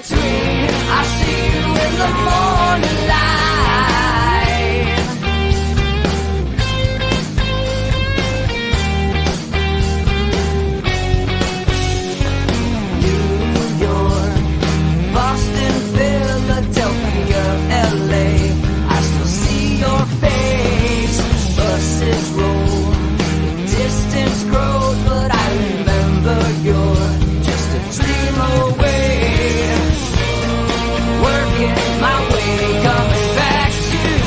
between. I see you in the morning light. New York, Boston, Philadelphia, LA. I still see your face. Buses roll, distance grows, but I remember you're just a dream away. Working my way, coming back to you.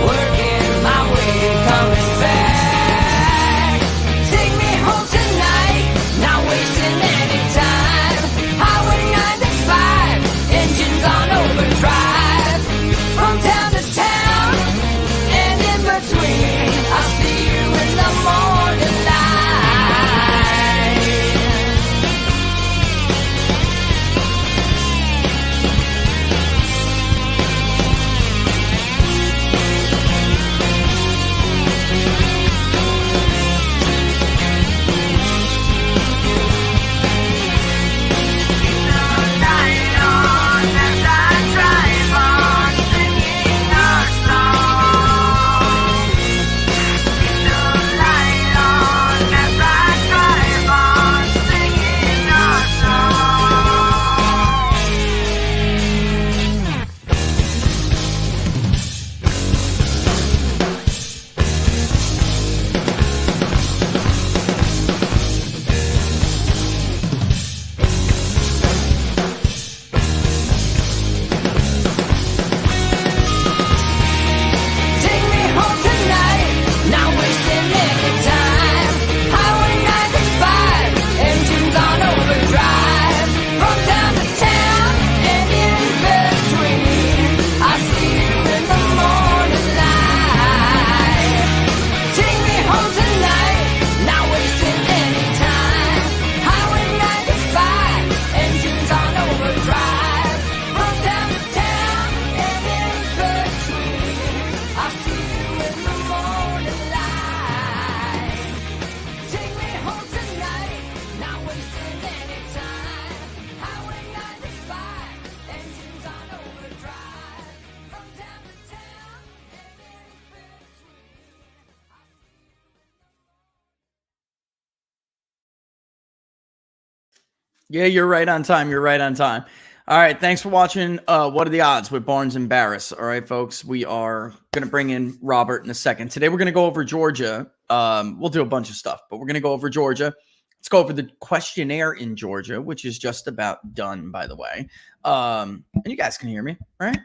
Working my way, coming back. Take me home tonight, not wasting any time. Highway 95, engines on overdrive. From town to town, and in between, I see you in the morning light. Yeah, you're right on time. You're right on time. All right. Thanks for watching. What are the odds with Barnes and Baris? All right, folks. We are going to bring in Robert in a second. Today, we're going to go over Georgia. We'll do a bunch of stuff, but we're going to go over Georgia. Let's go over the questionnaire in Georgia, which is just about done, by the way. And you guys can hear me, right?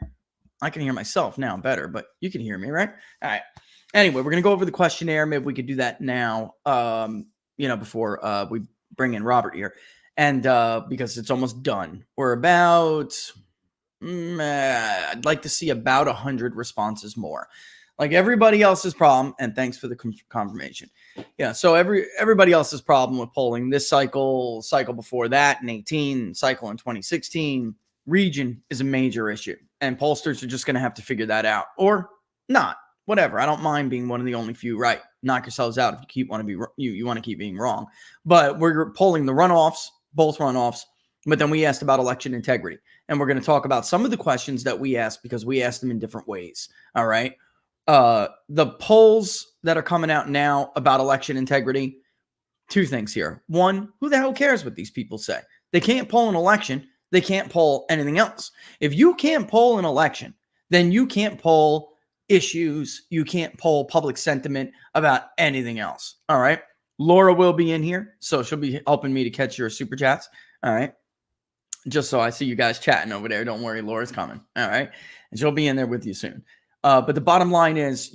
I can hear myself now better, but you can hear me, right? All right. Anyway, we're going to go over the questionnaire. Maybe we could do that now, before we bring in Robert here. And because it's almost done. We're about, I'd like to see about 100 responses more. Like everybody else's problem, and thanks for the confirmation. Yeah, so everybody else's problem with polling this cycle before that in 18, cycle in 2016, region is a major issue. And pollsters are just going to have to figure that out. Or not. Whatever. I don't mind being one of the only few right. Knock yourselves out if you want to keep being wrong. But we're polling the runoffs, both runoffs, but then we asked about election integrity. And we're going to talk about some of the questions that we asked because we asked them in different ways. All right. The polls that are coming out now about election integrity, two things here. One, who the hell cares what these people say? They can't poll an election. They can't poll anything else. If you can't poll an election, then you can't poll issues. You can't poll public sentiment about anything else. All right. Laura will be in here, so she'll be helping me to catch your super chats. All right. Just so I see you guys chatting over there. Don't worry, Laura's coming. All right. And she'll be in there with you soon. But the bottom line is,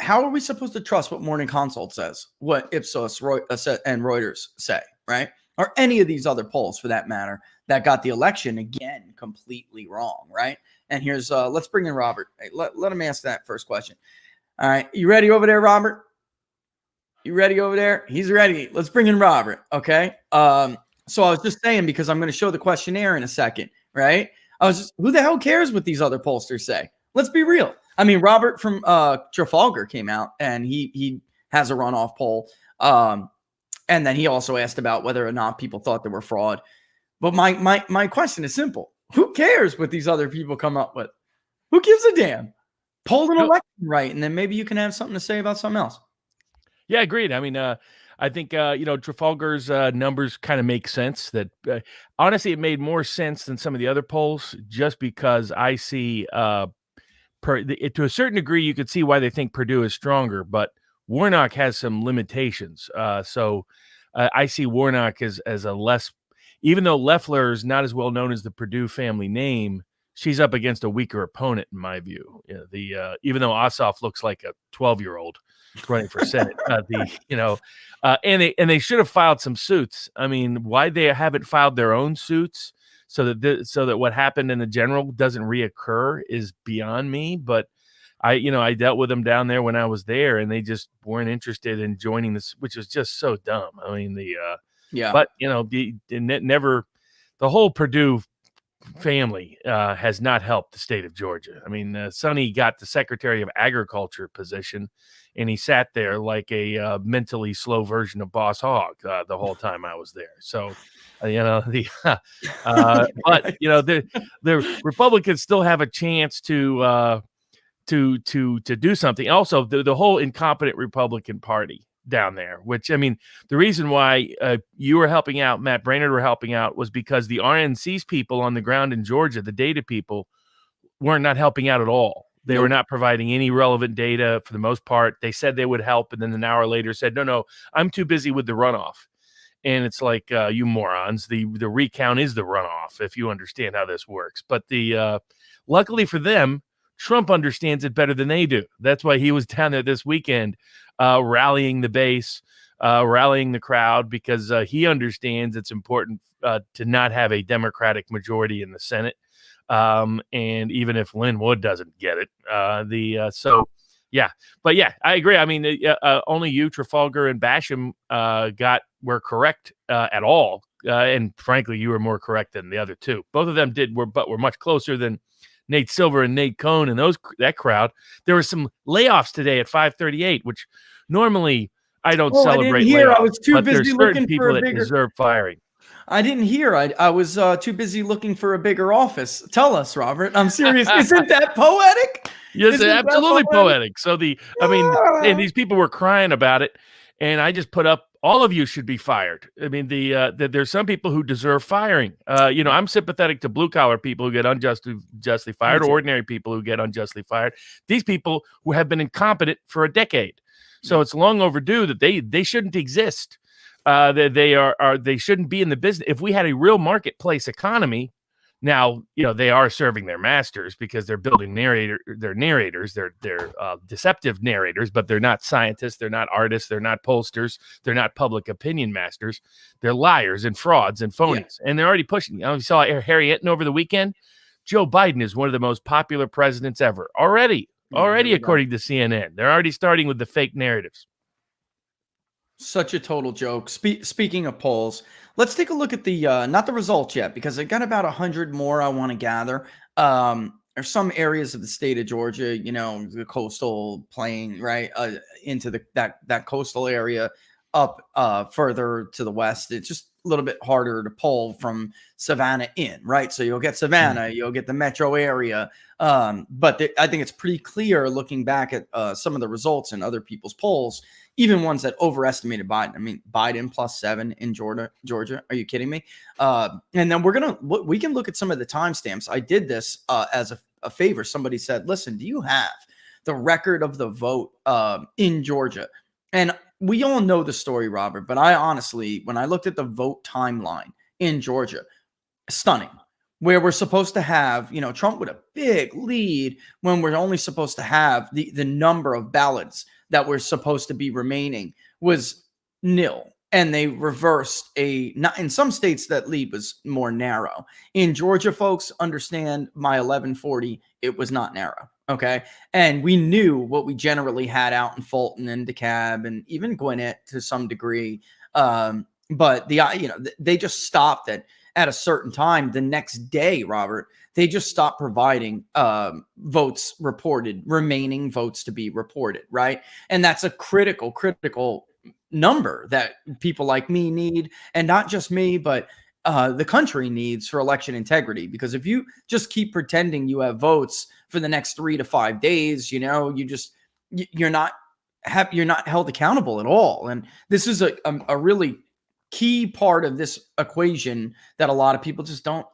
how are we supposed to trust what Morning Consult says, what Ipsos and Reuters say, right? Or any of these other polls for that matter that got the election again completely wrong, right? And here's, let's bring in Robert. Hey, let him ask that first question. All right. You ready over there, Robert? You ready over there? He's ready. Let's bring in Robert. Okay. So I was just saying, because I'm going to show the questionnaire in a second, right? Who the hell cares what these other pollsters say? Let's be real. I mean, Robert from Trafalgar came out and he has a runoff poll. And then he also asked about whether or not people thought there were fraud. But my question is simple. Who cares what these other people come up with? Who gives a damn? Poll an election right, and then maybe you can have something to say about something else. Yeah, agreed. I mean, I think Trafalgar's numbers kind of make sense. That honestly, it made more sense than some of the other polls, just because I see to a certain degree, you could see why they think Purdue is stronger, but Warnock has some limitations. So I see Warnock as a less, even though Loeffler is not as well known as the Purdue family name, she's up against a weaker opponent in my view. Even though Ossoff looks like a 12-year-old running for Senate, and they should have filed some suits. I mean, why they haven't filed their own suits so that what happened in the general doesn't reoccur is beyond me. But I dealt with them down there when I was there, and they just weren't interested in joining this, which was just so dumb. I mean, but the whole Purdue family has not helped the state of Georgia. I mean, Sonny got the Secretary of Agriculture position, and he sat there like a mentally slow version of Boss Hogg the whole time I was there. So, but the Republicans still have a chance to do something. Also, the whole incompetent Republican Party down there, which, I mean, the reason why you were helping out, Matt Brainerd were helping out, was because the RNC's people on the ground in Georgia, the data people, weren't not helping out at all. They were not providing any relevant data for the most part. They said they would help, and then an hour later said, no, I'm too busy with the runoff. And it's like, you morons, the recount is the runoff, if you understand how this works. But luckily for them, Trump understands it better than they do. That's why he was down there this weekend rallying the base, rallying the crowd, because he understands it's important to not have a Democratic majority in the Senate. And even if Lynn Wood doesn't get it, But yeah, I agree. I mean, only you, Trafalgar, and Basham were correct at all. And frankly, you were more correct than the other two. Both of them were much closer than Nate Silver and Nate Cohn and that crowd. There were some layoffs today at 538, which normally I don't celebrate. I didn't hear. Layoffs, I was too busy looking for a bigger. Deserve firing. I didn't hear. I was too busy looking for a bigger office. Tell us, Robert. I'm serious. Isn't that poetic? Yes, Isn't absolutely poetic. So and these people were crying about it, and I just put up, all of you should be fired. I mean, there's some people who deserve firing. I'm sympathetic to blue collar people who get unjustly fired, or ordinary people who get unjustly fired. These people who have been incompetent for a decade, so it's long overdue that they shouldn't exist. They shouldn't be in the business. If we had a real marketplace economy, now they are serving their masters because they're building narrators. They're deceptive narrators, but they're not scientists. They're not artists. They're not pollsters. They're not public opinion masters. They're liars and frauds and phonies. Yeah. And they're already pushing. You saw Harry Hinton over the weekend. Joe Biden is one of the most popular presidents ever. Already, according to CNN. They're already starting with the fake narratives. Such a total joke. Speaking of polls, let's take a look at the not the results yet, because I got about 100 more I want to gather. There's some areas of the state of Georgia, the coastal plain, right, into that coastal area up further to the west. It's just a little bit harder to poll from Savannah in, right? So you'll get Savannah, you'll get the metro area. But I think it's pretty clear looking back at some of the results in other people's polls, even ones that overestimated Biden. I mean, Biden +7 in Georgia. Are you kidding me? And then we can look at some of the timestamps. I did this as a favor. Somebody said, listen, do you have the record of the vote in Georgia? And we all know the story, Robert, but I honestly, when I looked at the vote timeline in Georgia, stunning. Where we're supposed to have, Trump with a big lead when we're only supposed to have the number of ballots that were supposed to be remaining was nil. And they reversed in some states that lead was more narrow. In Georgia, folks, understand my 1140, it was not narrow. Okay. And we knew what we generally had out in Fulton and DeKalb and even Gwinnett to some degree. But they just stopped at a certain time. The next day, Robert, they just stopped providing votes reported, remaining votes to be reported. Right. And that's a critical number that people like me need, and not just me, but the country needs for election integrity. Because if you just keep pretending you have votes for the next 3 to 5 days, you're not held accountable at all. And this is a really key part of this equation that a lot of people just don't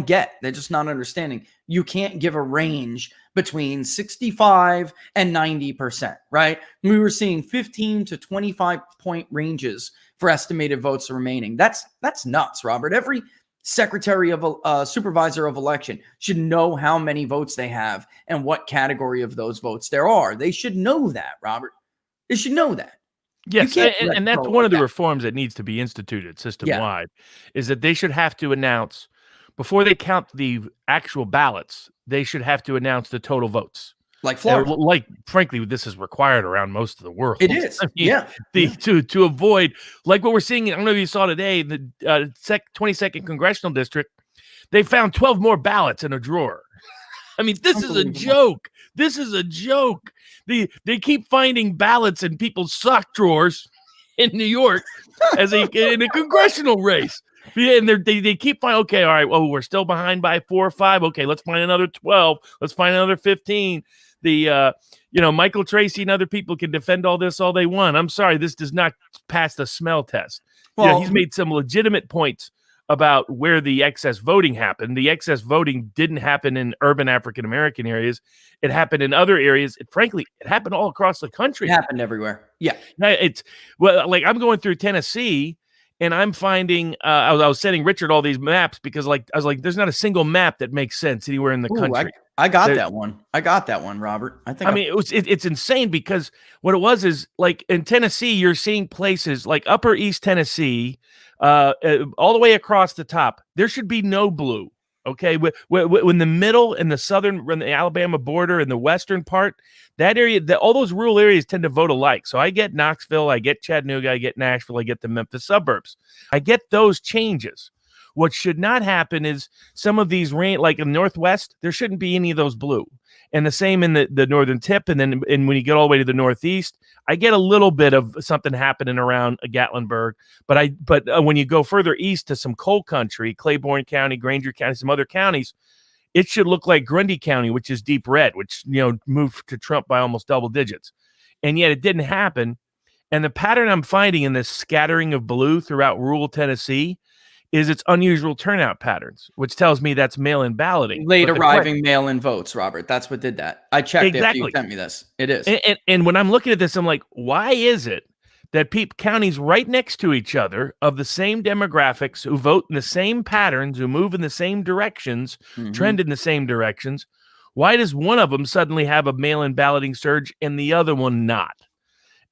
get. They're just not understanding. You can't give a range between 65 and 90%, right? We were seeing 15 to 25 point ranges for estimated votes remaining. That's nuts, Robert. Every secretary of supervisor of election should know how many votes they have and what category of those votes there are. They should know that, Robert. They should know that. Yes, and that's one of the reforms that needs to be instituted system-wide, is that they should have to announce, before they count the actual ballots, they should have to announce the total votes. Like Florida. Frankly, this is required around most of the world. It is. I mean, to avoid, like what we're seeing, I don't know if you saw today, the 22nd Congressional District, they found 12 more ballots in a drawer. I mean, this is a joke. This is a joke. They keep finding ballots in people's sock drawers in New York in a congressional race. Yeah, and they keep finding, okay, all right, well, we're still behind by 4 or 5. Okay, let's find another 12. Let's find another 15. Michael Tracy and other people can defend all this all they want. I'm sorry, this does not pass the smell test. Well, he's made some legitimate points about where the excess voting happened. The excess voting didn't happen in urban African-American areas. It happened in other areas. Frankly, it happened all across the country. It happened everywhere. Yeah. Like I'm going through Tennessee and I'm finding, I was sending Richard all these maps because I was like, there's not a single map that makes sense anywhere in the country. I got that one. I got that one, Robert. It's insane because what it was is, like, in Tennessee, you're seeing places like Upper East Tennessee, all the way across the top. There should be no blue. Okay, when the middle and the southern, when the Alabama border and the western part, that area, all those rural areas tend to vote alike. So I get Knoxville, I get Chattanooga, I get Nashville, I get the Memphis suburbs. I get those changes. What should not happen is some of these like in the Northwest, there shouldn't be any of those blue. And the same in the northern tip. And then when you get all the way to the Northeast, I get a little bit of something happening around Gatlinburg. But when you go further east to some coal country, Claiborne County, Granger County, some other counties, it should look like Grundy County, which is deep red, which moved to Trump by almost double digits. And yet it didn't happen. And the pattern I'm finding in this scattering of blue throughout rural Tennessee is its unusual turnout patterns, which tells me that's mail-in balloting. Late arriving mail-in votes, Robert. That's what did that. I checked exactly. After you sent me this. It is. And when I'm looking at this, I'm like, why is it that counties right next to each other of the same demographics, who vote in the same patterns, who move in the same directions, trend in the same directions, why does one of them suddenly have a mail-in balloting surge and the other one not?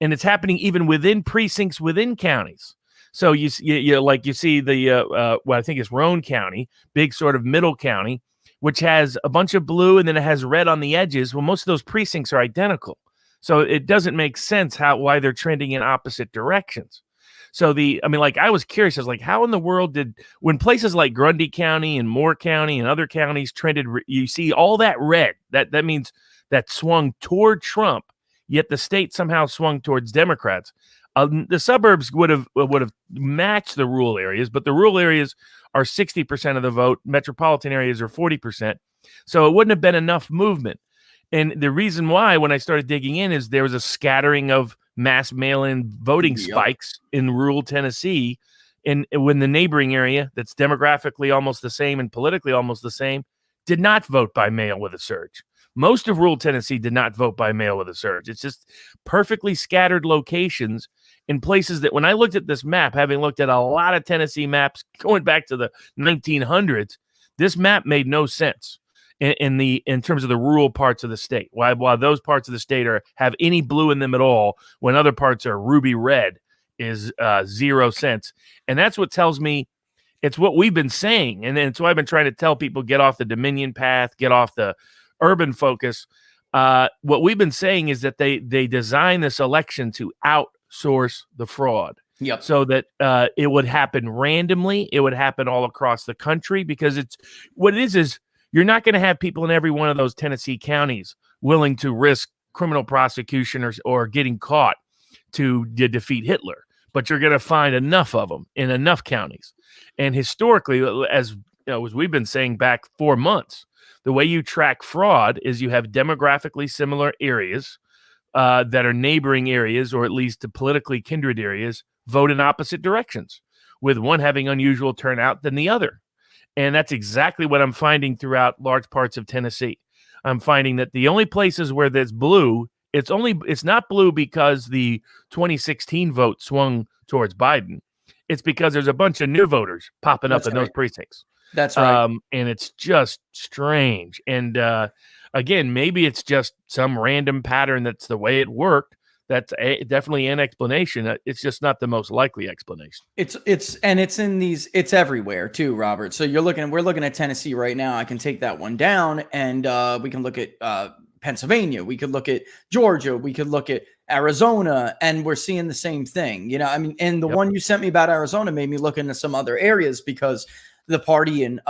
And it's happening even within precincts within counties. So you see the I think it's Roane County, big sort of middle county, which has a bunch of blue and then it has red on the edges. Well, most of those precincts are identical, so it doesn't make sense why they're trending in opposite directions. So I was curious. I was like, how in the world when places like Grundy County and Moore County and other counties trended, you see all that red. That means that swung toward Trump, yet the state somehow swung towards Democrats. The suburbs would have matched the rural areas, but the rural areas are 60% of the vote. Metropolitan areas are 40%. So it wouldn't have been enough movement. And the reason why, when I started digging in, is there was a scattering of mass mail-in voting spikes in rural Tennessee, and when the neighboring area that's demographically almost the same and politically almost the same did not vote by mail with a surge. Most of rural Tennessee did not vote by mail with a surge. It's just perfectly scattered locations in places that, when I looked at this map, having looked at a lot of Tennessee maps going back to the 1900s, this map made no sense in terms of the rural parts of the state. While those parts of the state have any blue in them at all, when other parts are ruby red, is 0 cents. And that's what tells me it's what we've been saying. And then it's why I've been trying to tell people, get off the Dominion path, get off the urban focus. What we've been saying is that they designed this election to outsource the fraud. Yep. So that it would happen randomly. It would happen all across the country, because what it is you're not going to have people in every one of those Tennessee counties willing to risk criminal prosecution or getting caught to defeat Hitler. but you're going to find enough of them in enough counties. And historically, as as we've been saying back 4 months, the way you track fraud is you have demographically similar areas that are neighboring areas, or at least politically kindred areas, vote in opposite directions, with one having unusual turnout than the other. And that's exactly what I'm finding throughout large parts of Tennessee. I'm finding that the only places where there's blue, it's not blue because the 2016 vote swung towards Biden. It's because there's a bunch of new voters popping up in those precincts. That's right. And it's just strange. And again, maybe it's just some random pattern that's the way it worked. That's definitely an explanation. It's just not the most likely explanation. It's everywhere too, Robert. So we're looking at Tennessee right now. I can take that one down, and we can look at Pennsylvania. We could look at Georgia. We could look at Arizona, and we're seeing the same thing. And the one you sent me about Arizona made me look into some other areas, because the party in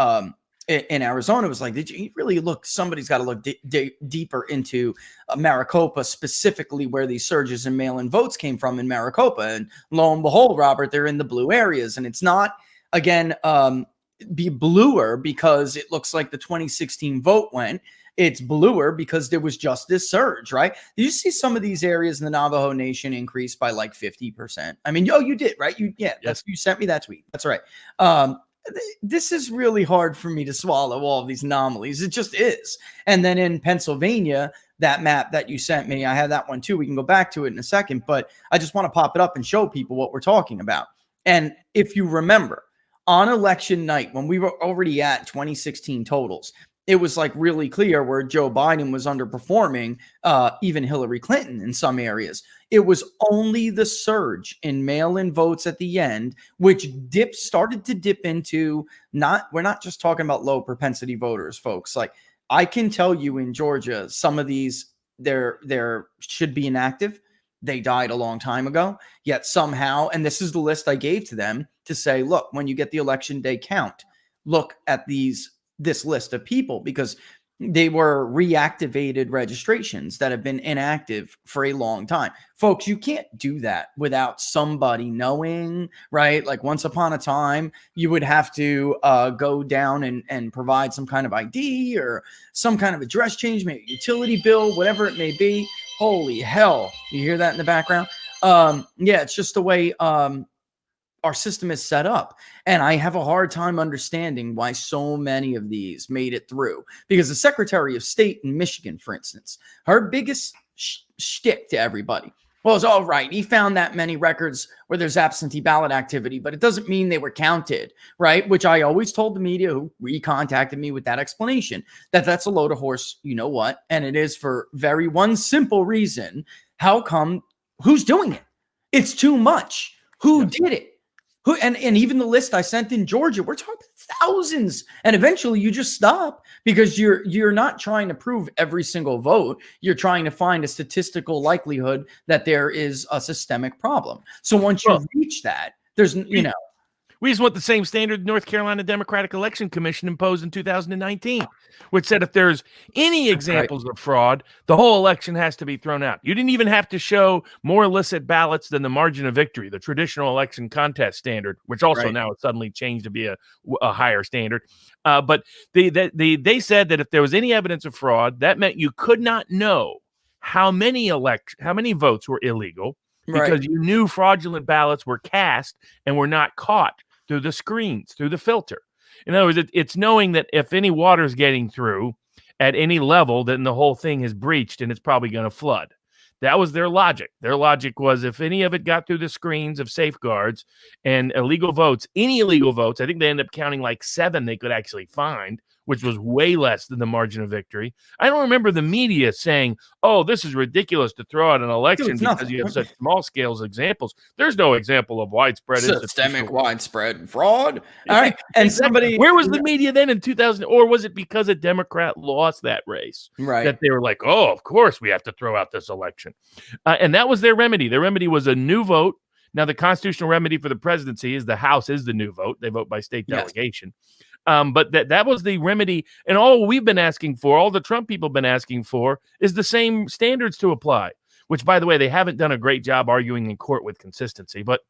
Arizona was like, did you really look? Somebody's got to look deeper into Maricopa, specifically where these surges in mail-in votes came from in Maricopa. And lo and behold, Robert, they're in the blue areas. And it's not, again, be bluer because it looks like the 2016 vote went. It's bluer because there was just this surge, right? Did you see some of these areas in the Navajo Nation increase by like 50%? I mean, you did, right? You sent me that tweet. That's right. This is really hard for me to swallow, all of these anomalies. It just is. And then in Pennsylvania, that map that you sent me, I have that one too. We can go back to it in a second, but I just want to pop it up and show people what we're talking about. And if you remember, on election night, when we were already at 2016 totals, it was like really clear where Joe Biden was underperforming even Hillary Clinton in some areas. It was only the surge in mail-in votes at the end, which started to dip into we're not just talking about low propensity voters, folks. Like, I can tell you in Georgia, some of these, they're should be inactive. They died a long time ago, yet somehow, and this is the list I gave to them to say, look, when you get the election day count, look at this list of people, because they were reactivated registrations that have been inactive for a long time. Folks, you can't do that without somebody knowing, right? Like, once upon a time, you would have to go down and provide some kind of ID or some kind of address change, maybe utility bill, whatever it may be. Holy hell. You hear that in the background? It's just the way our system is set up. And I have a hard time understanding why so many of these made it through. Because the Secretary of State in Michigan, for instance, her biggest shtick to everybody was, all right, he found that many records where there's absentee ballot activity, but it doesn't mean they were counted, right? Which I always told the media who recontacted me with that explanation, that's a load of horse, you know what? And it is for one simple reason. How come? Who's doing it? It's too much. Who did it? Who, and even the list I sent in Georgia, we're talking thousands. And eventually you just stop, because you're not trying to prove every single vote. You're trying to find a statistical likelihood that there is a systemic problem. So once you reach that, there's, we just want the same standard the North Carolina Democratic Election Commission imposed in 2019, which said if there's any examples of fraud, the whole election has to be thrown out. You didn't even have to show more illicit ballots than the margin of victory, the traditional election contest standard, which also now has suddenly changed to be a higher standard. But they said that if there was any evidence of fraud, that meant you could not know how many votes were illegal, because you knew fraudulent ballots were cast and were not caught through the screens, through the filter. In other words, it's knowing that if any water's getting through at any level, then the whole thing is breached and it's probably going to flood. That was their logic. Their logic was, if any of it got through the screens of safeguards and illegal votes, any illegal votes, I think they ended up counting like 7 they could actually find, which was way less than the margin of victory. I don't remember the media saying, oh, this is ridiculous to throw out an election because you have such small scale examples. There's no example of widespread systemic widespread fraud. All right. And where was the media then in 2000? Or was it because a Democrat lost that race that they were like, oh, of course we have to throw out this election? And that was their remedy. Their remedy was a new vote. Now, the constitutional remedy for the presidency is the House is the new vote. They vote by state delegation. But that was the remedy. And all we've been asking for, all the Trump people have been asking for, is the same standards to apply, which, by the way, they haven't done a great job arguing in court with consistency. But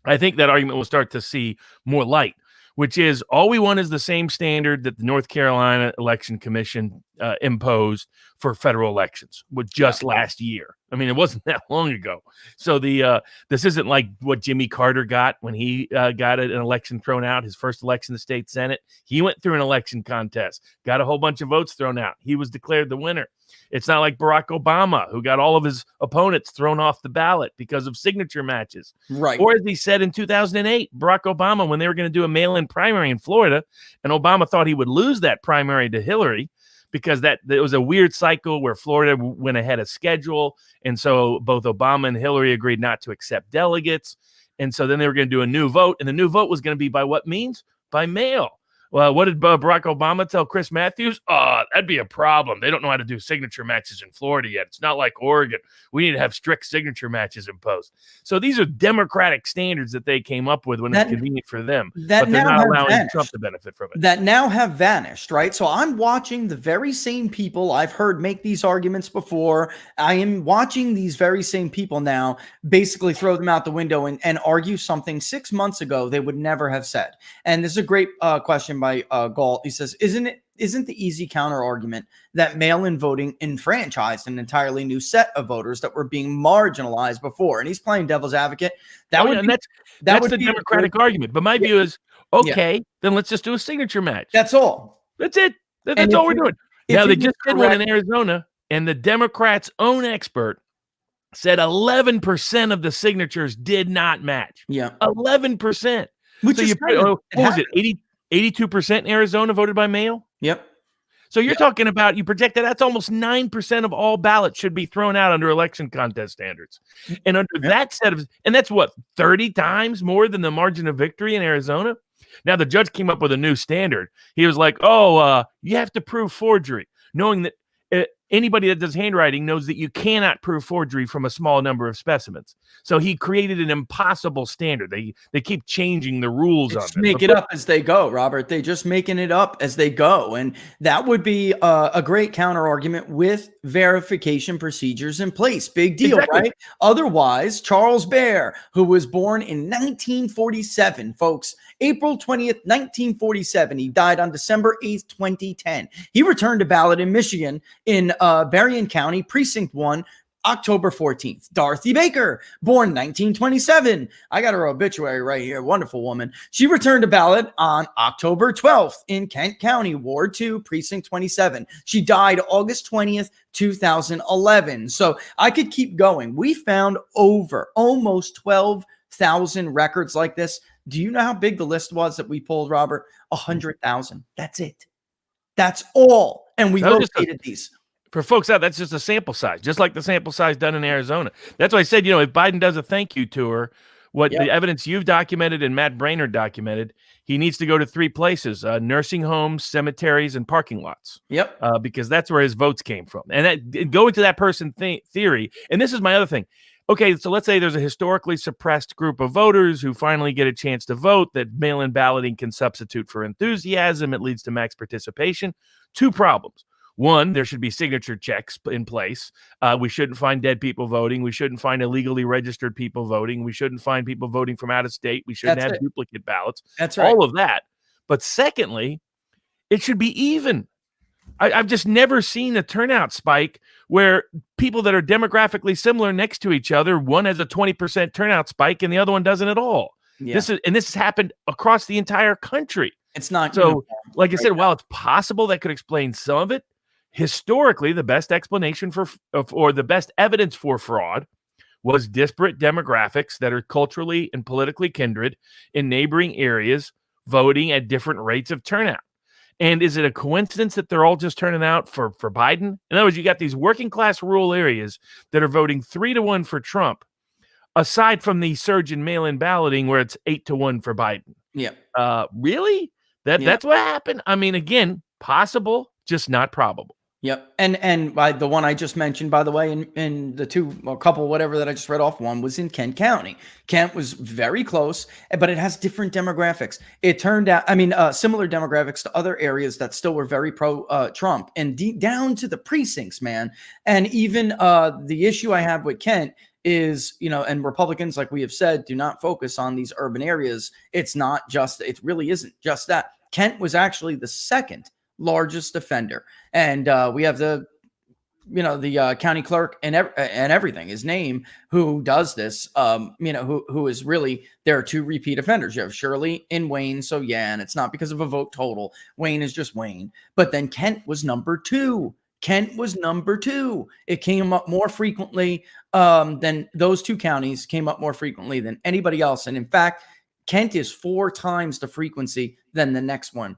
I think that argument will start to see more light, which is all we want is the same standard that the North Carolina Election Commission imposed for federal elections with just last year. I mean, it wasn't that long ago. So this isn't like what Jimmy Carter got when he got an election thrown out, his first election in the state Senate. He went through an election contest, got a whole bunch of votes thrown out. He was declared the winner. It's not like Barack Obama, who got all of his opponents thrown off the ballot because of signature matches. Right. Or as he said in 2008, Barack Obama, when they were going to do a mail-in primary in Florida, and Obama thought he would lose that primary to Hillary because that it was a weird cycle where Florida went ahead of schedule. And so both Obama and Hillary agreed not to accept delegates. And so then they were going to do a new vote. And the new vote was going to be by what means? By mail. Well, what did Barack Obama tell Chris Matthews? That'd be a problem. They don't know how to do signature matches in Florida yet. It's not like Oregon. We need to have strict signature matches imposed. So these are democratic standards that they came up with when it's convenient for them. But they're not allowing Trump to benefit from it. That now have vanished, right? So I'm watching the very same people I've heard make these arguments before. I am watching these very same people now basically throw them out the window and argue something 6 months ago they would never have said. And this is a great question by Galt. He says, isn't the easy counter argument that mail-in voting enfranchised an entirely new set of voters that were being marginalized before? And he's playing devil's advocate. That's the Democratic argument. But my view is, then let's just do a signature match. That's all. That's it. That's all we're doing. Now, they just did one in Arizona, and the Democrats' own expert said 11% of the signatures did not match. Yeah. 11%. Which is what was it? 82% in Arizona voted by mail? Yep. So you're talking about, you project that's almost 9% of all ballots should be thrown out under election contest standards. And under that set of, and that's what, 30 times more than the margin of victory in Arizona? Now, the judge came up with a new standard. He was like, you have to prove forgery, knowing that anybody that does handwriting knows that you cannot prove forgery from a small number of specimens. So he created an impossible standard. They keep changing the rules of it. Make it up as they go, Robert. They just making it up as they go. And that would be a great counter argument with verification procedures in place. Big deal, right? Otherwise, Charles Baer, who was born in 1947, folks, April 20th, 1947. He died on December 8th, 2010. He returned a ballot in Michigan in Berrien County, Precinct 1, October 14th. Dorothy Baker, born 1927. I got her obituary right here. Wonderful woman. She returned a ballot on October 12th in Kent County, Ward 2, Precinct 27. She died August 20th, 2011. So I could keep going. We found over almost 12,000 records like this. Do you know how big the list was that we pulled, Robert? 100,000. That's it. That's all. And we located these. For folks out, that's just a sample size, just like the sample size done in Arizona. That's why I said, if Biden does a thank you tour, the evidence you've documented and Matt Brainerd documented, he needs to go to 3 places, nursing homes, cemeteries, and parking lots. Yep. Because that's where his votes came from. And going to that person theory, and this is my other thing. Okay, so let's say there's a historically suppressed group of voters who finally get a chance to vote, that mail-in balloting can substitute for enthusiasm. It leads to max participation. 2 problems. 1, there should be signature checks in place. We shouldn't find dead people voting. We shouldn't find illegally registered people voting. We shouldn't find people voting from out of state. We shouldn't have duplicate ballots. That's right. All of that. But secondly, it should be even. I've just never seen a turnout spike where people that are demographically similar next to each other, one has a 20% turnout spike and the other one doesn't at all. Yeah. This has happened across the entire country. It's not so. Like I said, while it's possible that could explain some of it, historically, the best explanation or the best evidence for fraud was disparate demographics that are culturally and politically kindred in neighboring areas voting at different rates of turnout. And is it a coincidence that they're all just turning out for Biden? In other words, you got these working class rural areas that are voting 3-1 for Trump, aside from the surge in mail-in balloting where it's 8-1 for Biden. Yeah. Really? That's what happened? I mean, again, possible, just not probable. Yep. And by the one I just mentioned, by the way, in the couple, whatever that I just read off, one was in Kent County. Kent was very close, but it has different demographics. It turned out, similar demographics to other areas that still were very pro-Trump and down to the precincts, man. And even the issue I have with Kent is, and Republicans, like we have said, do not focus on these urban areas. It really isn't just that. Kent was actually the second largest offender. And we have the county clerk and everything, his name, who does this, who is really, there are 2 repeat offenders. You have Shirley and Wayne. So yeah, and it's not because of a vote total. Wayne is just Wayne. But then Kent was number 2. It came up more frequently than those 2 counties came up more frequently than anybody else. And in fact, Kent is 4 times the frequency than the next one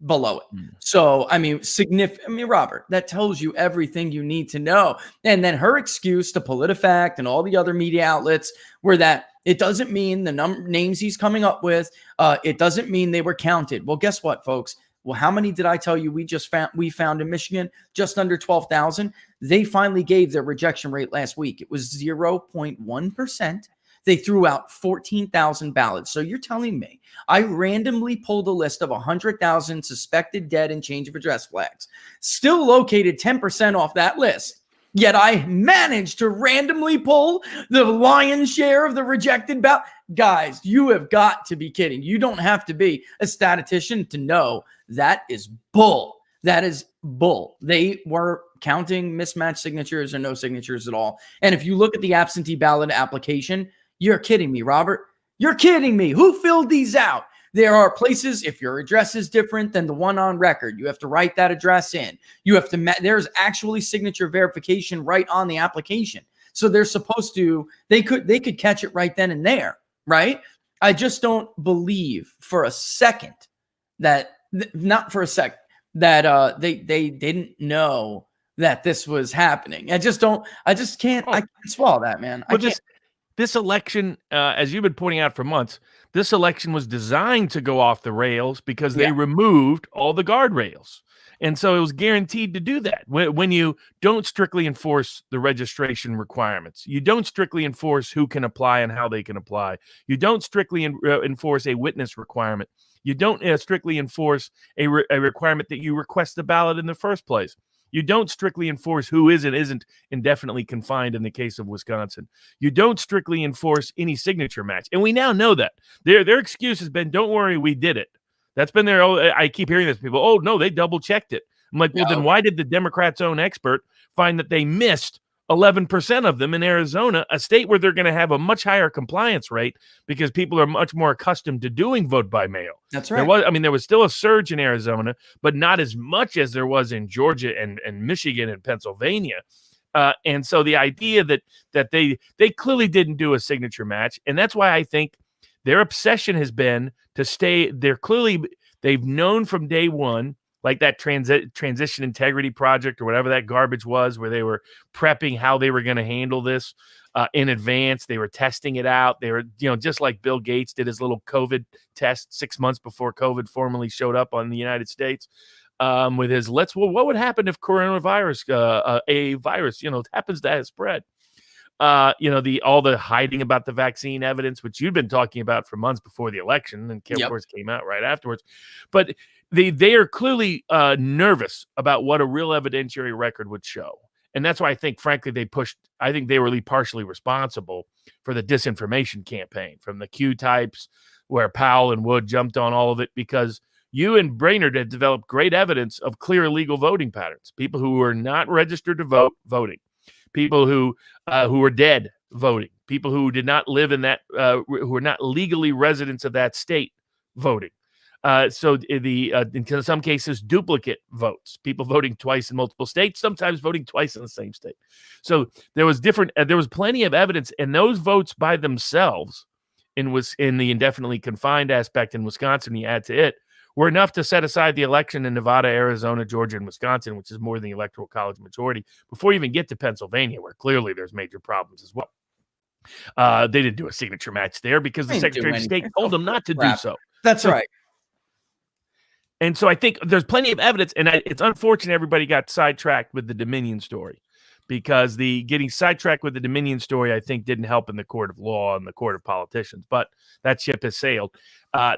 below it. So, Robert, that tells you everything you need to know. And then her excuse to PolitiFact and all the other media outlets were that it doesn't mean the names he's coming up with, it doesn't mean they were counted. Well, guess what, folks? Well, how many did I tell you we found in Michigan? Just under 12,000. They finally gave their rejection rate last week. It was 0.1%. They threw out 14,000 ballots. So you're telling me I randomly pulled a list of 100,000 suspected dead and change of address flags, still located 10% off that list. Yet I managed to randomly pull the lion's share of the rejected ballot. Guys, you have got to be kidding. You don't have to be a statistician to know that is bull. That is bull. They were counting mismatched signatures or no signatures at all. And if you look at the absentee ballot application, you're kidding me, Robert. You're kidding me. Who filled these out? There are places, if your address is different than the one on record, you have to write that address in. You have to, there's actually signature verification right on the application. So they're supposed to, they could catch it right then and there, right? I just don't believe for a second that, not for a second, that they didn't know that this was happening. I just can't swallow that, man. Well, this election, as you've been pointing out for months, this election was designed to go off the rails because they removed all the guardrails. And so it was guaranteed to do that. When you don't strictly enforce the registration requirements, you don't strictly enforce who can apply and how they can apply. You don't strictly enforce a witness requirement. You don't strictly enforce a requirement that you request the ballot in the first place. You don't strictly enforce who is and isn't indefinitely confined in the case of Wisconsin. You don't strictly enforce any signature match. And we now know that. Their excuse has been, don't worry, we did it. That's been their, I keep hearing this, people, oh, no, they double-checked it. I'm like, well, then why did the Democrats' own expert find that they missed 11% of them in Arizona, a state where they're going to have a much higher compliance rate because people are much more accustomed to doing vote by mail. That's right. There was still a surge in Arizona, but not as much as there was in Georgia and Michigan and Pennsylvania. And so the idea that they clearly didn't do a signature match, and that's why I think their obsession has been to stay. They've known from day one, like that transition integrity project or whatever that garbage was, where they were prepping how they were going to handle this in advance. They were testing it out. They were, just like Bill Gates did his little COVID test 6 months before COVID formally showed up on the United States with his what would happen if coronavirus, a virus, happens to have spread. All the hiding about the vaccine evidence, which you've been talking about for months before the election, and of course came out right afterwards. But they are clearly nervous about what a real evidentiary record would show. And that's why I think, frankly, I think they were partially responsible for the disinformation campaign from the Q types, where Powell and Wood jumped on all of it, because you and Brainerd had developed great evidence of clear illegal voting patterns. People who were not registered to vote, voting. People who were dead, voting. People who did not live in that, who were not legally residents of that state, voting. So in some cases, duplicate votes, people voting twice in multiple states, sometimes voting twice in the same state. So there was plenty of evidence, and those votes by themselves in the indefinitely confined aspect in Wisconsin, you add to it, were enough to set aside the election in Nevada, Arizona, Georgia, and Wisconsin, which is more than the Electoral College majority, before you even get to Pennsylvania, where clearly there's major problems as well. They didn't do a signature match there because the Secretary of State told them not to do so. That's right. And so I think there's plenty of evidence, and it's unfortunate everybody got sidetracked with the Dominion story, because the getting sidetracked with the Dominion story, I think, didn't help in the court of law and the court of politicians, but that ship has sailed.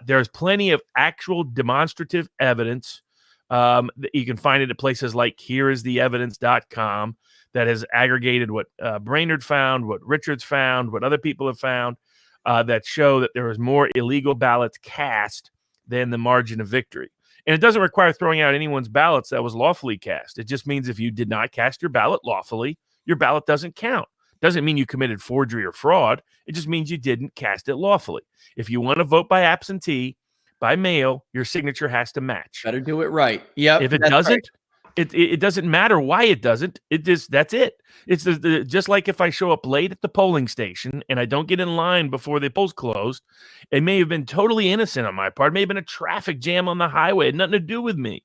There's plenty of actual demonstrative evidence that you can find it at places like hereistheevidence.com that has aggregated what Brainerd found, what Richards found, what other people have found that show that there was more illegal ballots cast than the margin of victory. And it doesn't require throwing out anyone's ballots that was lawfully cast. It just means if you did not cast your ballot lawfully, your ballot doesn't count. Doesn't mean you committed forgery or fraud. It just means you didn't cast it lawfully. If you want to vote by absentee, by mail, your signature has to match. Better do it right. Yep. If it doesn't, it doesn't matter why it doesn't. That's it. It's just like if I show up late at the polling station and I don't get in line before the polls closed, it may have been totally innocent on my part. It may have been a traffic jam on the highway. It had nothing to do with me.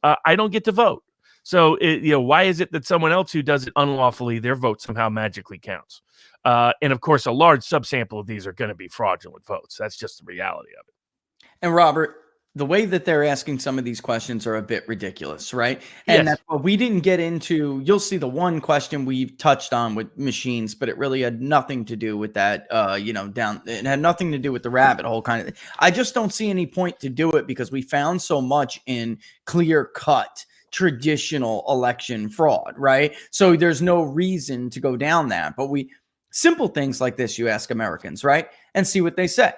I don't get to vote. So, why is it that someone else who does it unlawfully, their vote somehow magically counts? And of course, a large subsample of these are going to be fraudulent votes. That's just the reality of it. And Robert, the way that they're asking some of these questions are a bit ridiculous, right? And Yes. that's what we didn't get into. You'll see the one question we've touched on with machines, but it really had nothing to do with that. It had nothing to do with the rabbit hole kind of thing. I just don't see any point to do it because we found so much in clear cut traditional election fraud, right? So there's no reason to go down that. But simple things like this, you ask Americans, right? And see what they say.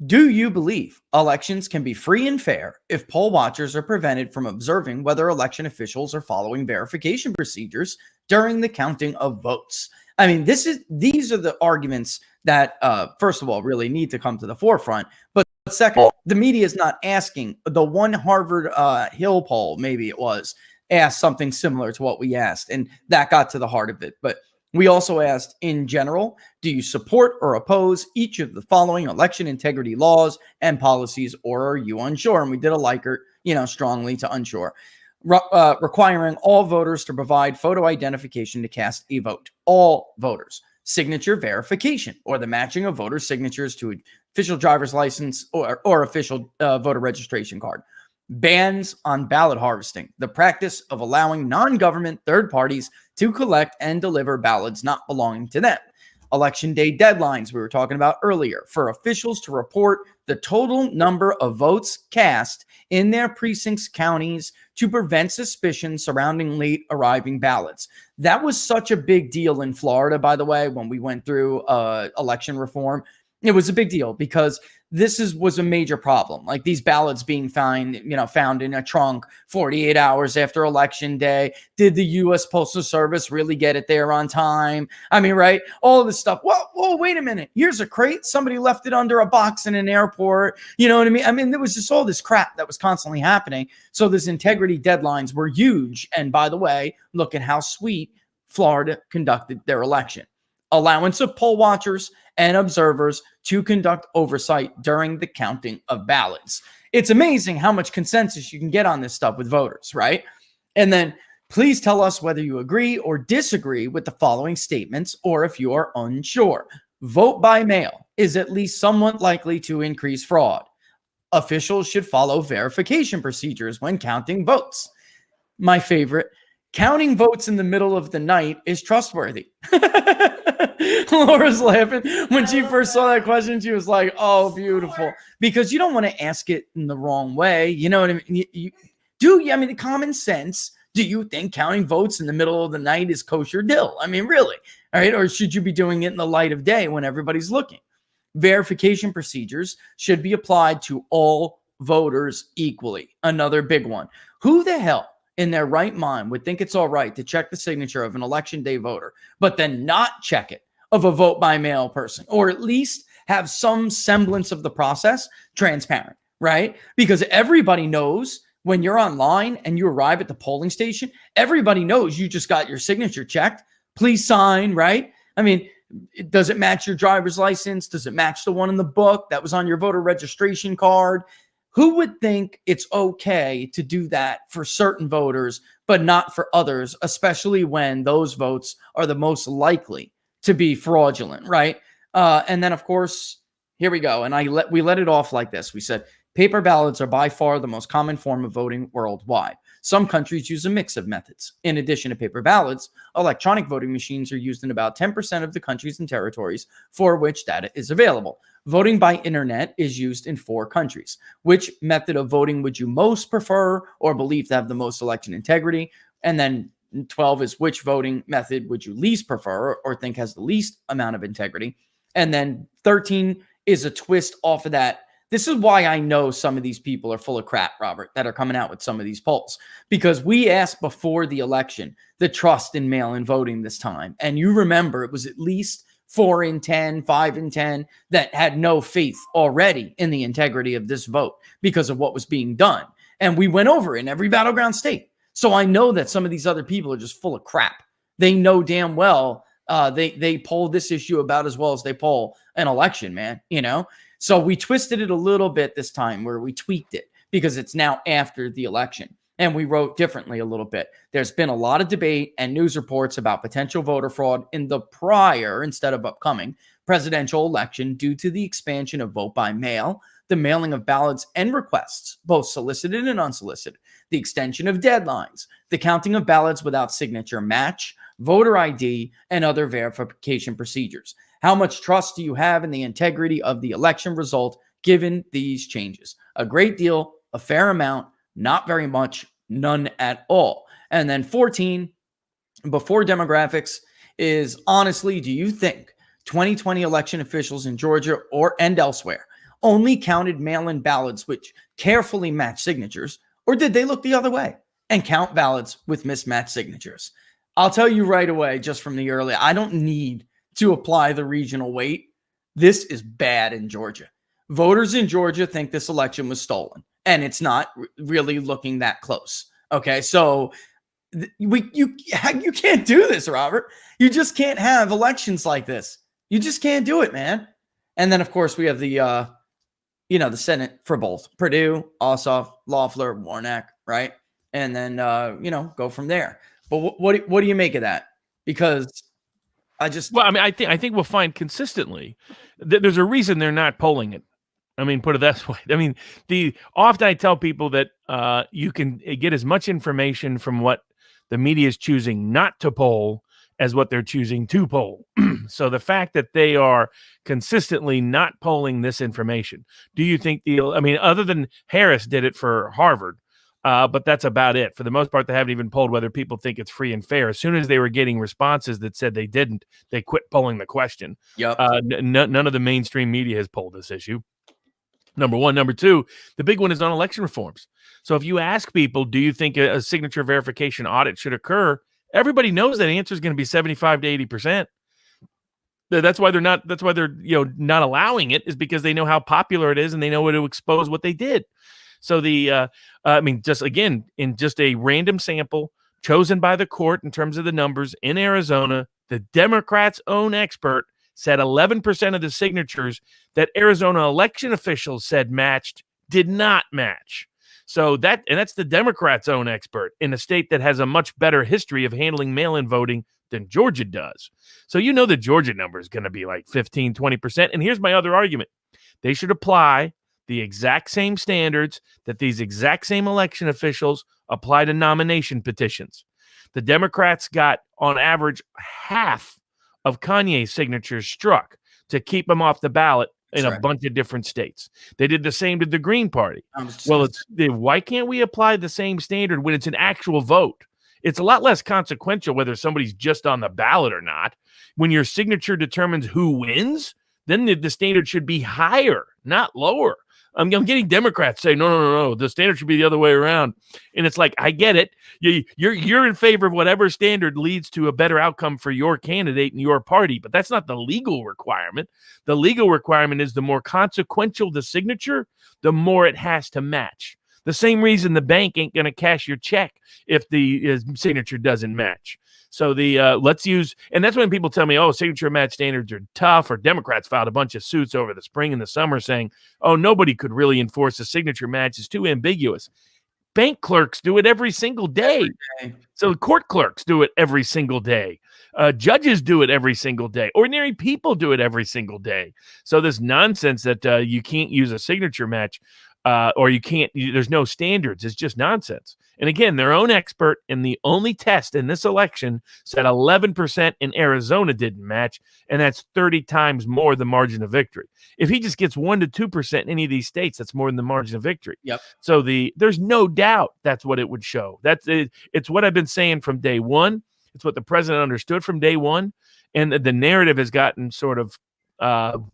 Do you believe elections can be free and fair if poll watchers are prevented from observing whether election officials are following verification procedures during the counting of votes? I mean, these are the arguments that, first of all, really need to come to the forefront. But second, the media is not asking. The one Harvard Hill poll, maybe it was, asked something similar to what we asked, and that got to the heart of it. But we also asked, in general, do you support or oppose each of the following election integrity laws and policies, or are you unsure? And we did a Likert, strongly to unsure. Requiring all voters to provide photo identification to cast a vote. All voters. Signature verification, or the matching of voter signatures to official driver's license or official voter registration card. Bans on ballot harvesting, the practice of allowing non-government third parties to collect and deliver ballots not belonging to them. Election day deadlines we were talking about earlier for officials to report the total number of votes cast in their precincts, counties, to prevent suspicion surrounding late arriving ballots. That was such a big deal in Florida, by the way, when we went through election reform. It was a big deal because this was a major problem. Like these ballots being found in a trunk 48 hours after election day. Did the U.S. Postal Service really get it there on time? I mean, right? All of this stuff. Whoa, wait a minute. Here's a crate. Somebody left it under a box in an airport. You know what I mean? I mean, there was just all this crap that was constantly happening. So these integrity deadlines were huge. And by the way, look at how sweet Florida conducted their election. Allowance of poll watchers and observers to conduct oversight during the counting of ballots. It's amazing how much consensus you can get on this stuff with voters, right? And then please tell us whether you agree or disagree with the following statements, or if you are unsure. Vote by mail is at least somewhat likely to increase fraud. Officials should follow verification procedures when counting votes. My favorite, counting votes in the middle of the night is trustworthy. Laura's laughing. When she first saw that question, she was like, oh, beautiful. Because you don't want to ask it in the wrong way. You know what I mean? I mean, common sense. Do you think counting votes in the middle of the night is kosher dill? I mean, really? All right. Or should you be doing it in the light of day when everybody's looking? Verification procedures should be applied to all voters equally. Another big one. Who the hell in their right mind would think it's all right to check the signature of an election day voter, but then not check it of a vote by mail person, or at least have some semblance of the process transparent, right? Because everybody knows when you're online and you arrive at the polling station, everybody knows you just got your signature checked. Please sign, right? I mean, does it match your driver's license? Does it match the one in the book that was on your voter registration card? Who would think it's okay to do that for certain voters, but not for others, especially when those votes are the most likely to be fraudulent, right? And then, of course, here we go. And we let it off like this. We said, paper ballots are by far the most common form of voting worldwide. Some countries use a mix of methods. In addition to paper ballots, electronic voting machines are used in about 10% of the countries and territories for which data is available. Voting by internet is used in 4 countries. Which method of voting would you most prefer or believe to have the most election integrity? And then 12 is which voting method would you least prefer or think has the least amount of integrity. And then 13 is a twist off of that. This is why I know some of these people are full of crap, Robert, that are coming out with some of these polls, because we asked before the election the trust in mail-in voting this time. And you remember it was at least 4 in 10, 5 in 10 that had no faith already in the integrity of this vote because of what was being done. And we went over in every battleground state. So I know that some of these other people are just full of crap. They know damn well they poll this issue about as well as they poll an election, man, you know? So we twisted it a little bit this time where we tweaked it because it's now after the election. And we wrote differently a little bit. There's been a lot of debate and news reports about potential voter fraud in the prior, instead of upcoming, presidential election due to the expansion of vote by mail, the mailing of ballots and requests, both solicited and unsolicited, the extension of deadlines, the counting of ballots without signature match, voter ID, and other verification procedures. How much trust do you have in the integrity of the election result given these changes? A great deal, a fair amount, not very much, none at all. And then 14, before demographics, is honestly, do you think 2020 election officials in Georgia and elsewhere only counted mail-in ballots which carefully match signatures, or did they look the other way and count ballots with mismatched signatures? I'll tell you right away, just from the early, I don't need to apply the regional weight. This is bad in Georgia. Voters in Georgia think this election was stolen, and it's not really looking that close. Okay, so you can't do this, Robert. You just can't have elections like this. You just can't do it, man. And then, of course, we have the the Senate for both Purdue, Ossoff, Loeffler, Warnock, right? And then go from there. But what do you make of that? Because I think we'll find consistently that there's a reason they're not polling it. I mean, put it that way. I mean, often I tell people that you can get as much information from what the media is choosing not to poll as what they're choosing to poll. So the fact that they are consistently not polling this information, do you think other than Harris did it for Harvard, but that's about it. For the most part, they haven't even polled whether people think it's free and fair. As soon as they were getting responses that said they didn't, they quit polling the question. Yep. None of the mainstream media has polled this issue. Number one. Number two, the big one is on election reforms. So if you ask people, do you think a signature verification audit should occur? Everybody knows that answer is going to be 75 to 80%. That's why they're not not allowing it, is because they know how popular it is and they know to expose what they did. So just again, in just a random sample chosen by the court in terms of the numbers in Arizona, the Democrats' own expert said 11% of the signatures that Arizona election officials said matched did not match. So that's the Democrats' own expert in a state that has a much better history of handling mail-in voting than Georgia does. So the Georgia number is going to be like 15, 20%. And here's my other argument. They should apply the exact same standards that these exact same election officials apply to nomination petitions. The Democrats got, on average, half of Kanye's signatures struck to keep him off the ballot in a bunch of different states. They did the same to the Green Party. Why can't we apply the same standard when it's an actual vote? It's a lot less consequential whether somebody's just on the ballot or not. When your signature determines who wins, then the standard should be higher, not lower. I'm getting Democrats saying, no, the standard should be the other way around. And it's like, I get it. You're in favor of whatever standard leads to a better outcome for your candidate and your party, but that's not the legal requirement. The legal requirement is the more consequential the signature, the more it has to match. The same reason the bank ain't going to cash your check if the signature doesn't match. So and that's when people tell me, signature match standards are tough, or Democrats filed a bunch of suits over the spring and the summer saying, nobody could really enforce a signature match. It's too ambiguous. Bank clerks do it every single day. So court clerks do it every single day. Judges do it every single day. Ordinary people do it every single day. So this nonsense that you can't use a signature match, or you can't. There's no standards. It's just nonsense. And again, their own expert in the only test in this election said 11% in Arizona didn't match, and that's 30 times more the margin of victory. If he just gets 1 to 2% in any of these states, that's more than the margin of victory. Yep. So there's no doubt that's what it would show. It's what I've been saying from day one. It's what the president understood from day one, and the narrative has gotten sort of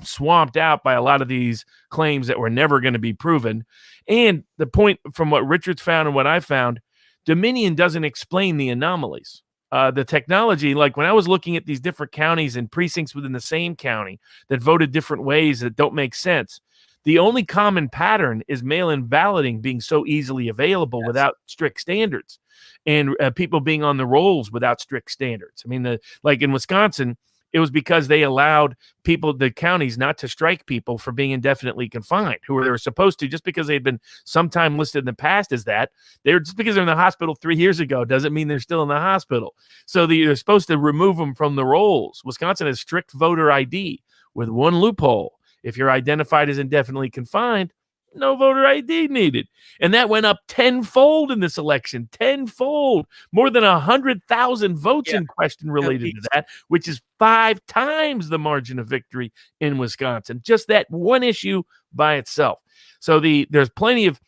swamped out by a lot of these claims that were never going to be proven. And the point from what Richard's found and what I found, Dominion doesn't explain the anomalies. The technology, like when I was looking at these different counties and precincts within the same county that voted different ways that don't make sense, the only common pattern is mail-in balloting being so easily available without strict standards, and people being on the rolls without strict standards. I mean, like in Wisconsin, it was because they allowed the counties not to strike people for being indefinitely confined, who they were supposed to, just because they'd been sometime listed in the past as that. Just because they're in the hospital 3 years ago doesn't mean they're still in the hospital. So they're supposed to remove them from the rolls. Wisconsin has strict voter ID with one loophole. If you're identified as indefinitely confined, no voter ID needed. And that went up tenfold in this election, tenfold, more than 100,000 votes in question related to that, which is 5 times the margin of victory in Wisconsin. Just that one issue by itself. So there's plenty of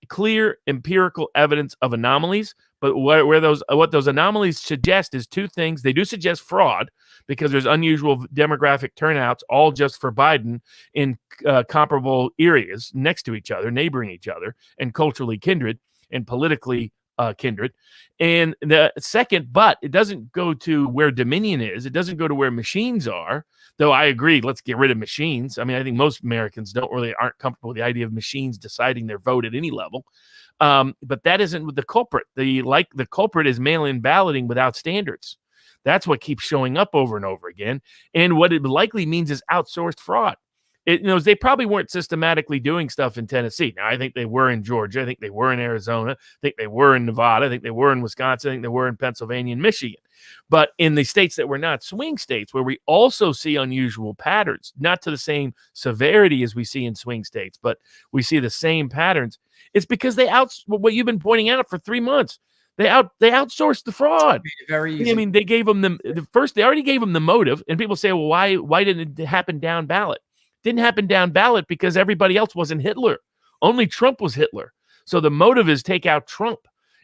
clear empirical evidence of anomalies, but what those anomalies suggest is two things. They do suggest fraud because there's unusual demographic turnouts, all just for Biden in comparable areas next to each other, neighboring each other, and culturally kindred and politically kindred. And the second, but it doesn't go to where Dominion is. It doesn't go to where machines are, though I agree, let's get rid of machines. I mean, I think most Americans aren't comfortable with the idea of machines deciding their vote at any level. But that isn't the culprit. The culprit is mail-in balloting without standards. That's what keeps showing up over and over again. And what it likely means is outsourced fraud. They probably weren't systematically doing stuff in Tennessee. Now, I think they were in Georgia. I think they were in Arizona. I think they were in Nevada. I think they were in Wisconsin. I think they were in Pennsylvania and Michigan. But in the states that were not swing states, where we also see unusual patterns, not to the same severity as we see in swing states, but we see the same patterns, it's because what you've been pointing out for 3 months. They outsourced the fraud. Very easy. I mean, they gave them they already gave them the motive, and people say, well, why didn't it happen down ballot? Didn't happen down ballot because everybody else wasn't Hitler. Only Trump was Hitler. So the motive is take out Trump,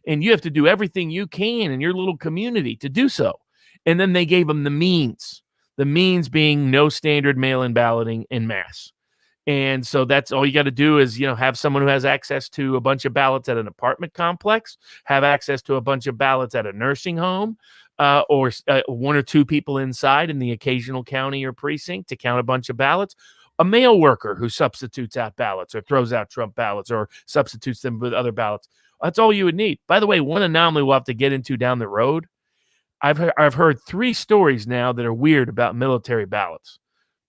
and you have to do everything you can in your little community to do so. And then they gave them the means being no standard mail-in balloting en masse. And so that's all you got to do is, have someone who has access to a bunch of ballots at an apartment complex, have access to a bunch of ballots at a nursing home, or 1 or 2 people inside in the occasional county or precinct to count a bunch of ballots. A mail worker who substitutes out ballots or throws out Trump ballots or substitutes them with other ballots. That's all you would need. By the way, one anomaly we'll have to get into down the road. I've heard 3 stories now that are weird about military ballots.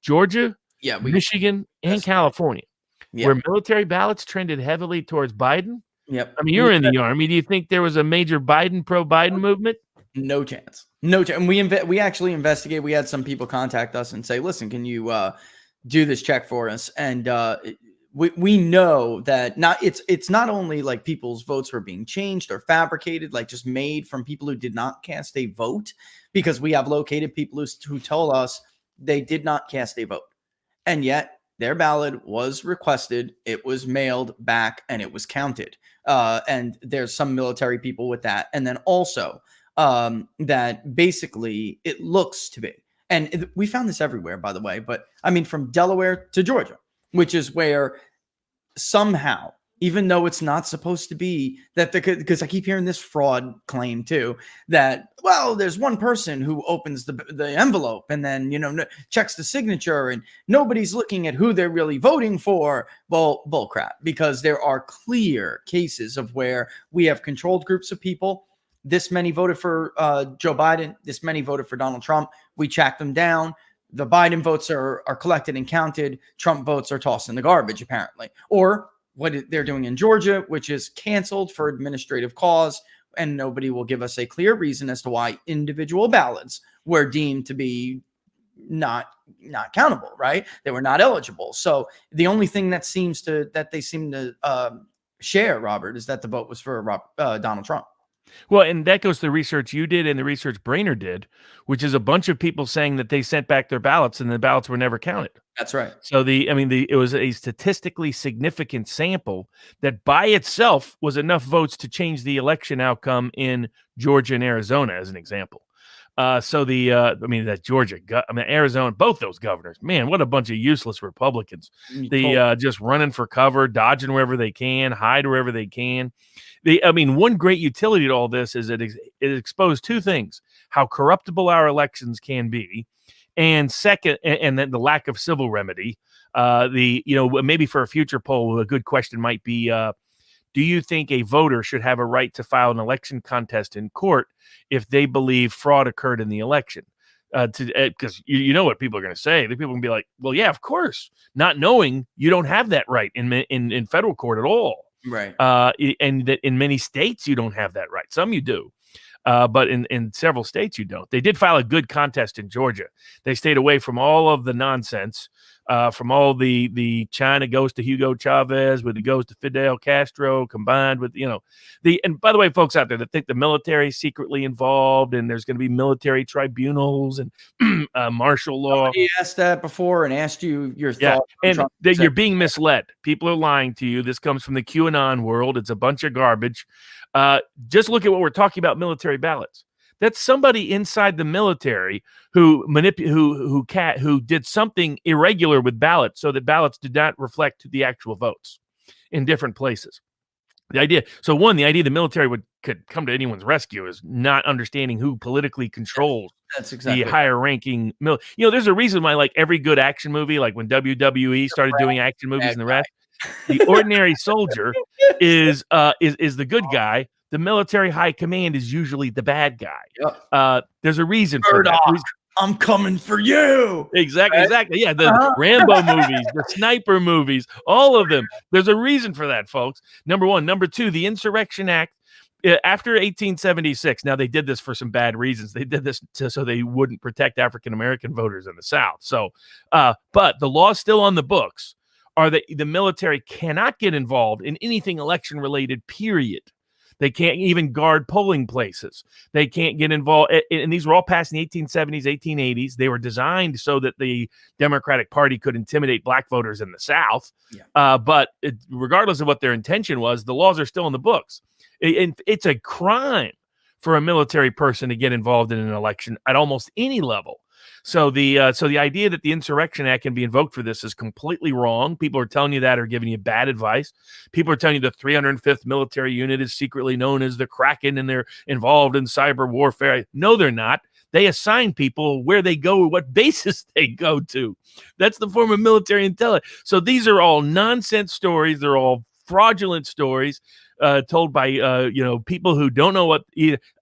Georgia, Michigan, and California, where military ballots trended heavily towards Biden. Yep. I mean, you're in the Army. Do you think there was a major pro-Biden movement? No chance. No chance. And we actually investigate. We had some people contact us and say, listen, can you do this check for us? And we know that it's not only like people's votes were being changed or fabricated, like just made from people who did not cast a vote, because we have located people who told us they did not cast a vote. And yet their ballot was requested, it was mailed back, and it was counted. And there's some military people with that. And then also that basically it looks to be, and we found this everywhere, by the way, but I mean, from Delaware to Georgia, which is where somehow, even though it's not supposed to be that, because I keep hearing this fraud claim too, that, well, there's one person who opens the envelope and then, checks the signature and nobody's looking at who they're really voting for. Well, bull crap, because there are clear cases of where we have controlled groups of people. This many voted for Joe Biden. This many voted for Donald Trump. We track them down. The Biden votes are collected and counted. Trump votes are tossed in the garbage, apparently. Or what they're doing in Georgia, which is canceled for administrative cause, and nobody will give us a clear reason as to why individual ballots were deemed to be not countable, right? They were not eligible. So the only thing that they seem to share, Robert, is that the vote was for Donald Trump. Well, and that goes to the research you did and the research Brainerd did, which is a bunch of people saying that they sent back their ballots and the ballots were never counted. That's right. So it was a statistically significant sample that by itself was enough votes to change the election outcome in Georgia and Arizona, as an example. That Georgia, Arizona, both those governors, man, what a bunch of useless Republicans. Just running for cover, dodging wherever they can, hide wherever they can. One great utility to all this is it exposed two things: how corruptible our elections can be, and second, and then the lack of civil remedy. Maybe for a future poll, a good question might be, do you think a voter should have a right to file an election contest in court if they believe fraud occurred in the election? Because you know what people are going to say. The people are going to be like, well, yeah, of course. Not knowing, you don't have that right in federal court at all. Right. And that in many states, you don't have that right. Some you do. But in several states, you don't. They did file a good contest in Georgia. They stayed away from all of the nonsense, from all the China goes to Hugo Chavez, with it goes to Fidel Castro, combined with, and by the way, folks out there that think the military is secretly involved and there's going to be military tribunals and martial law. Somebody asked that before and asked you your thoughts. And you're being misled. People are lying to you. This comes from the QAnon world. It's a bunch of garbage. Just look at what we're talking about: military ballots. That's somebody inside the military who did something irregular with ballots, so that ballots did not reflect the actual votes in different places. The idea the military could come to anyone's rescue is not understanding who politically controls the higher ranking. There's a reason why, like, every good action movie, like when WWE started doing action movies and the rest, the ordinary soldier is the good guy. The military high command is usually the bad guy. Yep. There's a reason for that. I'm coming for you. Exactly. Yeah, the Rambo movies, the sniper movies, all of them. There's a reason for that, folks. Number one. Number two, the Insurrection Act. After 1876, now they did this for some bad reasons. They did this so they wouldn't protect African-American voters in the South. So, but the law's still on the books, are that the military cannot get involved in anything election-related, period. They can't even guard polling places. They can't get involved. And these were all passed in the 1870s, 1880s. They were designed so that the Democratic Party could intimidate black voters in the South. Yeah. But regardless of what their intention was, the laws are still in the books. It's a crime for a military person to get involved in an election at almost any level. So the idea that the Insurrection Act can be invoked for this is completely wrong. People are telling you that, or giving you bad advice. People are telling you the 305th Military Unit is secretly known as the Kraken and they're involved in cyber warfare. No, they're not. They assign people where they go, what bases they go to. That's the form of military intelligence. So these are all nonsense stories. They're all fraudulent stories told by people who don't know what.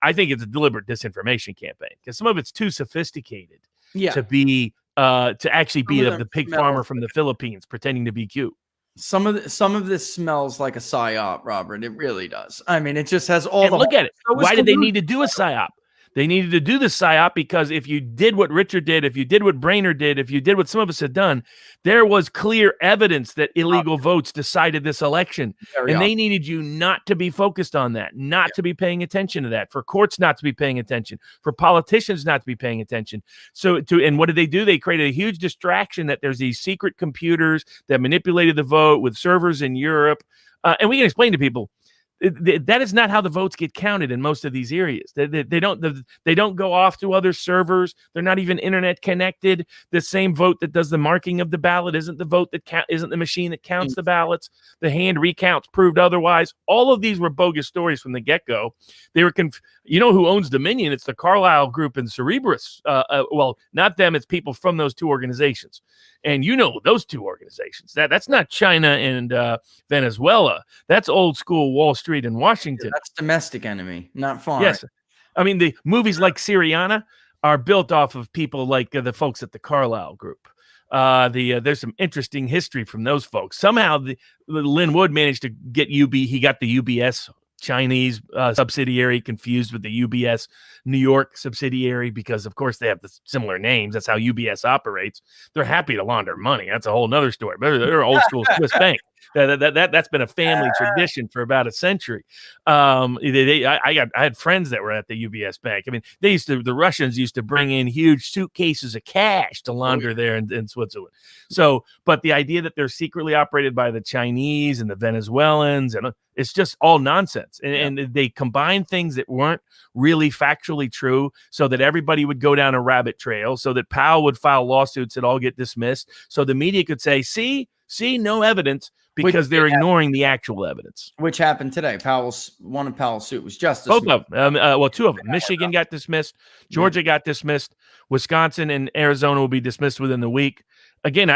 I think it's a deliberate disinformation campaign because some of it's too sophisticated. Yeah. To be to actually be the pig farmer from the Philippines pretending to be cute. Some of this smells like a psyop, Robert. It really does. I mean, it just has all the. Look at it. Why did they need to do a psyop? They needed to do the psyop because if you did what Richard did, if you did what Brainerd did, if you did what some of us had done, there was clear evidence that illegal votes decided this election. They needed you not to be focused on that, not to be paying attention to that, for courts not to be paying attention, for politicians not to be paying attention. And what did they do? They created a huge distraction that there's these secret computers that manipulated the vote with servers in Europe. And we can explain to people, that is not how the votes get counted in most of these areas. They don't go off to other servers. They're not even internet connected. The same vote that does the marking of the ballot isn't the vote that isn't the machine that counts the ballots. The hand recounts proved otherwise. All of these were bogus stories from the get-go. They were you know who owns Dominion? It's the Carlyle Group and Cerebras. Well, not them. It's people from those two organizations. And you know those two organizations. That's not China and Venezuela. That's old school Wall Street and Washington. That's domestic enemy, not foreign. Yes. I mean, the movies like Syriana are built off of people like the folks at the Carlyle Group. There's some interesting history from those folks. Somehow Lynn Wood managed to get he got the UBS Chinese subsidiary confused with the UBS New York subsidiary because, of course, they have the similar names. That's how UBS operates. They're happy to launder money. That's a whole nother story. But they're an old school Swiss bank. That's been a family tradition for about a century. I had friends that were at the UBS bank. I mean, the Russians used to bring in huge suitcases of cash to launder there in Switzerland. So, but the idea that they're secretly operated by the Chinese and the Venezuelans, and it's just all nonsense. And they combine things that weren't really factually true so that everybody would go down a rabbit trail, so that Powell would file lawsuits that all get dismissed. So the media could say, see, no evidence, because they're ignoring the actual evidence. Which happened today. One of Powell's suit was just both of them. Well, two of them. Michigan got dismissed. Georgia got dismissed. Wisconsin and Arizona will be dismissed within the week. Again,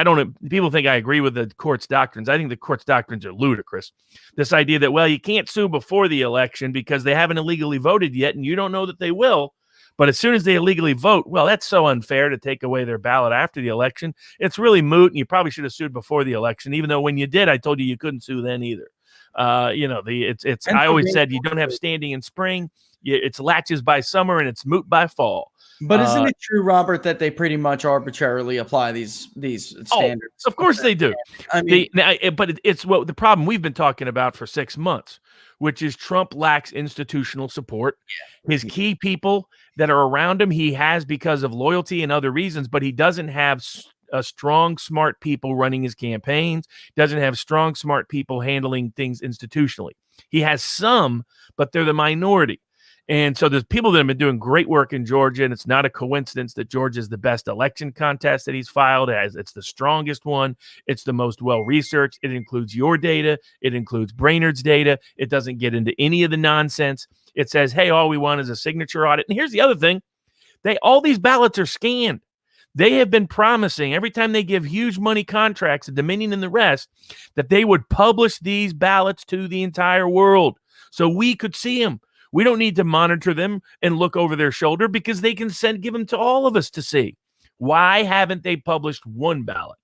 people think I agree with the court's doctrines. I think the court's doctrines are ludicrous. This idea that, well, you can't sue before the election because they haven't illegally voted yet, and you don't know that they will. But as soon as they illegally vote, well, that's so unfair to take away their ballot after the election. It's really moot, and you probably should have sued before the election, even though when you did, I told you couldn't sue then either. I always said you don't have standing in spring. It's latches by summer, and it's moot by fall. But isn't it true, Robert, that they pretty much arbitrarily apply these standards? Oh, of course they do. I mean, it's what the problem we've been talking about for 6 months, which is Trump lacks institutional support. His key people that are around him, he has because of loyalty and other reasons, but he doesn't have strong, smart people running his campaigns, doesn't have strong, smart people handling things institutionally. He has some, but they're the minority. And so there's people that have been doing great work in Georgia, and it's not a coincidence that Georgia is the best election contest that he's filed as. It's the strongest one. It's the most well-researched. It includes your data. It includes Brainerd's data. It doesn't get into any of the nonsense. It says, hey, all we want is a signature audit. And here's the other thing. All these ballots are scanned. They have been promising every time they give huge money contracts to Dominion and the rest that they would publish these ballots to the entire world so we could see them. We don't need to monitor them and look over their shoulder because they can give them to all of us to see. Why haven't they published one ballot?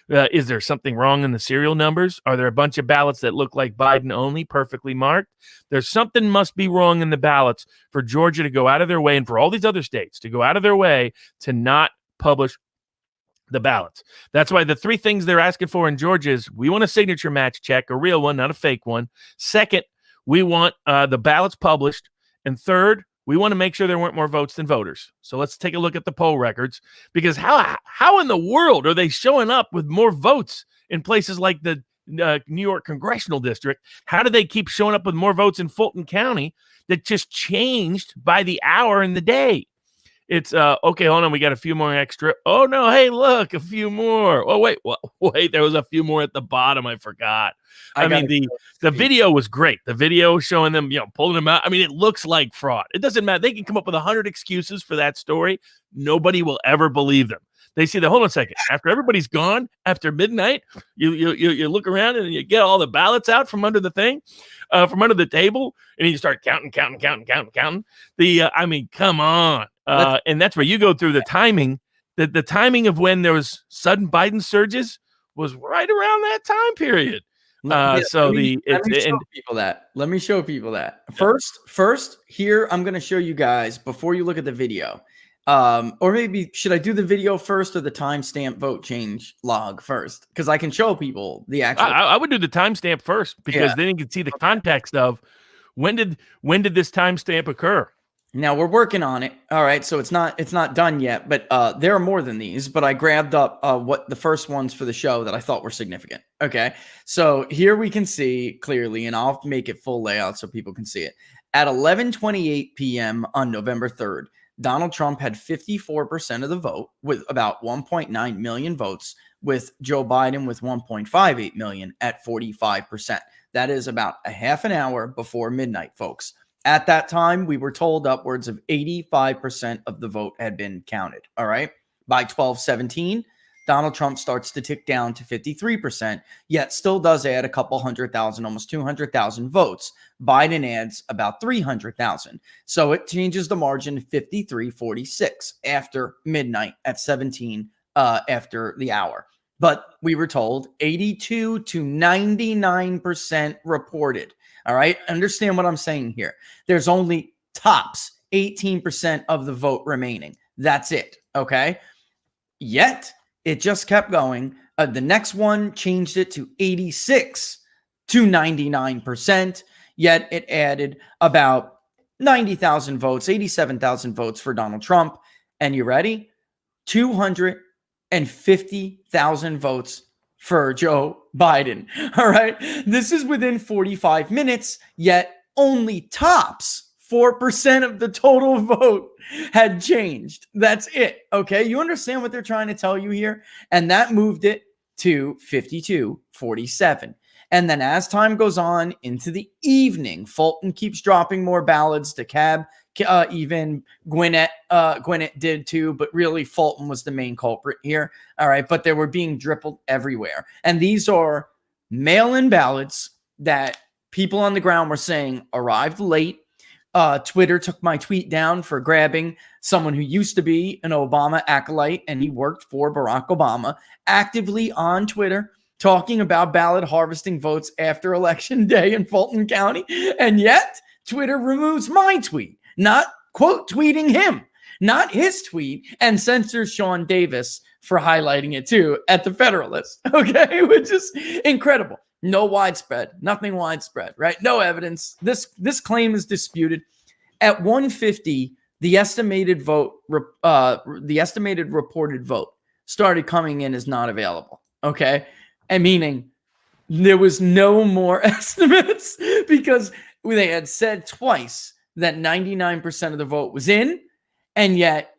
Is there something wrong in the serial numbers? Are there a bunch of ballots that look like Biden only, perfectly marked? There's something must be wrong in the ballots for Georgia to go out of their way, and for all these other states to go out of their way to not publish the ballots. That's why the three things they're asking for in Georgia is we want a signature match check, a real one, not a fake one. Second, we want the ballots published. And third, we want to make sure there weren't more votes than voters. So let's take a look at the poll records, because how in the world are they showing up with more votes in places like the New York congressional district? How do they keep showing up with more votes in Fulton County that just changed by the hour and the day? It's okay, hold on, we got a few more extra. Oh no, hey, look, a few more. Oh wait, there was a few more at the bottom. I forgot. I mean, the video was great. The video showing them, pulling them out. I mean, it looks like fraud. It doesn't matter. They can come up with 100 excuses for that story. Nobody will ever believe them. They say, hold on a second. After everybody's gone, after midnight, you look around and you get all the ballots out from under the thing, from under the table, and you start counting. I mean, come on. And that's where you go through the timing. The timing of when there was sudden Biden surges was right around that time period. Let me show people that. First, here I'm going to show you guys before you look at the video. Or maybe should I do the video first or the timestamp vote change log first? Because I can show people the actual. I would do the timestamp first, because then you can see the context of when did this timestamp occur. Now we're working on it. All right, so it's not done yet, but there are more than these. But I grabbed up what the first ones for the show that I thought were significant. Okay, so here we can see clearly, and I'll make it full layout so people can see it. At 11:28 p.m. on November 3rd, Donald Trump had 54% of the vote with about 1.9 million votes, with Joe Biden with 1.58 million at 45%. That is about a half an hour before midnight, folks. At that time, we were told upwards of 85% of the vote had been counted. All right. By 12:17, Donald Trump starts to tick down to 53%, yet still does add a couple 100,000, almost 200,000 votes. Biden adds about 300,000. So it changes the margin 53-46 after midnight at 17 after the hour. But we were told 82 to 99% reported. All right. Understand what I'm saying here. There's only tops 18% of the vote remaining. That's it. Okay. Yet it just kept going. The next one changed it to 86 to 99%. Yet it added about 90,000 votes, 87,000 votes for Donald Trump. And you ready? 250,000 votes for Joe Biden. All right. This is within 45 minutes, yet only tops 4% of the total vote had changed. That's it. Okay. You understand what they're trying to tell you here? And that moved it to 52-47. And then as time goes on into the evening, Fulton keeps dropping more ballots to Cab. Even Gwinnett did too, but really Fulton was the main culprit here. All right. But they were being dribbled everywhere. And these are mail-in ballots that people on the ground were saying arrived late. Twitter took my tweet down for grabbing someone who used to be an Obama acolyte, and he worked for Barack Obama, actively on Twitter talking about ballot harvesting votes after Election Day in Fulton County. And yet Twitter removes my tweet, not quote tweeting him, not his tweet, and censors Sean Davis for highlighting it too at the Federalist. Okay, which is incredible. No widespread, nothing widespread, right? No evidence. This claim is disputed. At 150, the estimated reported vote started coming in as not available. Okay, and meaning there was no more estimates because they had said twice that 99% of the vote was in, and yet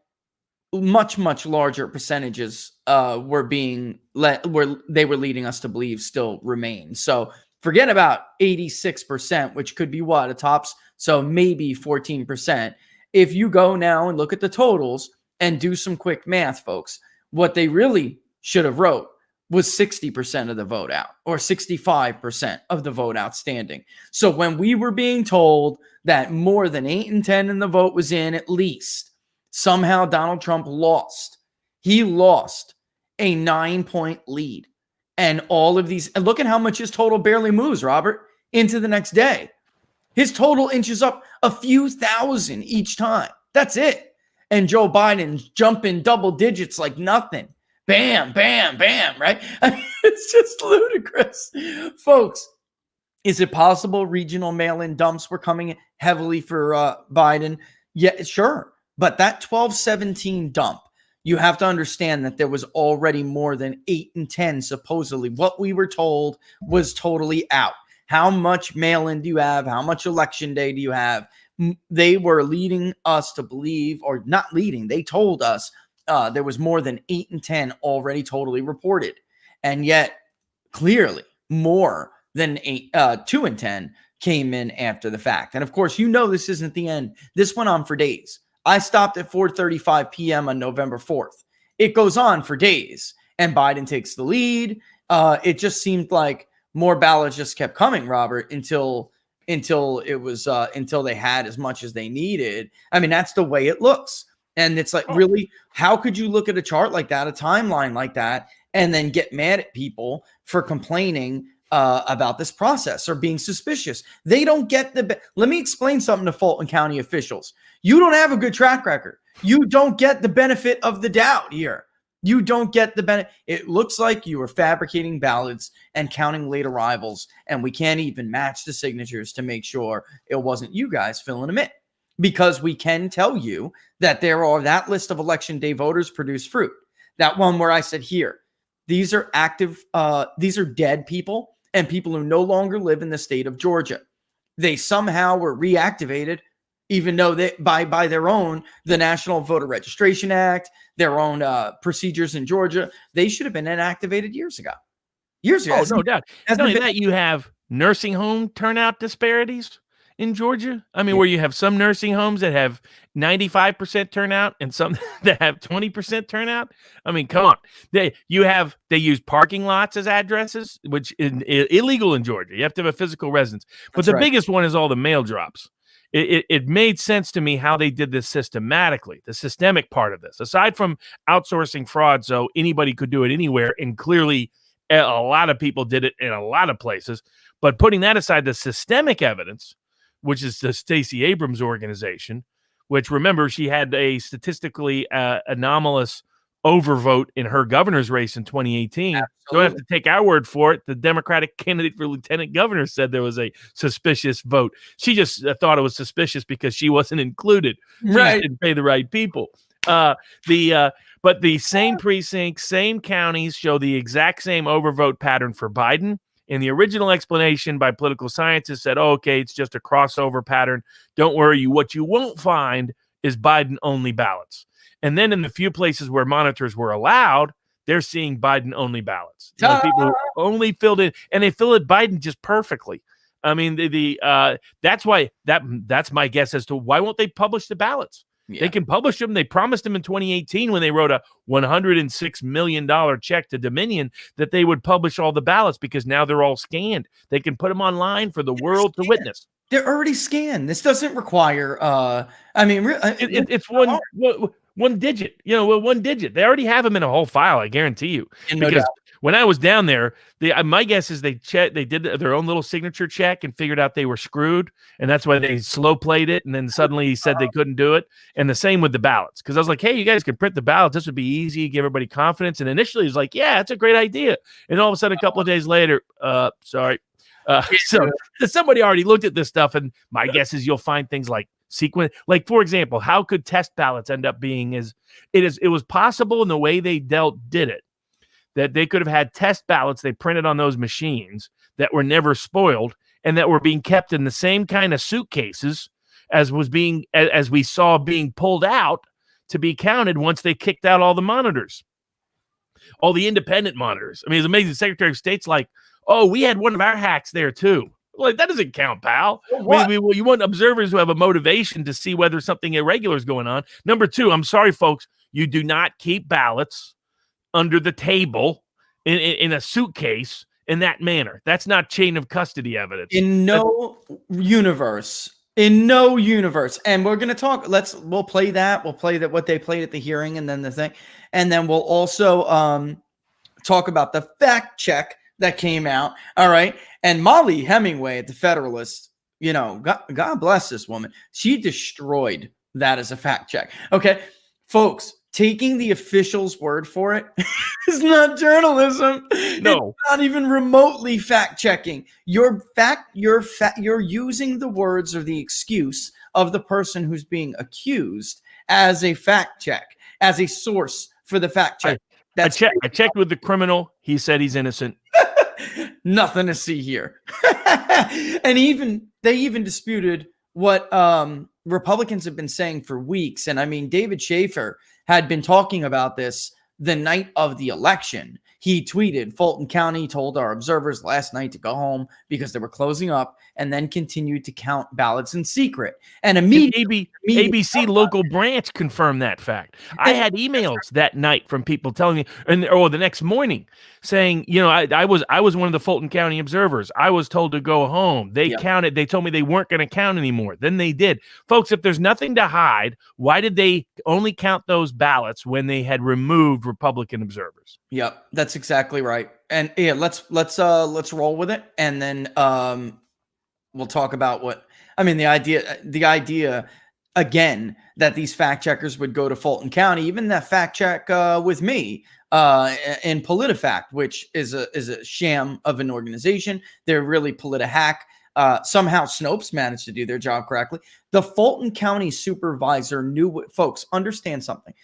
much, much larger percentages were being they were leading us to believe still remain. So forget about 86%, which could be what, a tops, so maybe 14%. If you go now and look at the totals and do some quick math, folks, what they really should have wrote was 60% of the vote out, or 65% of the vote outstanding. So when we were being told that more than 8 in 10 in the vote was in, at least somehow Donald Trump lost. He lost a 9-point lead. And all of these, and look at how much his total barely moves, Robert, into the next day. His total inches up a few thousand each time. That's it. And Joe Biden's jumping double digits like nothing. Bam, bam, bam, right? I mean, it's just ludicrous. Folks, is it possible regional mail-in dumps were coming heavily for Biden? Yeah, sure. But that 1217 dump, you have to understand that there was already more than 8 in 10, supposedly. What we were told was totally out. How much mail-in do you have? How much election day do you have? They were leading us to believe, or not leading, they told us there was more than 8 in 10 already totally reported. And yet, clearly, more than 2 in 10 came in after the fact. And of course, you know this isn't the end. This went on for days. I stopped at 4:35 p.m. on November 4th. It goes on for days, and Biden takes the lead. It just seemed like more ballots just kept coming, Robert, until it was until they had as much as they needed. I mean, that's the way it looks. And it's like, really, how could you look at a chart like that, a timeline like that, and then get mad at people for complaining about this process or being suspicious? They don't get let me explain something to Fulton County officials. You don't have a good track record. You don't get the benefit of the doubt here. You don't get the benefit. It looks like you were fabricating ballots and counting late arrivals, and we can't even match the signatures to make sure it wasn't you guys filling them in. Because we can tell you that that list of election day voters produced fruit. That one where I said here, these are active, these are dead people and people who no longer live in the state of Georgia. They somehow were reactivated, even though they, by their own, the National Voter Registration Act, their own procedures in Georgia, they should have been inactivated years ago. Years ago. Oh, no doubt. Not only that, you have nursing home turnout disparities in Georgia. I mean, where you have some nursing homes that have 95% turnout and some that have 20% turnout. I mean, come on. They use parking lots as addresses, which is illegal in Georgia. You have to have a physical residence. But the biggest one is all the mail drops. it made sense to me how they did this systematically, the systemic part of this. Aside from outsourcing fraud, so anybody could do it anywhere, and clearly a lot of people did it in a lot of places. But putting that aside, the systemic evidence, which is the Stacey Abrams organization, which, remember, she had a statistically anomalous overvote in her governor's race in 2018. Absolutely. Don't have to take our word for it. The Democratic candidate for lieutenant governor said there was a suspicious vote. She just thought it was suspicious because she wasn't included. She just didn't pay the right people. But the same precincts, same counties show the exact same overvote pattern for Biden. And the original explanation by political scientists said, oh, okay, it's just a crossover pattern. Don't worry. What you won't find is Biden-only ballots. And then in the few places where monitors were allowed, they're seeing Biden-only ballots. You know, people only filled in, and they fill it Biden just perfectly. I mean, that's why that's my guess as to why won't they publish the ballots? Yeah. They can publish them. They promised them in 2018 when they wrote a $106 million check to Dominion that they would publish all the ballots because now they're all scanned. They can put them online for the world to witness. They're already scanned. This doesn't require. It's one digit. You know, one digit. They already have them in a whole file. I guarantee you. Because when I was down there, my guess is they did their own little signature check and figured out they were screwed, and that's why they slow played it. And then suddenly he said they couldn't do it. And the same with the ballots, because I was like, hey, you guys can print the ballots. This would be easy, give everybody confidence. And initially, he was like, yeah, it's a great idea. And all of a sudden, a couple of days later, sorry. So somebody already looked at this stuff, and my guess is you'll find things like sequence. Like, for example, how could test ballots end up being it was possible in the way they did it, that they could have had test ballots they printed on those machines that were never spoiled and that were being kept in the same kind of suitcases as we saw being pulled out to be counted once they kicked out all the monitors, all the independent monitors. I mean, it's amazing. The Secretary of State's like, oh, we had one of our hacks there too. Like, that doesn't count, pal. You want observers who have a motivation to see whether something irregular is going on. Number two, I'm sorry, folks, you do not keep ballots under the table in a suitcase in that manner. That's not chain of custody evidence. In no universe. And we're going to talk. We'll play that. We'll play that, what they played at the hearing, and then the thing. And then we'll also talk about the fact check that came out. All right. And Molly Hemingway at the Federalist, you know, God bless this woman. She destroyed that as a fact check. Okay. Folks, taking the official's word for it is not journalism. No. It's not even remotely fact checking. You're using the words or the excuse of the person who's being accused as a fact check, as a source for the fact check. I checked with the criminal. He said he's innocent. Nothing to see here. And they even disputed what Republicans have been saying for weeks. And I mean, David Schaefer had been talking about this the night of the election. He tweeted, Fulton County told our observers last night to go home because they were closing up, and then continued to count ballots in secret. And immediately, ABC local branch confirmed that fact. I had emails that night from people telling me, or the next morning saying, you know, I was one of the Fulton County observers. I was told to go home. They counted. They told me they weren't going to count anymore. Then they did. Folks, if there's nothing to hide, why did they only count those ballots when they had removed Republican observers? Yep, that's exactly right. And yeah, let's roll with it, and then we'll talk about the idea again that these fact checkers would go to Fulton County. Even that fact check with me in PolitiFact, which is a sham of an organization. They're really PolitiHack. Somehow Snopes managed to do their job correctly. The Fulton County supervisor knew folks, understand something.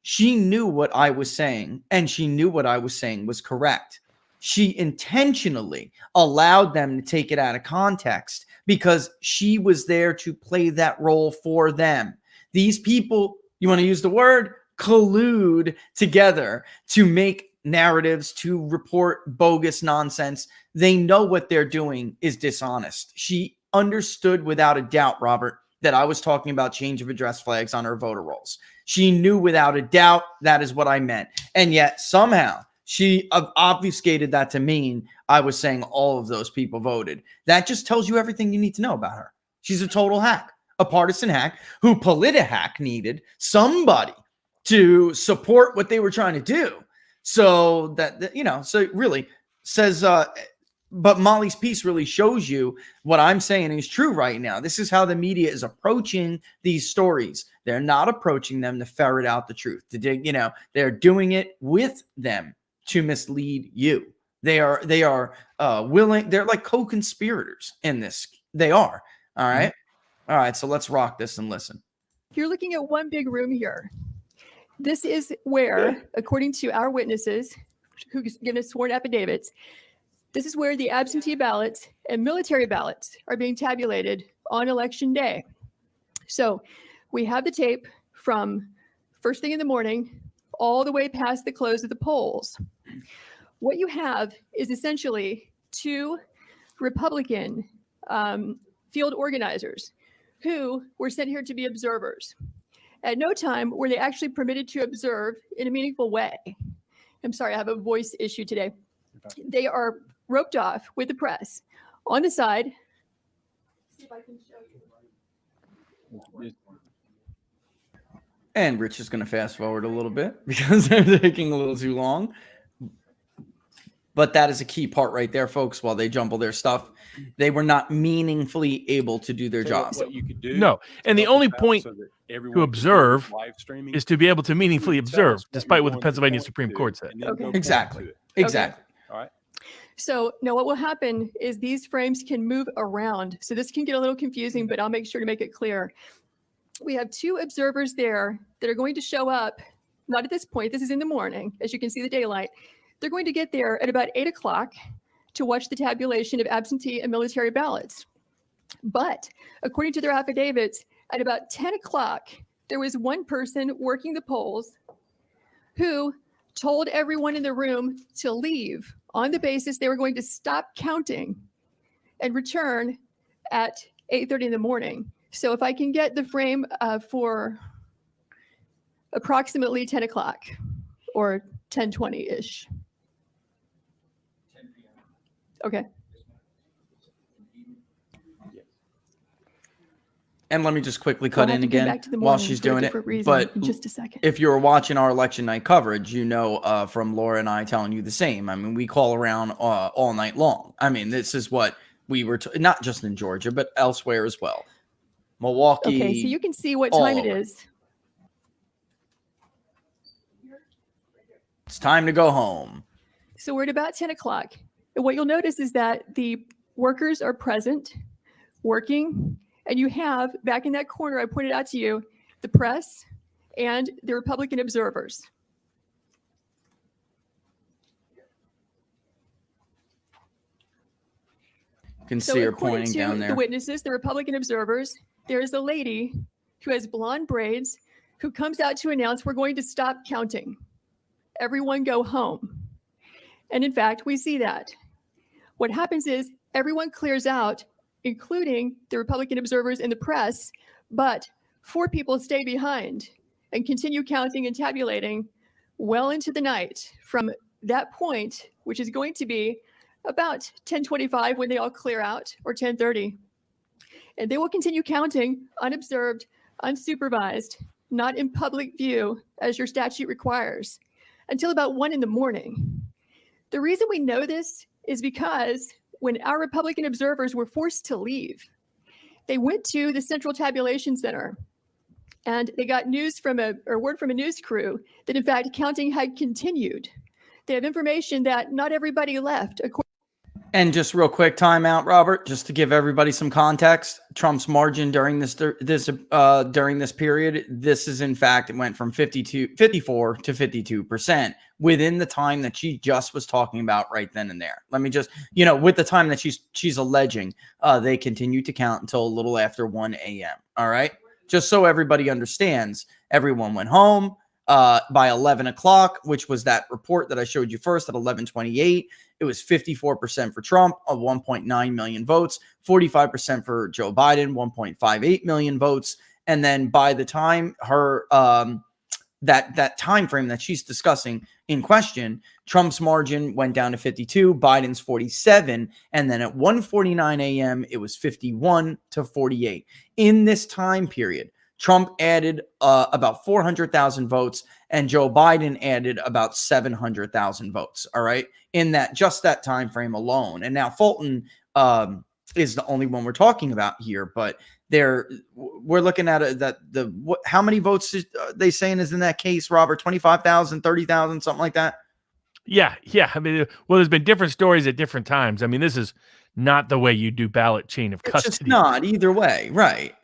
She knew what I was saying, and she knew what I was saying was correct. She intentionally allowed them to take it out of context because she was there to play that role for them. These people, you want to use the word, collude together to make narratives, to report bogus nonsense. They know what they're doing is dishonest. She understood without a doubt, Robert, that I was talking about change of address flags on her voter rolls. She knew without a doubt that is what I meant. And yet somehow she obfuscated that to mean I was saying all of those people voted. That just tells you everything you need to know about her. She's a total hack. a partisan hack who PolitiHack needed somebody to support what they were trying to do. So that, you know, so it really says, but Molly's piece really shows you what I'm saying is true right now. This is how the media is approaching these stories. They're not approaching them to ferret out the truth. To dig, you know, they're doing it with them to mislead you. They are willing. They're like co-conspirators in this. They are. All right. All right. So let's rock this and listen. You're looking at one big room here. This is where, according to our witnesses who given us sworn affidavits, this is where the absentee ballots and military ballots are being tabulated on election day. So we have the tape from first thing in the morning all the way past the close of the polls. What you have is essentially two Republican field organizers who were sent here to be observers. At no time were they actually permitted to observe in a meaningful way. I'm sorry, I have a voice issue today. They are roped off with the press on the side. See if I can show you. And Rich is going to fast forward a little bit because they're taking a little too long. But that is a key part right there, folks. While they jumble their stuff, they were not meaningfully able to do their job. What you could do, No, and the only point to observe is to be able to meaningfully observe, despite what the Pennsylvania Supreme Court said. Okay. Exactly. Okay. All right. So now what will happen is these frames can move around. So this can get a little confusing, but I'll make sure to make it clear. We have two observers there that are going to show up, not at this point, this is in the morning, as you can see the daylight. They're going to get there at about 8 o'clock to watch the tabulation of absentee and military ballots. But according to their affidavits, at about 10 o'clock, there was one person working the polls who told everyone in the room to leave on the basis they were going to stop counting and return at 8:30 in the morning. So if I can get the frame for approximately 10 o'clock or 10:20-ish. Okay. And let me just quickly cut in again while she's doing it. But in just a second. if you were watching our election night coverage, you know from Laura and I telling you the same. I mean, we call around all night long. I mean, this is what we were not just in Georgia, but elsewhere as well. Milwaukee. Okay, so you can see what time it is. It's time to go home. So we're at about 10 o'clock. And what you'll notice is that the workers are present, working, and you have, back in that corner I pointed out to you, the press and the Republican observers. You can see her pointing down there. The witnesses, the Republican observers, there's a lady who has blonde braids who comes out to announce we're going to stop counting. Everyone go home. And in fact, we see that. What happens is everyone clears out, including the Republican observers and the press, but 4 people stay behind and continue counting and tabulating well into the night from that point, which is going to be about 10:25 when they all clear out, or 10:30. And they will continue counting unobserved, unsupervised, not in public view as your statute requires, until about 1 in the morning. The reason we know this is because when our Republican observers were forced to leave, they went to the Central Tabulation Center and they got word from a news crew that in fact counting had continued. They have information that not everybody left. And just real quick timeout, Robert, just to give everybody some context. Trump's margin during this period, this is in fact, it went from 54 to 52% within the time that she just was talking about right then and there. Let me just, with the time that she's alleging, they continued to count until a little after 1 a.m. All right, just so everybody understands, everyone went home. By 11 o'clock, which was that report that I showed you first at 11:28, it was 54% for Trump of 1.9 million votes, 45% for Joe Biden, 1.58 million votes. And then by the time her that time frame that she's discussing in question, Trump's margin went down to 52, Biden's 47, and then at 1:49 a.m. it was 51 to 48. In this time period, Trump added about 400,000 votes, and Joe Biden added about 700,000 votes. All right, in that time frame alone. And now Fulton is the only one we're talking about here, but we're looking at how many votes they saying is in that case, Robert? 25,000, 30,000, something like that. Yeah. I mean, well, there's been different stories at different times. I mean, this is not the way you do ballot chain of custody. It's just not either way, right?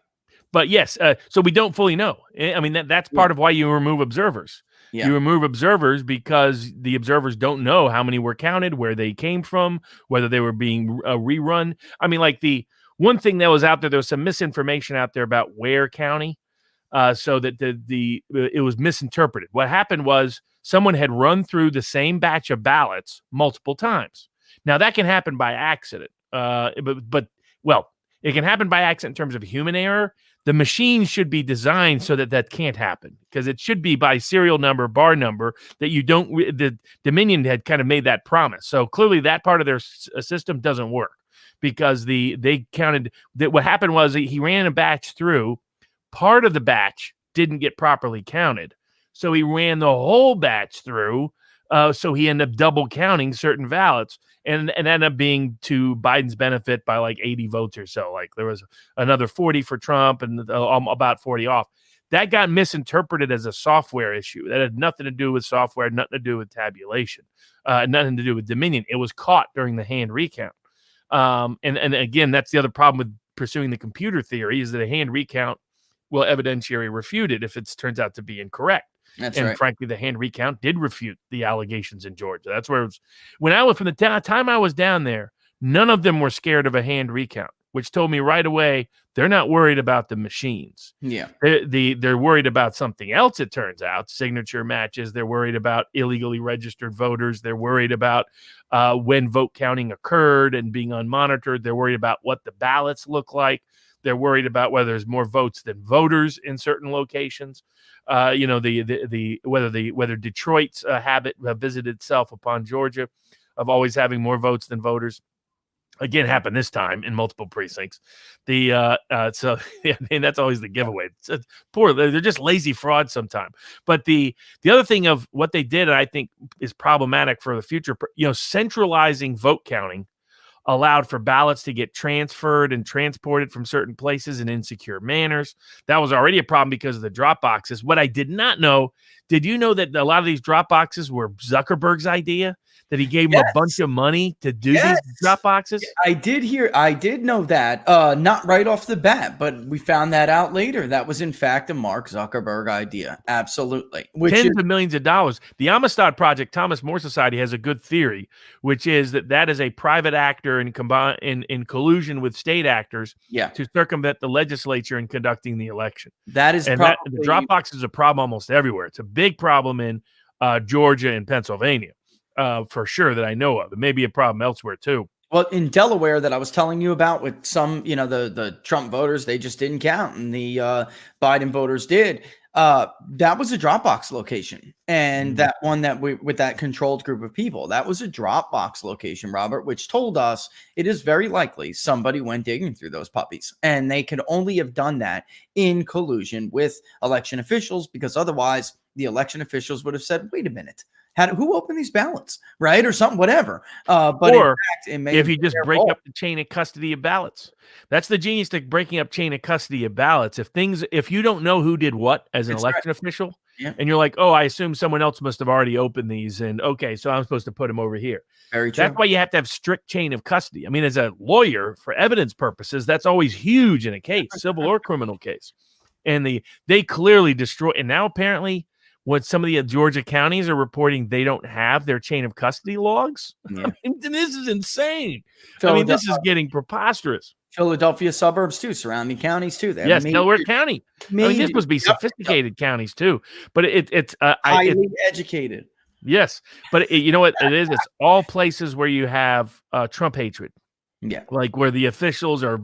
But yes, so we don't fully know. I mean, that's part of why you remove observers. Yeah. You remove observers because the observers don't know how many were counted, where they came from, whether they were being rerun. I mean, like the one thing that was out there was some misinformation out there about Ware County, so that it was misinterpreted. What happened was someone had run through the same batch of ballots multiple times. Now that can happen by accident, but it can happen by accident in terms of human error. The machine should be designed so that can't happen, because it should be by serial number, bar number, that you don't. The Dominion had kind of made that promise, so clearly that part of their system doesn't work, because they counted that. What happened was he ran a batch through. Part of the batch didn't get properly counted, so he ran the whole batch through. So he ended up double counting certain ballots, and ended up being to Biden's benefit by like 80 votes or so. Like there was another 40 for Trump and about 40 off. That got misinterpreted as a software issue. That had nothing to do with software, nothing to do with tabulation, nothing to do with Dominion. It was caught during the hand recount. And again, that's the other problem with pursuing the computer theory, is that a hand recount will evidentiary refute it if it turns out to be incorrect. That's and right. frankly, the hand recount did refute the allegations in Georgia. That's where it was. When I was from the time I was down there, none of them were scared of a hand recount, which told me right away they're not worried about the machines. Yeah, they're worried about something else. It turns out signature matches. They're worried about illegally registered voters. They're worried about when vote counting occurred and being unmonitored. They're worried about what the ballots look like. They're worried about whether there's more votes than voters in certain locations. Whether Detroit's habit visited itself upon Georgia of always having more votes than voters. Again, happened this time in multiple precincts. That's always the giveaway. It's poor. They're just lazy frauds sometimes. But the other thing of what they did, I think, is problematic for the future. Centralizing vote counting allowed for ballots to get transferred and transported from certain places in insecure manners. That was already a problem because of the drop boxes. What I did not know, did you know that a lot of these drop boxes were Zuckerberg's idea? That he gave him a bunch of money to do these drop boxes? I did know that. Not right off the bat, but we found that out later. That was in fact a Mark Zuckerberg idea. Absolutely. Tens of millions of dollars. The Amistad Project, Thomas More Society, has a good theory, which is that is a private actor in collusion with state actors to circumvent the legislature in conducting the election. That is the drop box is a problem almost everywhere. It's a big problem in Georgia and Pennsylvania. For sure, that I know of. It may be a problem elsewhere too. Well, in Delaware that I was telling you about with some, the Trump voters, they just didn't count, and the Biden voters did. That was a Dropbox location. And that one with that controlled group of people, that was a Dropbox location, Robert, which told us it is very likely somebody went digging through those puppies, and they could only have done that in collusion with election officials, because otherwise the election officials would have said, wait a minute. Who opened these ballots, right? Or something, whatever. But or in fact, if you just break up the chain of custody of ballots. That's the genius to breaking up chain of custody of ballots. If you don't know who did what as an election official, and you're like, oh, I assume someone else must have already opened these, and okay, so I'm supposed to put them over here. Very true. That's why you have to have strict chain of custody. I mean, as a lawyer, for evidence purposes, that's always huge in a case, civil or criminal case. And they clearly destroy. And now apparently, what some of the Georgia counties are reporting, they don't have their chain of custody logs. Yeah. I mean, this is insane. I mean, this is getting preposterous. Philadelphia suburbs too, surrounding counties too. Yes, Delaware County. I mean, this must be sophisticated counties too, but it's highly educated. Yes, but you know what it is? It's all places where you have Trump hatred. Yeah. like where the officials are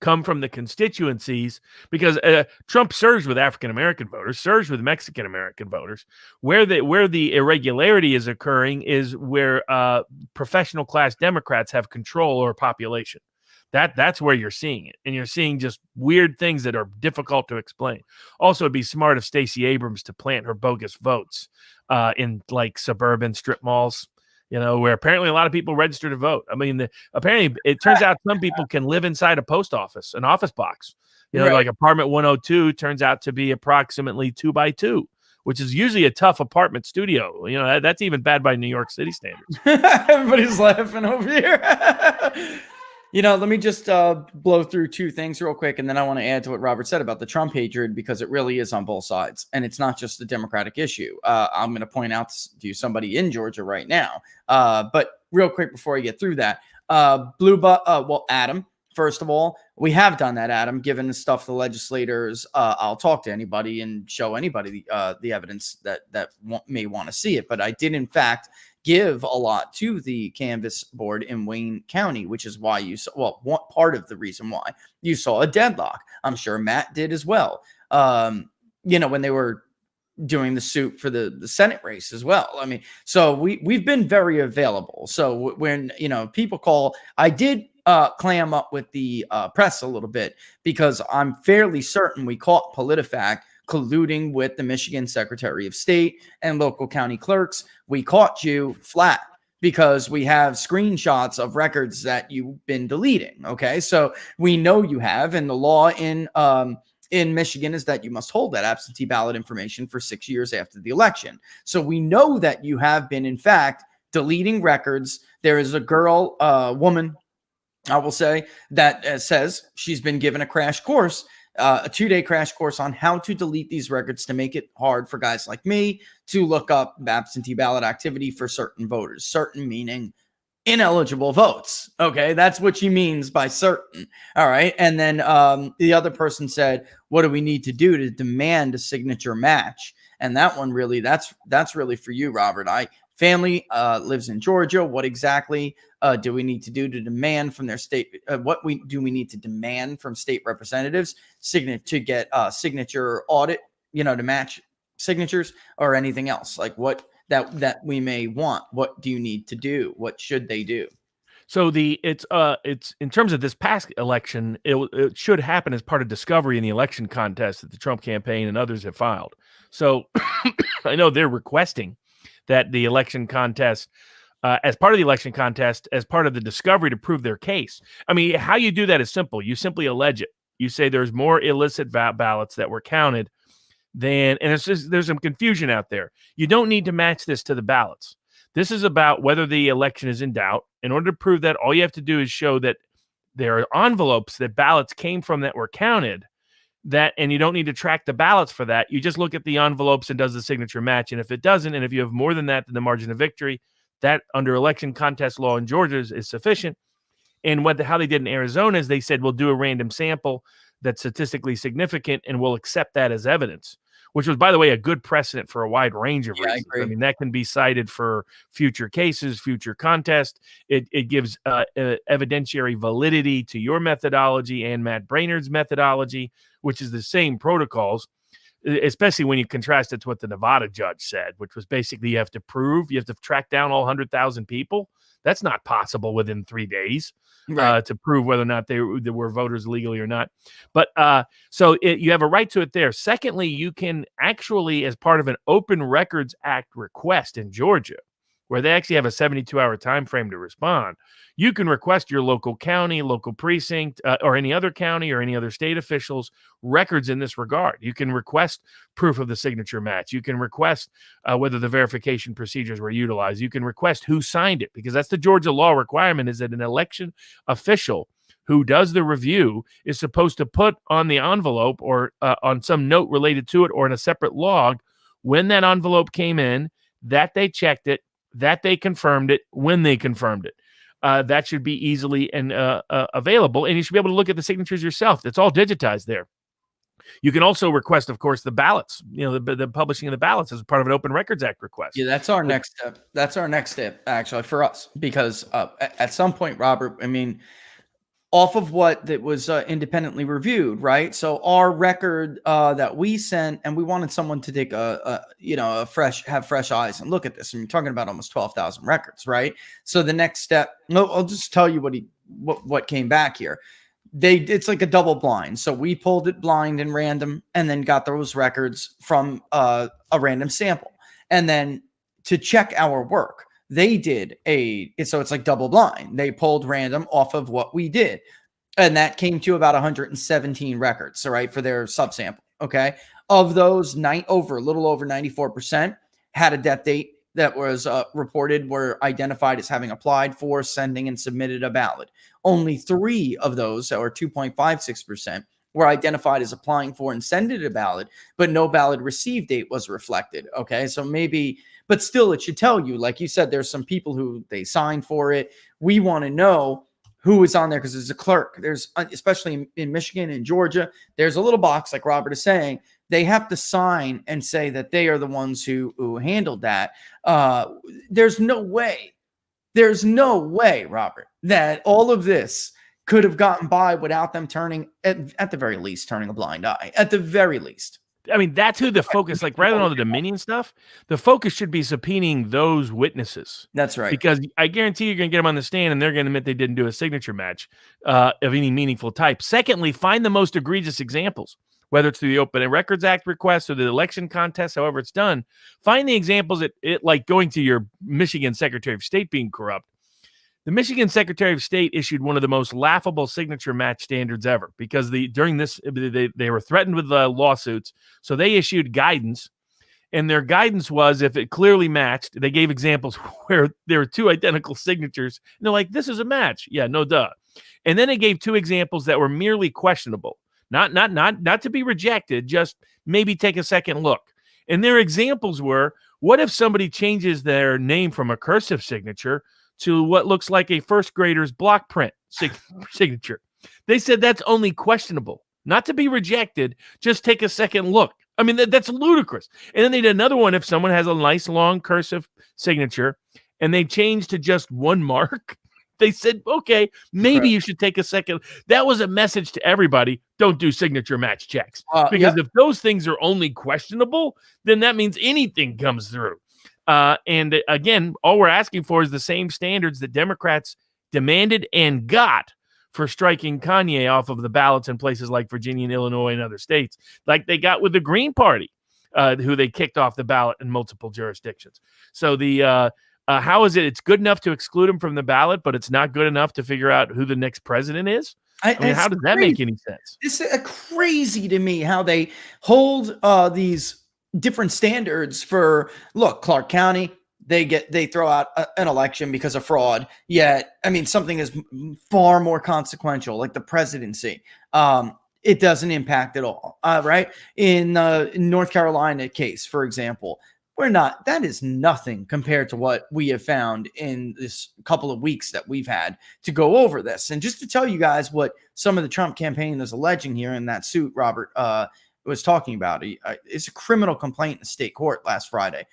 come from the constituencies, because Trump surged with African American voters, surged with Mexican American voters. Where the irregularity is occurring is where professional class Democrats have control over population. That's where you're seeing it, and you're seeing just weird things that are difficult to explain. Also, it'd be smart of Stacey Abrams to plant her bogus votes in like suburban strip malls, where apparently a lot of people register to vote. I mean, apparently it turns out some people can live inside a post office, an office box. Right. Like apartment 102 turns out to be approximately 2x2, which is usually a tough apartment studio. That's even bad by New York City standards. Everybody's laughing over here. Let me just blow through two things real quick, and then I want to add to what Robert said about the Trump hatred, because it really is on both sides, and it's not just a Democratic issue. I'm going to point out to somebody in Georgia right now, but real quick before I get through that, Adam, first of all, we have done that, Adam, given the stuff the legislators, I'll talk to anybody and show anybody the evidence that may want to see it, but I did, in fact, give a lot to the canvas board in Wayne County, which is why one part of the reason why you saw a deadlock. I'm sure Matt did as well. When they were doing the suit for the Senate race as well. I mean, so we've been very available. So when, people call, I did clam up with the press a little bit, because I'm fairly certain we caught PolitiFact colluding with the Michigan Secretary of State and local county clerks. We caught you flat because we have screenshots of records that you've been deleting. Okay, so we know you have, and the law in Michigan is that you must hold that absentee ballot information for 6 years after the election. So we know that you have been, in fact, deleting records. There is a woman, I will say, that says she's been given a crash course, a 2-day crash course on how to delete these records to make it hard for guys like me to look up absentee ballot activity for certain voters. Certain meaning ineligible votes. Okay, that's what she means by certain. All right. And then the other person said, what do we need to do to demand a signature match? And that one really, that's really for you, Robert. Family lives in Georgia. What exactly do we need to do to demand from their state? Do we need to demand from state representatives to get signature audit, to match signatures, or anything else like what that we may want? What do you need to do? What should they do? So it's in terms of this past election, it should happen as part of discovery in the election contest that the Trump campaign and others have filed. So I know they're requesting that the election contest, as part of the election contest, as part of the discovery to prove their case. I mean, how you do that is simple. You simply allege it. You say there's more illicit ballots that were counted and there's some confusion out there. You don't need to match this to the ballots. This is about whether the election is in doubt. In order to prove that, all you have to do is show that there are envelopes that ballots came from that were counted, and you don't need to track the ballots for that. You just look at the envelopes and does the signature match. And if it doesn't, and if you have more than that, then the margin of victory, that under election contest law in Georgia is sufficient. And how they did in Arizona is they said, we'll do a random sample that's statistically significant, and we'll accept that as evidence, which was, by the way, a good precedent for a wide range of reasons. I mean, that can be cited for future cases, future contests. It gives evidentiary validity to your methodology and Matt Brainerd's methodology, which is the same protocols, especially when you contrast it to what the Nevada judge said, which was basically you have to track down all 100,000 people. That's not possible within 3 days. Right. To prove whether or not they were voters legally or not. But so you have a right to it there. Secondly, you can actually, as part of an Open Records Act request in Georgia, where they actually have a 72-hour time frame to respond, you can request your local county, local precinct, or any other county or any other state officials records in this regard. You can request proof of the signature match. You can request whether the verification procedures were utilized. You can request who signed it, because that's the Georgia law requirement, is that an election official who does the review is supposed to put on the envelope or on some note related to it or in a separate log when that envelope came in, that they checked it, that they confirmed it, when they confirmed it. That should be easily and available, and you should be able to look at the signatures yourself. That's all digitized there. You can also request, of course, the ballots, the publishing of the ballots as part of an Open Records Act request. Yeah, that's our next step. That's our next step, actually, for us, because at some point, Robert, I mean, off of what that was independently reviewed, right? So our record that we sent, and we wanted someone to take have fresh eyes and look at this. And you're talking about almost 12,000 records, right? So the next step, I'll just tell you what came back here. It's like a double blind. So we pulled it blind and random, and then got those records from a random sample, and then to check our work, they did so it's like double blind. They pulled random off of what we did. And that came to about 117 records. So, right, for their subsample. Okay. Of those, a little over 94% had a death date that was reported, were identified as having applied for, sending, and submitted a ballot. Only 3 of those, or 2.56%, were identified as applying for and sending a ballot, but no ballot received date was reflected. Okay. So maybe, but still it should tell you, like you said, there's some people who they signed for it. We want to know who is on there, because there's a clerk. There's, especially in Michigan and Georgia, there's a little box, like Robert is saying, they have to sign and say that they are the ones who handled that. There's no way, Robert, that all of this could have gotten by without them turning, at the very least, turning a blind eye, at the very least. I mean, that's who the focus, like rather than all the Dominion stuff, the focus should be subpoenaing those witnesses. That's right. Because I guarantee you're going to get them on the stand and they're going to admit they didn't do a signature match of any meaningful type. Secondly, find the most egregious examples, whether it's through the Open Records Act request or the election contest, however it's done. Find the examples like going to your Michigan Secretary of State being corrupt. The Michigan Secretary of State issued one of the most laughable signature match standards ever, because during this they were threatened with lawsuits, so they issued guidance, and their guidance was if it clearly matched. They gave examples where there were 2 identical signatures, and they're like, "This is a match, yeah, no duh." And then they gave 2 examples that were merely questionable, not to be rejected, just maybe take a second look. And their examples were: what if somebody changes their name from a cursive signature to what looks like a first grader's block print signature? They said that's only questionable, not to be rejected. Just take a second look. I mean, that's ludicrous. And then they did another one: if someone has a nice long cursive signature and they change to just 1 mark, they said, okay, maybe you should take a second. That was a message to everybody: don't do signature match checks. Because if those things are only questionable, then that means anything comes through. And again, all we're asking for is the same standards that Democrats demanded and got for striking Kanye off of the ballots in places like Virginia and Illinois and other states, like they got with the Green Party, who they kicked off the ballot in multiple jurisdictions. So how is it? It's good enough to exclude him from the ballot, but it's not good enough to figure out who the next president is? I mean, how does that make any sense? It's crazy to me how they hold these different standards for, look, Clark County, they throw out an election because of fraud. Yet, I mean, something is far more consequential, like the presidency. It doesn't impact at all. Right. In North Carolina case, for example, that is nothing compared to what we have found in this couple of weeks that we've had to go over this. And just to tell you guys what some of the Trump campaign is alleging here in that suit, Robert, was talking about. It's a criminal complaint in the state court last Friday.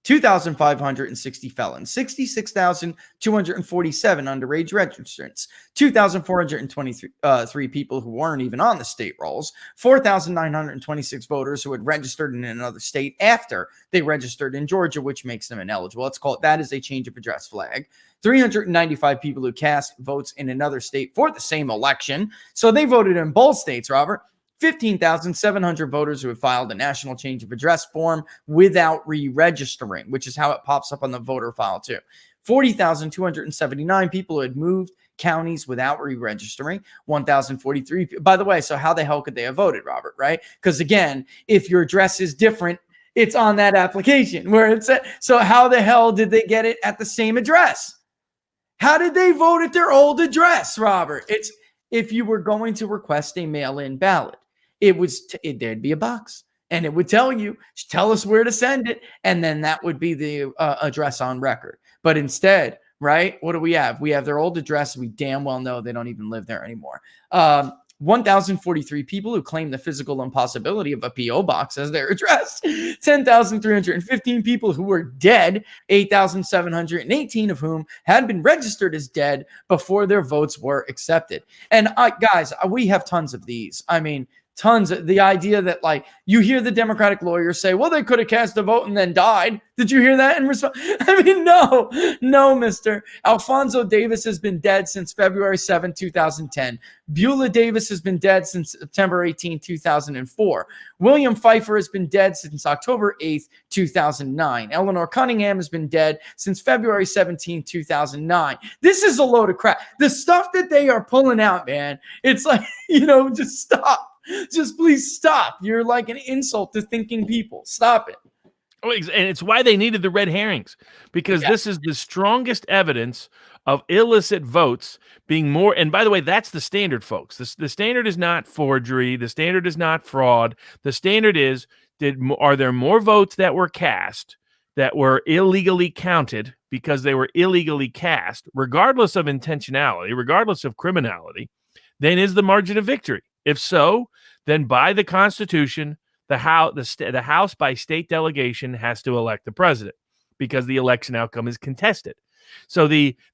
2,560 felons, 66,247 underage registrants, 2,423 people who weren't even on the state rolls, 4,926 voters who had registered in another state after they registered in Georgia, which makes them ineligible. That is a change of address flag. 395 people who cast votes in another state for the same election. So they voted in both states, Robert. 15,700 voters who have filed a national change of address form without re-registering, which is how it pops up on the voter file too. 40,279 people who had moved counties without re-registering. 1,043. By the way, so how the hell could they have voted, Robert, right? Because again, if your address is different, it's on that application where it's at. So how the hell did they get it at the same address? How did they vote at their old address, Robert? It's if you were going to request a mail-in ballot, there'd be a box and it would tell us where to send it. And then that would be the address on record. But instead, right, what do we have? We have their old address. We damn well know they don't even live there anymore. 1,043 people who claim the physical impossibility of a P.O. box as their address, 10,315 people who were dead, 8,718 of whom had been registered as dead before their votes were accepted. And guys, we have tons of these. I mean, tons of the idea that, like, you hear the Democratic lawyers say, well, they could have cast a vote and then died. Did you hear that in response? I mean, no, mister. Alfonso Davis has been dead since February 7, 2010. Beulah Davis has been dead since September 18, 2004. William Pfeiffer has been dead since October 8, 2009. Eleanor Cunningham has been dead since February 17, 2009. This is a load of crap. The stuff that they are pulling out, man, it's like, just stop. Just please stop. You're like an insult to thinking people. Stop it. Oh, and it's why they needed the red herrings, because this is the strongest evidence of illicit votes being more. And by the way, that's the standard, folks. The standard is not forgery. The standard is not fraud. The standard is, are there more votes that were cast that were illegally counted because they were illegally cast, regardless of intentionality, regardless of criminality, then is the margin of victory. If so, then by the Constitution, the House by state delegation has to elect the president because the election outcome is contested. So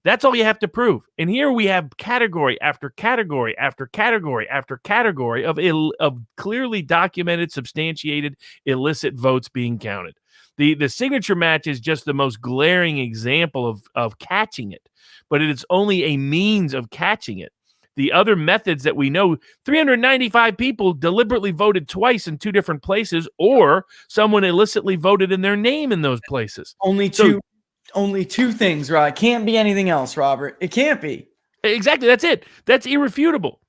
that's all you have to prove. And here we have category after category after category after category of clearly documented, substantiated, illicit votes being counted. The signature match is just the most glaring example of catching it, but it is only a means of catching it. The other methods that we know, 395 people deliberately voted twice in two different places, or someone illicitly voted in their name in those places. Only two things, right? It can't be anything else, Robert. It can't be. Exactly. That's it. That's irrefutable.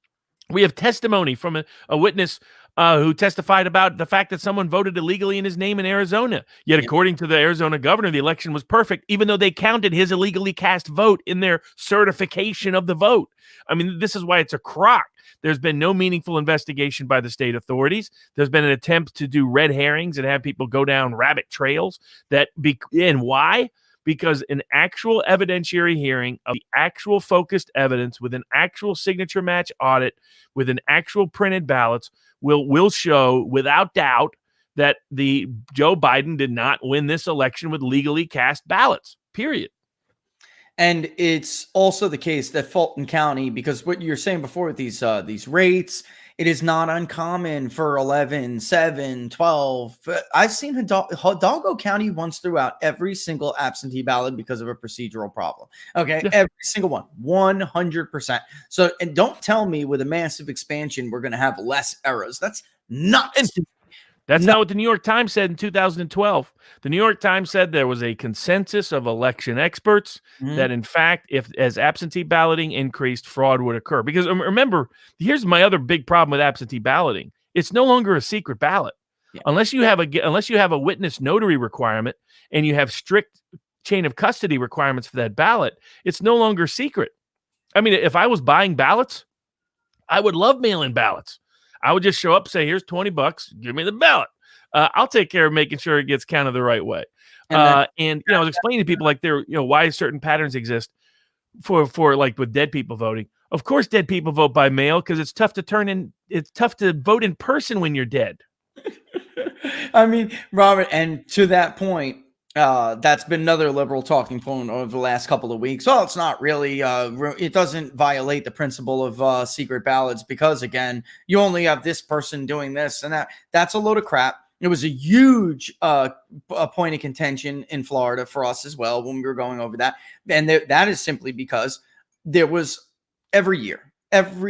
We have testimony from a witness who testified about the fact that someone voted illegally in his name in Arizona. Yet, according to the Arizona governor, the election was perfect, even though they counted his illegally cast vote in their certification of the vote. I mean, this is why it's a crock. There's been no meaningful investigation by the state authorities. There's been an attempt to do red herrings and have people go down rabbit trails. And why? Because an actual evidentiary hearing of the actual focused evidence with an actual signature match audit with an actual printed ballots will show without doubt that the Joe Biden did not win this election with legally cast ballots, period. And it's also the case that Fulton County, because what you're saying before with these rates, it is not uncommon for 11, 7, 12. I've seen Hidalgo County once threw out every single absentee ballot because of a procedural problem. Okay, yeah. Every single one, 100%. So, and don't tell me with a massive expansion we're going to have less errors. That's nuts. That's not what the New York Times said in 2012. The New York Times said there was a consensus of election experts that, in fact, as absentee balloting increased, fraud would occur. Because remember, here's my other big problem with absentee balloting: it's no longer a secret ballot, unless you have a witness notary requirement and you have strict chain of custody requirements for that ballot. It's no longer secret. I mean, if I was buying ballots, I would love mail-in ballots. I would just show up, say, here's $20, give me the ballot. I'll take care of making sure it gets counted the right way. I was explaining to people, like, why certain patterns exist for like with dead people voting. Of course, dead people vote by mail because it's tough to vote in person when you're dead. I mean, Robert, and to that point, that's been another liberal talking point over the last couple of weeks. Well, it's not really, it doesn't violate the principle of secret ballots because, again, you only have this person doing this and that. That's a load of crap. It was a huge point of contention in Florida for us as well when we were going over that. And that is simply because there was every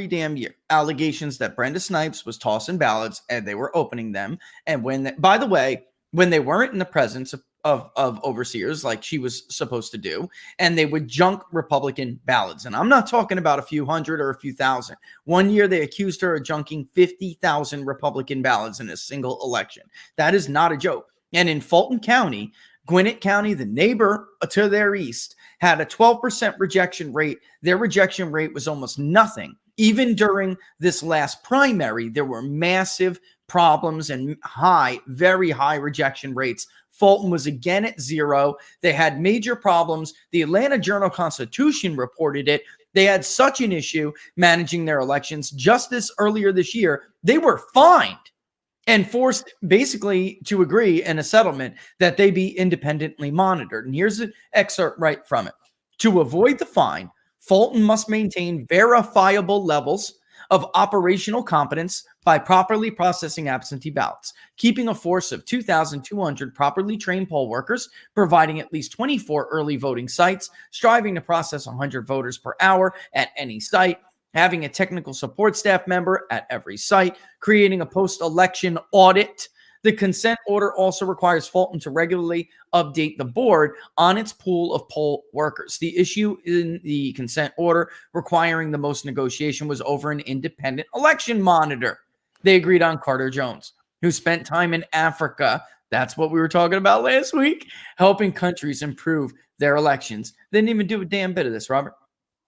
damn year, allegations that Brenda Snipes was tossing ballots and they were opening them. And by the way, when they weren't in the presence of overseers like she was supposed to do, and they would junk Republican ballots. And I'm not talking about a few hundred or a few thousand. One year they accused her of junking 50,000 Republican ballots in a single election. That is not a joke. And in Fulton County, Gwinnett County, the neighbor to their east, had a 12% rejection rate. Their rejection rate was almost nothing. Even during this last primary, there were massive problems and very high rejection rates. Fulton was again at 0. They had major problems. The Atlanta Journal-Constitution reported it. They had such an issue managing their elections. Just this earlier this year, they were fined and forced basically to agree in a settlement that they be independently monitored. And here's an excerpt right from it. To avoid the fine, Fulton must maintain verifiable levels of operational competence by properly processing absentee ballots, keeping a force of 2,200 properly trained poll workers, providing at least 24 early voting sites, striving to process 100 voters per hour at any site, having a technical support staff member at every site, creating a post-election audit. The consent order also requires Fulton to regularly update the board on its pool of poll workers. The issue in the consent order requiring the most negotiation was over an independent election monitor. They agreed on Carter Jones, who spent time in Africa. That's what we were talking about last week, helping countries improve their elections. They didn't even do a damn bit of this, Robert.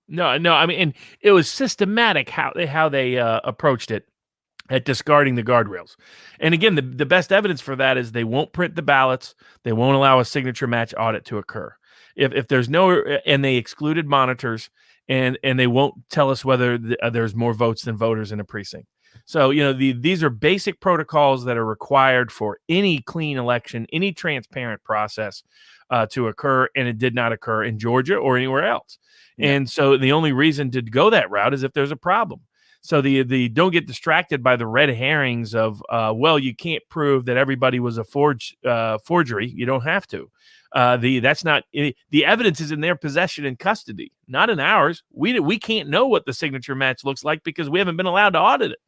No. I mean, and it was systematic how they approached it at discarding the guardrails. And again, the best evidence for that is they won't print the ballots. They won't allow a signature match audit to occur. If there's no, and they excluded monitors, and they won't tell us whether there's more votes than voters in a precinct. So, these are basic protocols that are required for any clean election, any transparent process to occur, and it did not occur in Georgia or anywhere else. Yeah. And so the only reason to go that route is if there's a problem. So the don't get distracted by the red herrings of, you can't prove that everybody was a forgery. You don't have to. That's not the evidence is in their possession and custody, not in ours. We can't know what the signature match looks like because we haven't been allowed to audit it.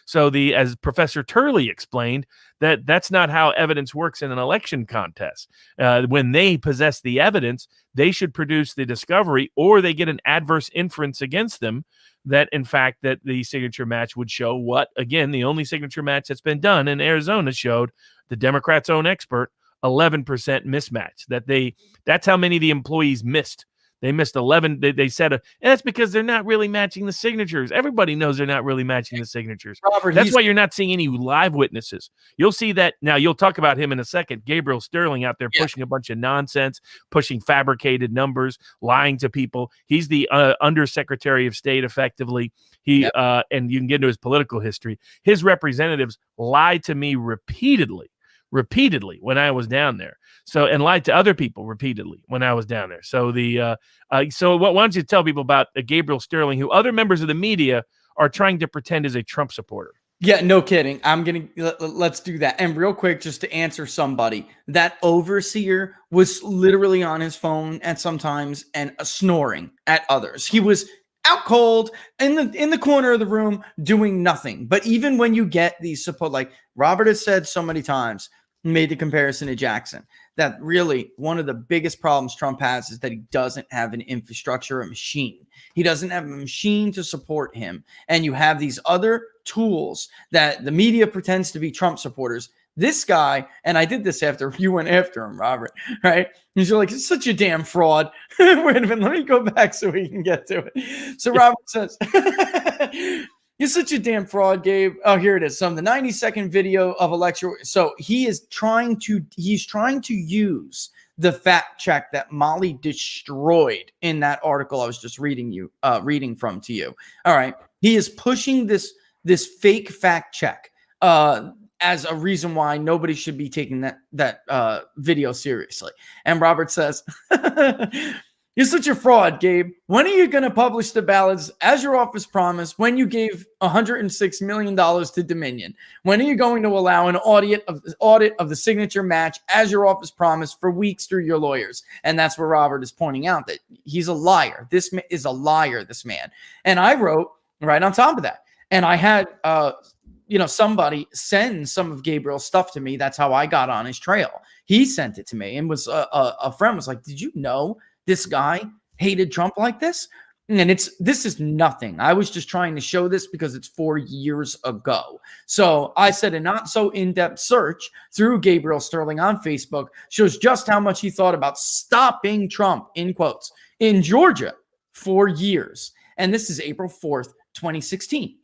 So as Professor Turley explained, that's not how evidence works in an election contest. When they possess the evidence, they should produce the discovery, or they get an adverse inference against them that, in fact, that the signature match would show what, again, the only signature match that's been done in Arizona showed, the Democrats' own expert, 11% mismatch. That's how many the employees missed. They missed 11. They said, and that's because they're not really matching the signatures. Everybody knows they're not really matching the signatures. Robert, that's why you're not seeing any live witnesses. You'll see that now. You'll talk about him in a second. Gabriel Sterling out there pushing a bunch of nonsense, pushing fabricated numbers, lying to people. He's the undersecretary of state, effectively. And you can get into his political history. His representatives lied to me repeatedly when I was down there. So, and lied to other people repeatedly when I was down there. So why don't you tell people about Gabriel Sterling, who other members of the media are trying to pretend is a Trump supporter? Yeah, no kidding. Let's do that. And real quick, just to answer somebody, that overseer was literally on his phone at sometimes and snoring at others. He was out cold in the corner of the room doing nothing. But even when you get these like Robert has said so many times, made the comparison to Jackson, that really one of the biggest problems Trump has is that he doesn't have an infrastructure, a machine. He doesn't have a machine to support him. And you have these other tools that the media pretends to be Trump supporters. This guy, and I did this after you went after him, Robert, right? And you're like, it's such a damn fraud. Wait a minute, let me go back so we can get to it. So Robert says, you're such a damn fraud, Gabe. Oh, here it is. So the 90-second video of a lecture. So he's trying to use the fact check that Molly destroyed in that article I was just reading from to you. All right. He is pushing this fake fact check as a reason why nobody should be taking that video seriously. And Robert says, you're such a fraud, Gabe. When are you going to publish the ballots as your office promised when you gave $106 million to Dominion? When are you going to allow an audit of the signature match as your office promised for weeks through your lawyers? And that's where Robert is pointing out that he's a liar. This is a liar, this man. And I wrote right on top of that. And I had, somebody send some of Gabriel's stuff to me. That's how I got on his trail. He sent it to me and was a friend was like, did you know this guy hated Trump like this? And this is nothing. I was just trying to show this because it's 4 years ago. So I said a not so in-depth search through Gabriel Sterling on Facebook shows just how much he thought about stopping Trump, in quotes, in Georgia for years. And this is April 4th, 2016.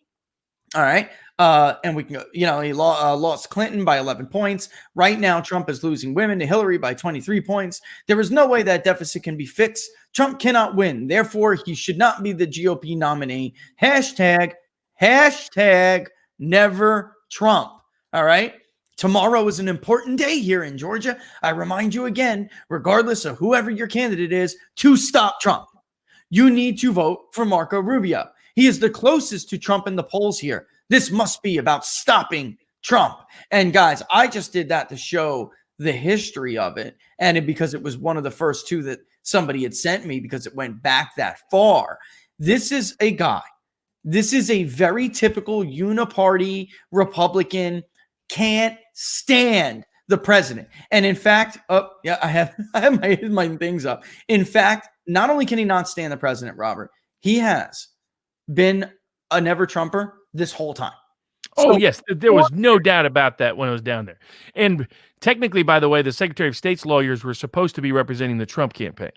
All right. And we can go, he lost Clinton by 11 points. Right now, Trump is losing women to Hillary by 23 points. There is no way that deficit can be fixed. Trump cannot win. Therefore, he should not be the GOP nominee. Hashtag never Trump. All right. Tomorrow is an important day here in Georgia. I remind you again, regardless of whoever your candidate is, to stop Trump. You need to vote for Marco Rubio. He is the closest to Trump in the polls here. This must be about stopping Trump. And guys, I just did that to show the history of it. And because it was one of the first two that somebody had sent me because it went back that far. This is a guy. This is a very typical uniparty Republican, can't stand the president. And in fact, I have my things up. In fact, not only can he not stand the president, Robert, he has been a never Trumper this whole time. Oh, yes. There was no doubt about that when I was down there. And technically, by the way, the Secretary of State's lawyers were supposed to be representing the Trump campaign.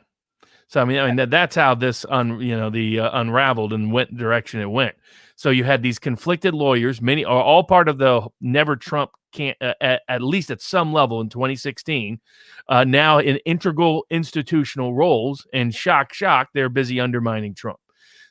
So, I mean, that's how this, unraveled and went the direction it went. So you had these conflicted lawyers, many are all part of the never Trump at least at some level in 2016, now in integral institutional roles, and shock, they're busy undermining Trump.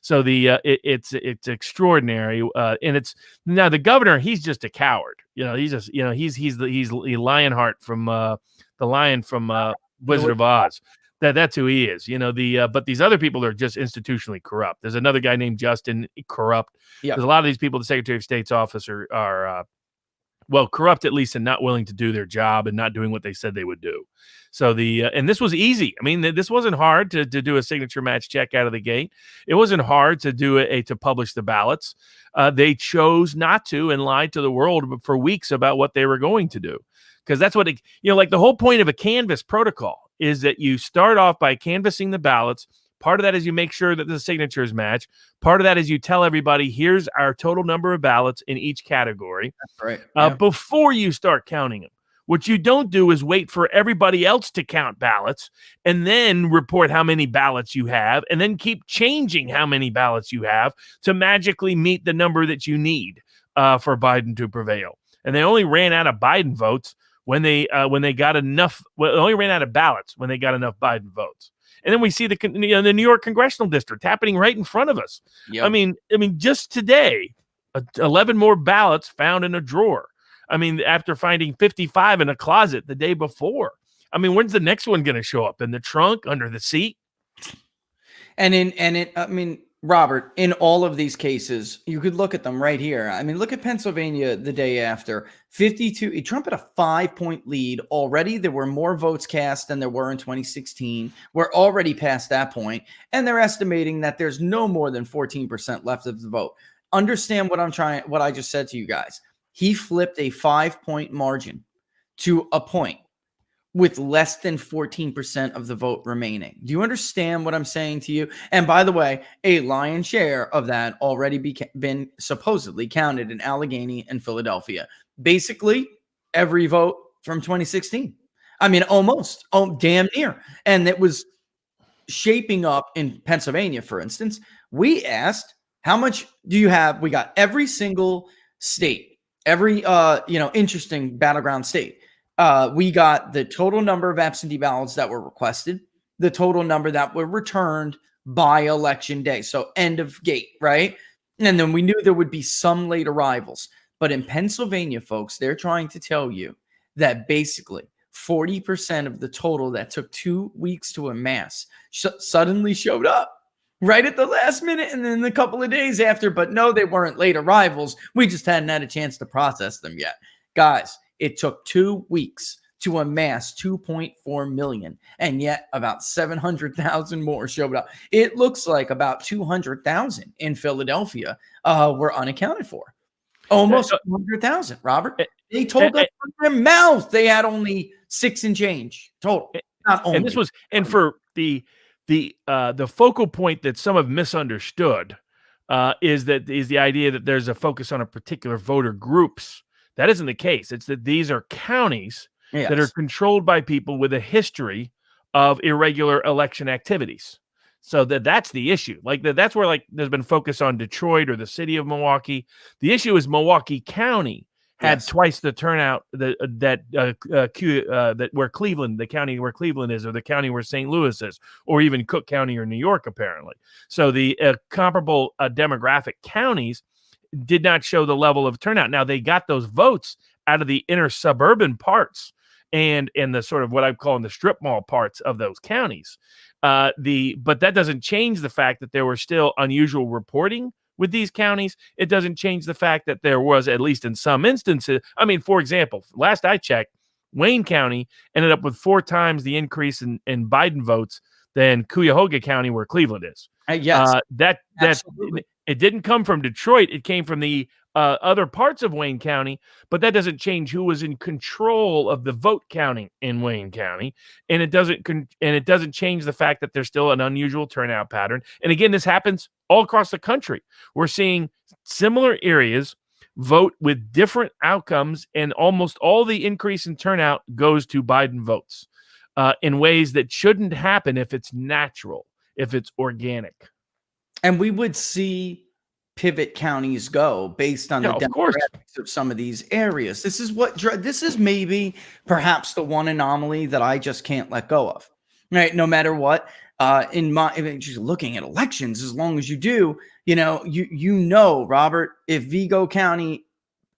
So it's extraordinary, and it's now the governor. He's just a coward. He's Lionheart from the lion from Wizard of Oz. That's who he is. But these other people are just institutionally corrupt. There's another guy named Justin, corrupt. Yep. There's a lot of these people. The Secretary of State's office are corrupt at least, and not willing to do their job and not doing what they said they would do. So and this was easy. I mean, this wasn't hard to do a signature match check out of the gate. It wasn't hard to do to publish the ballots. They chose not to and lied to the world for weeks about what they were going to do. Because that's what like the whole point of a canvass protocol is that you start off by canvassing the ballots. Part of that is you make sure that the signatures match. Part of that is you tell everybody, here's our total number of ballots in each category. That's right. Yeah. Before you start counting them. What you don't do is wait for everybody else to count ballots and then report how many ballots you have and then keep changing how many ballots you have to magically meet the number that you need for Biden to prevail. And they only ran out of Biden votes when they got enough. Well, they only ran out of ballots when they got enough Biden votes. And then we see the New York congressional district happening right in front of us. Yep. I mean, just today, 11 more ballots found in a drawer. I mean, after finding 55 in a closet the day before. I mean, when's the next one going to show up? In the trunk, under the seat? Robert, in all of these cases, you could look at them right here. I mean, look at Pennsylvania the day after. 52. Trump had a 5-point lead already. There were more votes cast than there were in 2016. We're already past that point, and they're estimating that there's no more than 14% left of the vote. Understand what I just said to you guys. He flipped a 5-point margin to a point with less than 14% of the vote remaining. Do you understand what I'm saying to you? And by the way, a lion's share of that already been supposedly counted in Allegheny and Philadelphia. Basically, every vote from 2016. I mean, almost, damn near. And it was shaping up in Pennsylvania, for instance. We asked, how much do you have? We got every single state, every, interesting battleground state. We got the total number of absentee ballots that were requested, the total number that were returned by election day. So end of gate, right? And then we knew there would be some late arrivals. But in Pennsylvania, folks, they're trying to tell you that basically 40% of the total that took 2 weeks to amass suddenly showed up right at the last minute and then a couple of days after. But no, they weren't late arrivals. We just hadn't had a chance to process them yet. Guys, it took 2 weeks to amass 2.4 million, and yet about 700,000 more showed up. It looks like about 200,000 in Philadelphia were unaccounted for. Almost 100,000, Robert. They told us from their mouth they had only 6 and change total. Not only. And this was, and for the focal point that some have misunderstood is the idea that there's a focus on a particular voter groups. That isn't the case. It's that these are counties that are controlled by people with a history of irregular election activities. So that's the issue. Like that's where like there's been focus on Detroit or the city of Milwaukee. The issue is Milwaukee County had twice the turnout that where Cleveland, the county where Cleveland is, or the county where St. Louis is, or even Cook County or New York, apparently. So the comparable demographic counties did not show the level of turnout. Now, they got those votes out of the inner suburban parts and the sort of what I'm calling the strip mall parts of those counties. But that doesn't change the fact that there were still unusual reporting with these counties. It doesn't change the fact that there was, at least in some instances, I mean, for example, last I checked, Wayne County ended up with 4 times the increase in Biden votes than Cuyahoga County, where Cleveland is. Yes. It didn't come from Detroit. It came from the other parts of Wayne County, but that doesn't change who was in control of the vote counting in Wayne County, and it doesn't change the fact that there's still an unusual turnout pattern. And again, this happens all across the country. We're seeing similar areas vote with different outcomes, and almost all the increase in turnout goes to Biden votes in ways that shouldn't happen if it's natural, if it's organic. And we would see pivot counties go based on the demographics of some of these areas. This is maybe perhaps the one anomaly that I just can't let go of, right? No matter what, just looking at elections, as long as you do, Robert, if Vigo County,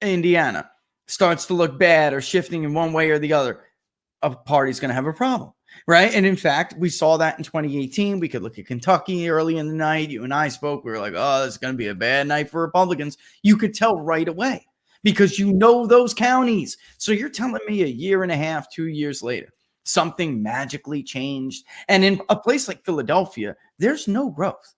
Indiana starts to look bad or shifting in one way or the other, a party's going to have a problem. Right. And in fact, we saw that in 2018. We could look at Kentucky early in the night. You and I spoke. We were like, oh, it's going to be a bad night for Republicans. You could tell right away because those counties. So you're telling me a year and a half, 2 years later, something magically changed. And in a place like Philadelphia, there's no growth.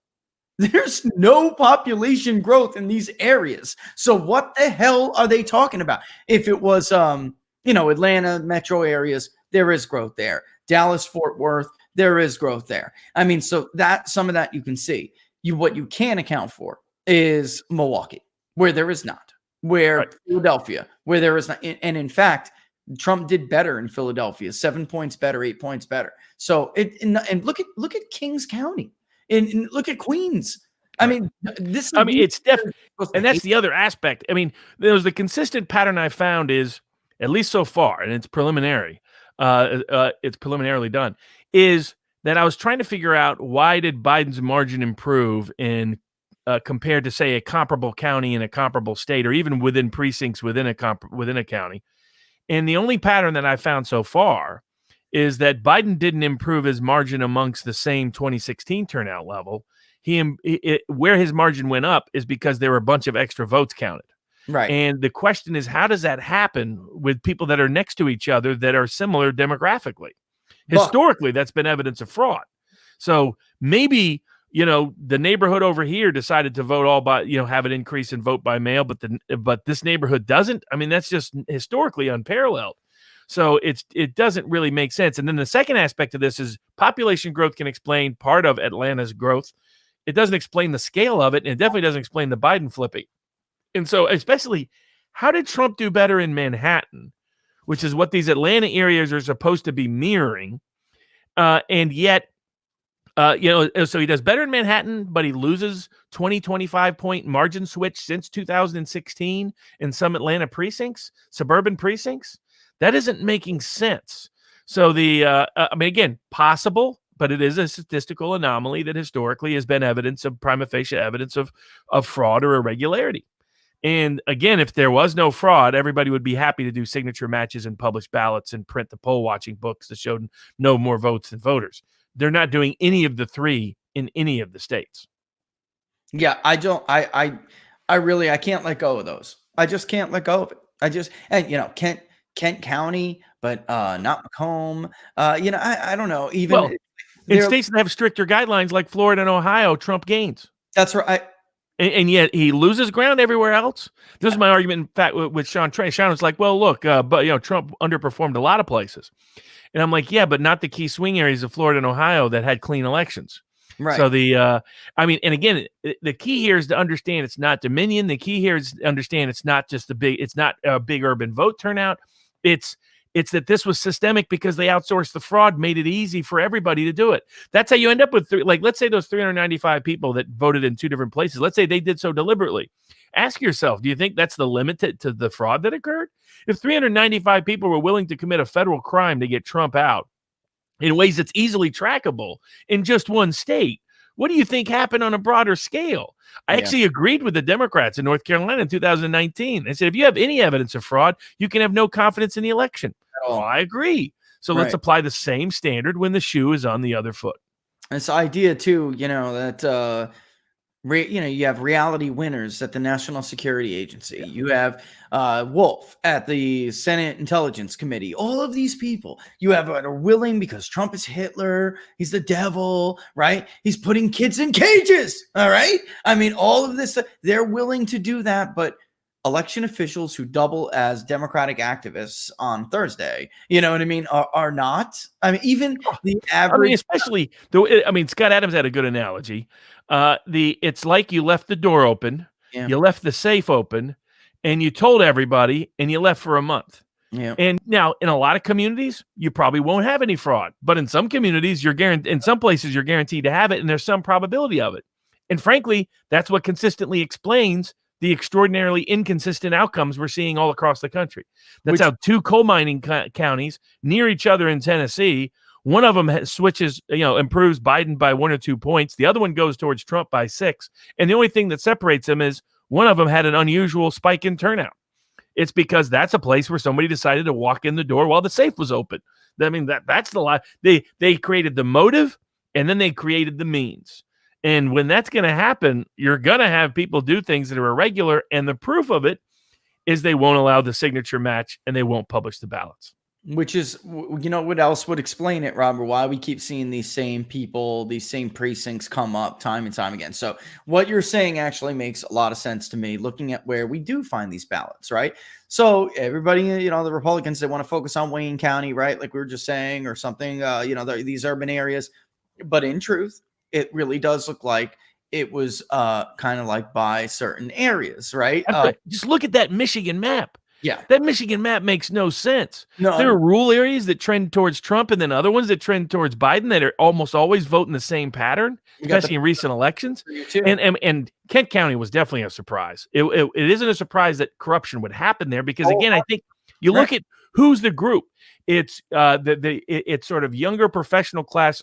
There's no population growth in these areas. So what the hell are they talking about? If it was, Atlanta metro areas, there is growth there. Dallas, Fort Worth, there is growth there. I mean, so that some of that you can see. What you can account for is Milwaukee, where there is not, Philadelphia, where there is not. And in fact, Trump did better in Philadelphia, 7 points better, 8 points better. So and look at Kings County and look at Queens. I mean, it's definitely, and that's the other aspect. I mean, there's the consistent pattern I found is, at least so far, and it's preliminary. It's preliminarily done, is that I was trying to figure out why did Biden's margin improve in compared to, say, a comparable county in a comparable state, or even within precincts within a county. And the only pattern that I found so far is that Biden didn't improve his margin amongst the same 2016 turnout level. Where his margin went up is because there were a bunch of extra votes counted. Right. And the question is, how does that happen with people that are next to each other that are similar demographically? Historically, that's been evidence of fraud. So maybe, the neighborhood over here decided to vote all by, have an increase in vote by mail, but this neighborhood doesn't. I mean, that's just historically unparalleled. So it doesn't really make sense. And then the second aspect of this is population growth can explain part of Atlanta's growth. It doesn't explain the scale of it, and it definitely doesn't explain the Biden flipping. And so, especially, how did Trump do better in Manhattan, which is what these Atlanta areas are supposed to be mirroring? And yet, so he does better in Manhattan, but he loses 25 point margin switch since 2016 in some Atlanta precincts, suburban precincts. That isn't making sense. So again, possible, but it is a statistical anomaly that historically has been evidence of prima facie evidence of fraud or irregularity. And again, if there was no fraud, everybody would be happy to do signature matches and publish ballots and print the poll watching books that showed no more votes than voters. They're not doing any of the three in any of the states. Yeah, I can't let go of those. I just can't let go of it. Kent County, but not Macomb. I don't know. Even in states that have stricter guidelines like Florida and Ohio, Trump gains. That's right. And yet he loses ground everywhere else. This is my argument, in fact, with Sean Trey. Sean was like, well, look, but Trump underperformed a lot of places. And I'm like, yeah, but not the key swing areas of Florida and Ohio that had clean elections. Right. So and again, the key here is to understand it's not Dominion. The key here is to understand it's not just it's not a big urban vote turnout. It's It's that this was systemic because they outsourced the fraud, made it easy for everybody to do it. That's how you end up with, let's say those 395 people that voted in 2 different places. Let's say they did so deliberately. Ask yourself, do you think that's the limit to the fraud that occurred? If 395 people were willing to commit a federal crime to get Trump out in ways that's easily trackable in just one state, what do you think happened on a broader scale? I actually agreed with the Democrats in North Carolina in 2019. They said, if you have any evidence of fraud, you can have no confidence in the election. Well, I agree. So let's apply the same standard when the shoe is on the other foot. This idea too, that you have reality winners at the National Security Agency. You have Wolf at the Senate Intelligence Committee. All of these people you have are willing because Trump is Hitler. He's the devil, right? He's putting kids in cages. All right. I mean, all of this, they're willing to do that. But election officials who double as Democratic activists on Thursday, you know what I mean, are not. I mean, even the average. Especially Scott Adams had a good analogy. It's like you left the door open, you left the safe open, and you told everybody, and you left for a month. Yeah. And now, in a lot of communities, you probably won't have any fraud, but in some communities, in some places, you're guaranteed to have it, and there's some probability of it. And frankly, that's what consistently explains the extraordinarily inconsistent outcomes we're seeing all across the country. That's how 2 coal mining counties near each other in Tennessee. One of them improves Biden by 1 or 2 points. The other one goes towards Trump by 6. And the only thing that separates them is one of them had an unusual spike in turnout. It's because that's a place where somebody decided to walk in the door while the safe was open. I mean, that's the lie. They created the motive, and then they created the means. And when that's going to happen, you're going to have people do things that are irregular. And the proof of it is they won't allow the signature match, and they won't publish the ballots. Which is, what else would explain it, Robert? Why we keep seeing these same people, these same precincts come up time and time again. So what you're saying actually makes a lot of sense to me, looking at where we do find these ballots, right? So everybody, the Republicans, they want to focus on Wayne County, right? Like we were just saying, or something, these urban areas. But in truth, it really does look like it was kind of like by certain areas, right? Just look at that Michigan map. Yeah. That Michigan map makes no sense. No. There are rural areas that trend towards Trump and then other ones that trend towards Biden that are almost always voting the same pattern, especially in recent elections. And Kent County was definitely a surprise. It isn't a surprise that corruption would happen there because, again, I think you look at who's the group. It's it's sort of younger professional class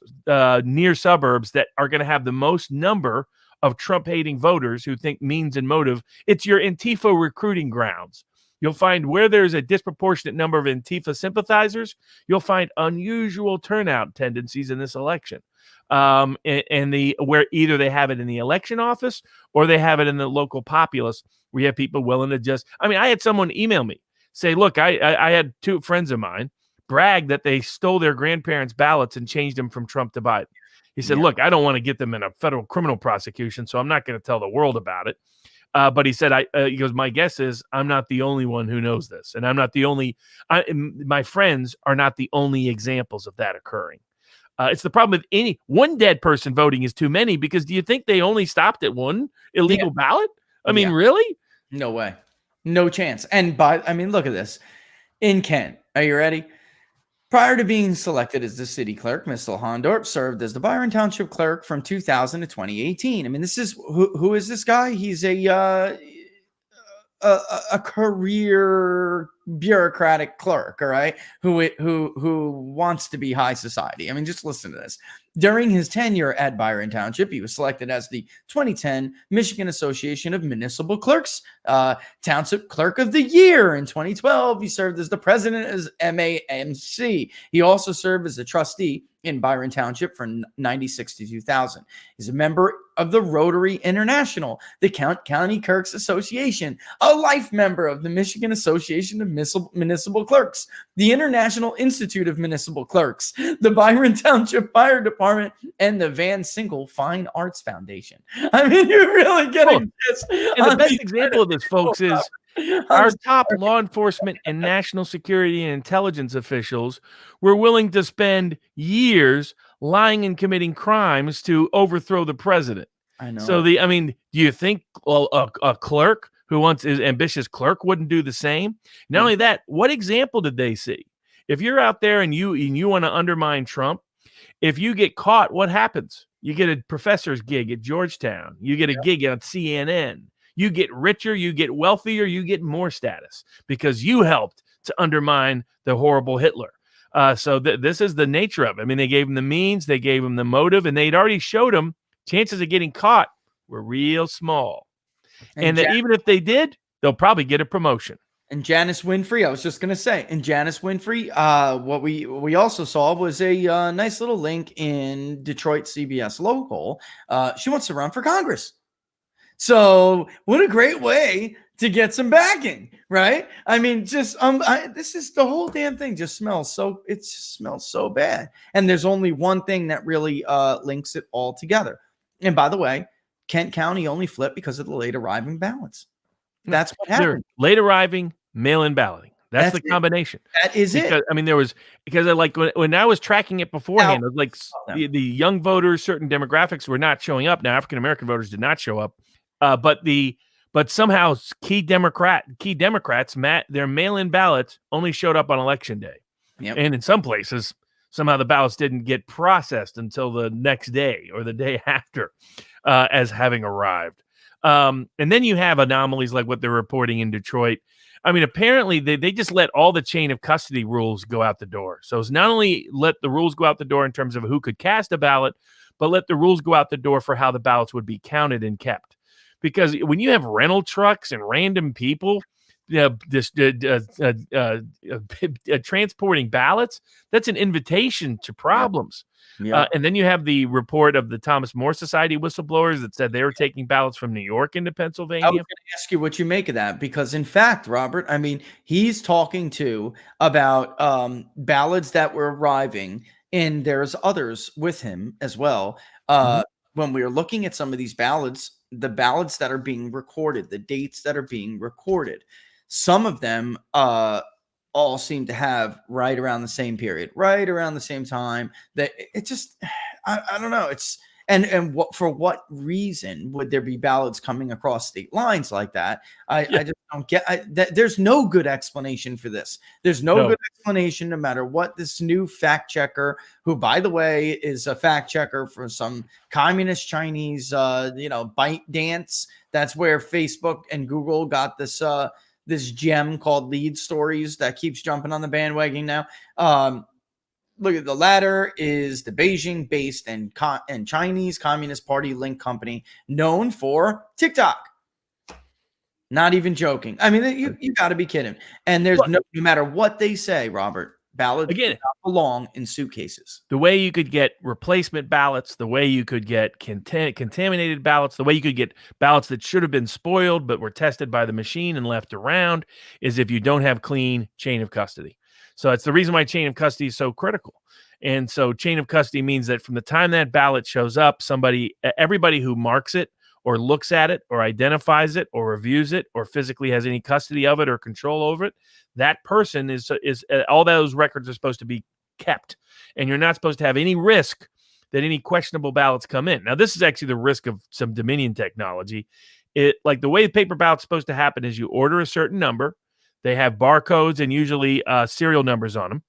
near suburbs that are going to have the most number of Trump-hating voters who think means and motive. It's your Antifa recruiting grounds. You'll find where there's a disproportionate number of Antifa sympathizers, you'll find unusual turnout tendencies in this election. Where either they have it in the election office or they have it in the local populace, where you have people willing to I had someone email me, say, look, I had 2 friends of mine brag that they stole their grandparents' ballots and changed them from Trump to Biden. He said, look, I don't want to get them in a federal criminal prosecution, so I'm not going to tell the world about it. But he said, he goes, my guess is I'm not the only one who knows this. And I'm not the only, my friends are not the only examples of that occurring. It's the problem with one dead person voting is too many, because do you think they only stopped at one illegal ballot? I mean, really? No way. No chance. And look at this. In Kent, are you ready? Prior to being selected as the city clerk, Ms. Hondorp served as the Byron Township clerk from 2000 to 2018. I mean, this is who is this guy? He's a career bureaucratic clerk, all right, who wants to be high society. I mean, just listen to this. During his tenure at Byron Township, he was selected as the 2010 Michigan Association of Municipal Clerks Township Clerk of the Year. In 2012, he served as the president as MAMC. He also served as a trustee in Byron Township from 96 to 2000. He's a member of the Rotary International, the County Clerks Association, a life member of the Michigan Association of Municipal Clerks, the International Institute of Municipal Clerks, the Byron Township Fire Department, and the Van Sinkle Fine Arts Foundation. I mean, you're really getting this. And the best example of this, folks, is our top law enforcement and national security and intelligence officials were willing to spend years lying and committing crimes to overthrow the president. I know. So do you think a clerk who wants his ambitious clerk wouldn't do the same? Not only that, what example did they see? If you're out there and you want to undermine Trump, if you get caught, what happens? You get a professor's gig at Georgetown. You get a gig on CNN. You get richer, you get wealthier, you get more status because you helped to undermine the horrible Hitler. So this is the nature of it. I mean, they gave him the means, they gave him the motive, and they'd already showed him chances of getting caught were real small. And that even if they did, they'll probably get a promotion. And Janice Winfrey, I was just going to say, and Janice Winfrey, what we also saw was a nice little link in Detroit CBS local. She wants to run for Congress. So what a great way to get some backing, right? I mean, just this is the whole damn thing just smells so bad. And there's only one thing that really links it all together. And by the way, Kent County only flipped because of the late arriving ballots. That's what happened. Late arriving, mail-in balloting. That's the combination. That is it. I mean, because I like when I was tracking it beforehand, it was like the young voters, certain demographics were not showing up. Now, African-American voters did not show up. But somehow key Democrats, their mail-in ballots only showed up on election day. Yep. And in some places, somehow the ballots didn't get processed until the next day or the day after as having arrived. And then you have anomalies like what they're reporting in Detroit. I mean, apparently they just let all the chain of custody rules go out the door. So it's not only let the rules go out the door in terms of who could cast a ballot, but let the rules go out the door for how the ballots would be counted and kept. Because when you have rental trucks and random people transporting ballots, that's an invitation to problems. Yeah. And then you have the report of the Thomas More Society whistleblowers that said they were taking ballots from New York into Pennsylvania. I was going to ask you what you make of that, because in fact, Robert, I mean, he's talking about ballots that were arriving, and there's others with him as well. When we are looking at some of these ballots, the ballots that are being recorded, the dates that are being recorded, some of them all seem to have right around the same period, right around the same time. That it just, I don't know. It's and what for what reason would there be ballots coming across state lines like that? I just don't get. There's no good explanation for this. There's no good explanation, no matter what this new fact checker, who by the way is a fact checker for some communist Chinese, bite dance. That's where Facebook and Google got this. This gem called Lead Stories that keeps jumping on the bandwagon now. Look at the latter is the Beijing-based and Chinese Communist Party link company known for TikTok. Not even joking. I mean, you got to be kidding. And there's no matter what they say, Robert, ballots do not belong in suitcases. The way you could get replacement ballots, the way you could get contaminated ballots, the way you could get ballots that should have been spoiled but were tested by the machine and left around is if you don't have clean chain of custody. So it's the reason why chain of custody is so critical. And so chain of custody means that from the time that ballot shows up, everybody who marks it or looks at it or identifies it or reviews it or physically has any custody of it or control over it, that person is all those records are supposed to be kept. And you're not supposed to have any risk that any questionable ballots come in. Now, this is actually the risk of some Dominion technology. Like the way the paper ballot's supposed to happen is you order a certain number. They have barcodes and usually serial numbers on them.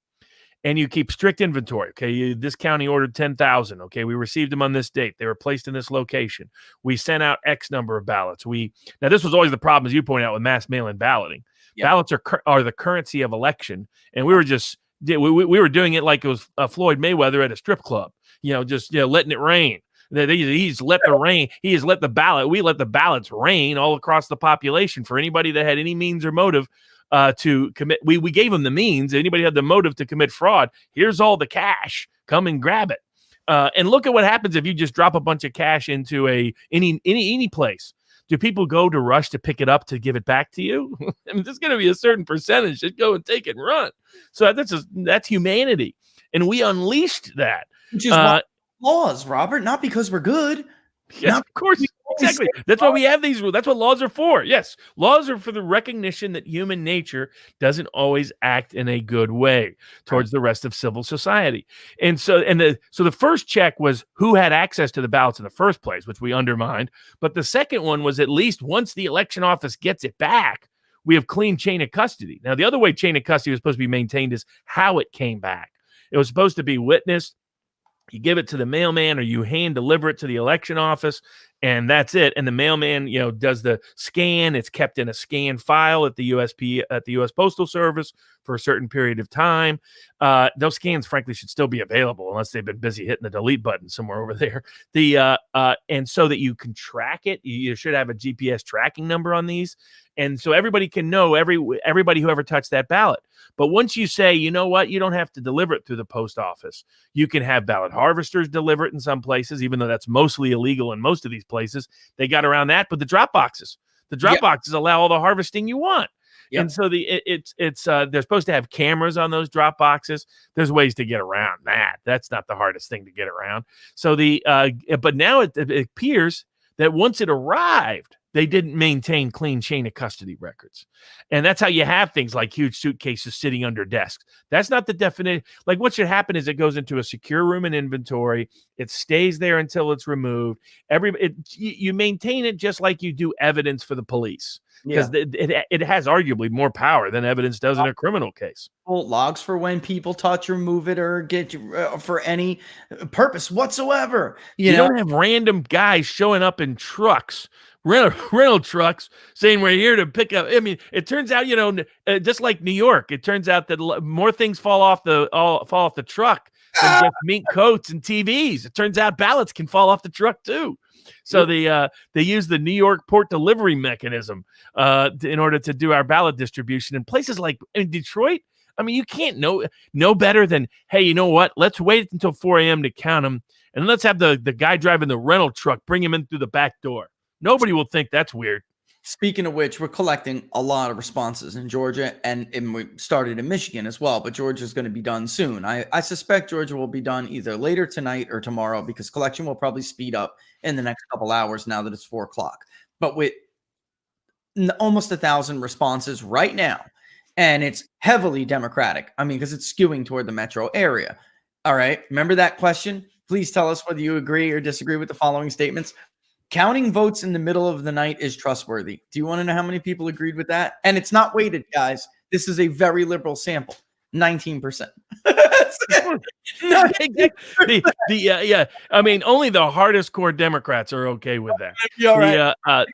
And you keep strict inventory. Okay, this county ordered 10,000. Okay, we received them on this date. They were placed in this location. We sent out X number of ballots. Now this was always the problem, as you point out, with mass mail-in balloting. Yep. Ballots are the currency of election, and we were doing it like it was Floyd Mayweather at a strip club. Letting it rain. He's let the rain. He has let the ballot. We let the ballots rain all across the population for anybody that had any means or motive to commit. We gave them the means. Anybody had the motive to commit fraud. Here's all the cash. Come and grab it. And look at what happens if you just drop a bunch of cash into any place. Do people go to rush to pick it up to give it back to you? I mean, there's going to be a certain percentage that go and take it and run. So that's humanity, and we unleashed that. Which is laws, Robert, not because we're good. Yes, of course. Exactly. That's why we have these rules. That's what laws are for. Yes. Laws are for the recognition that human nature doesn't always act in a good way towards the rest of civil society. And so the first check was who had access to the ballots in the first place, which we undermined. But the second one was at least once the election office gets it back, we have clean chain of custody. Now, the other way chain of custody was supposed to be maintained is how it came back. It was supposed to be witnessed. You give it to the mailman or you hand deliver it to the election office, and that's it. And the mailman, does the scan. It's kept in a scan file at the U.S. Postal Service for a certain period of time. Those scans, frankly, should still be available unless they've been busy hitting the delete button somewhere over there. And so that you can track it, you should have a GPS tracking number on these. And so everybody can know, everybody who ever touched that ballot. But once you say, you know what, you don't have to deliver it through the post office. You can have ballot harvesters deliver it in some places, even though that's mostly illegal in most of these places. They got around that. But the drop boxes allow all the harvesting you want. Yep. And so they're supposed to have cameras on those drop boxes. There's ways to get around that. That's not the hardest thing to get around. So but now it appears that once it arrived, they didn't maintain clean chain of custody records. And that's how you have things like huge suitcases sitting under desks. That's not the definition. Like, what should happen is it goes into a secure room and inventory. It stays there until it's removed. You maintain it just like you do evidence for the police, because it has arguably more power than evidence does in a criminal case. Logs for when people touch or move it or get for any purpose whatsoever. You know? Don't have random guys showing up in trucks, rental trucks, saying we're here to pick up. I mean, it turns out, just like New York, it turns out that more things fall off the truck than just mink coats and TVs. It turns out ballots can fall off the truck too. So they use the New York port delivery mechanism in order to do our ballot distribution in places like in Detroit. I mean, you can't know better than, hey, you know what? Let's wait until 4 a.m. to count them, and let's have the guy driving the rental truck bring him in through the back door. Nobody will think that's weird. Speaking of which, we're collecting a lot of responses in Georgia, and we started in Michigan as well, but Georgia's going to be done soon. I suspect Georgia will be done either later tonight or tomorrow, because collection will probably speed up in the next couple hours now that it's 4 o'clock. But with almost 1,000 responses right now, and it's heavily Democratic. I mean, because it's skewing toward the metro area. All right. Remember that question? Please tell us whether you agree or disagree with the following statements. Counting votes in the middle of the night is trustworthy. Do you want to know how many people agreed with that? And it's not weighted, guys. This is a very liberal sample. 19%. Yeah. I mean, only the hardest core Democrats are okay with that. You're right.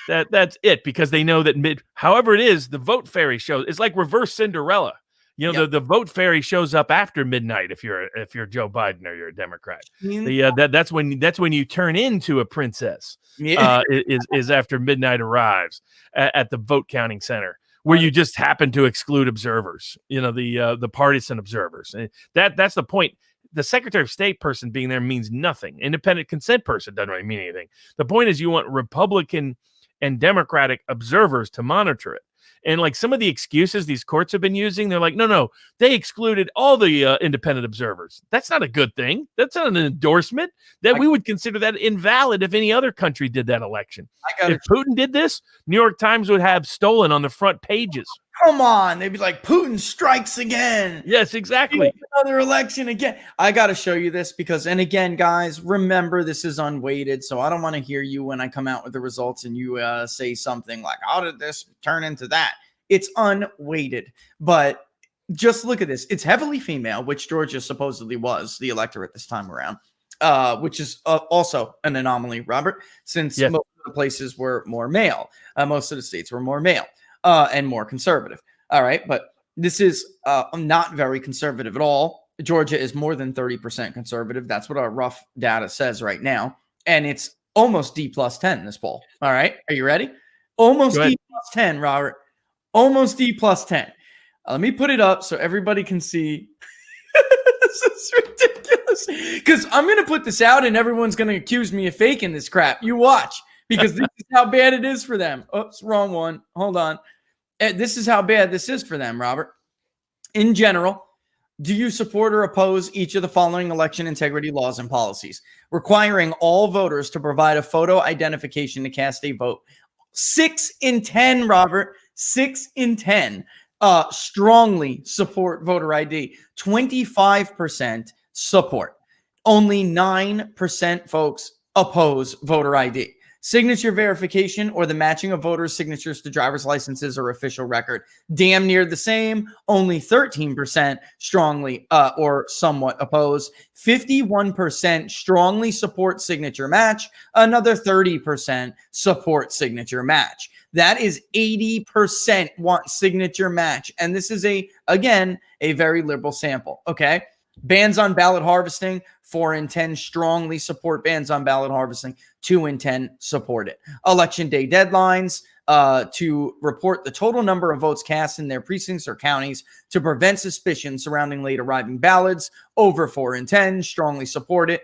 That's it, because they know that however it is, the vote fairy shows. It's like reverse Cinderella. The vote fairy shows up after midnight if you're Joe Biden or you're a Democrat. That's when you turn into a princess. Is after midnight arrives at the vote counting center, where you just happen to exclude observers. The partisan observers. That's the point. The Secretary of State person being there means nothing. Independent consent person doesn't really mean anything. The point is you want Republican and Democratic observers to monitor it. And like some of the excuses these courts have been using, they're like, no, they excluded all the independent observers. That's not a good thing. That's not an endorsement. We would consider that invalid if any other country did that election. If Putin did this, New York Times would have stolen on the front pages. Come on. They'd be like, Putin strikes again. Yes, exactly. Another election again. I got to show you this because, and again, guys, remember, this is unweighted. So I don't want to hear you when I come out with the results and you say something like, how did this turn into that? It's unweighted. But just look at this. It's heavily female, which Georgia supposedly was the electorate this time around, which is also an anomaly, Robert, since most of the places were more male. Most of the states were more male. And more conservative. All right. But this is not very conservative at all. Georgia is more than 30% conservative. That's what our rough data says right now. And it's almost D plus 10 in this poll. All right. Are you ready? Almost D plus 10, Robert. Almost D plus 10. Let me put it up so everybody can see. This is ridiculous. Because I'm going to put this out and everyone's going to accuse me of faking this crap. You watch. Because this is how bad it is for them. Oops, wrong one. Hold on. This is how bad this is for them, Robert. In general, do you support or oppose each of the following election integrity laws and policies? Requiring all voters to provide a photo identification to cast a vote. 6 in 10, Robert. 6 in 10 strongly support voter ID. 25% support. Only 9%, folks, oppose voter ID. signature verification or the matching of voters' signatures to driver's licenses or official record. Damn near the same. Only 13% strongly or somewhat oppose. 51% strongly support signature match. Another 30% support signature match. That is 80% want signature match. And this is again, a very liberal sample. Okay. Bans on ballot harvesting, 4 in 10 strongly support bans on ballot harvesting, 2 in 10 support it. Election day deadlines to report the total number of votes cast in their precincts or counties to prevent suspicion surrounding late arriving ballots, over 4 in 10 strongly support it,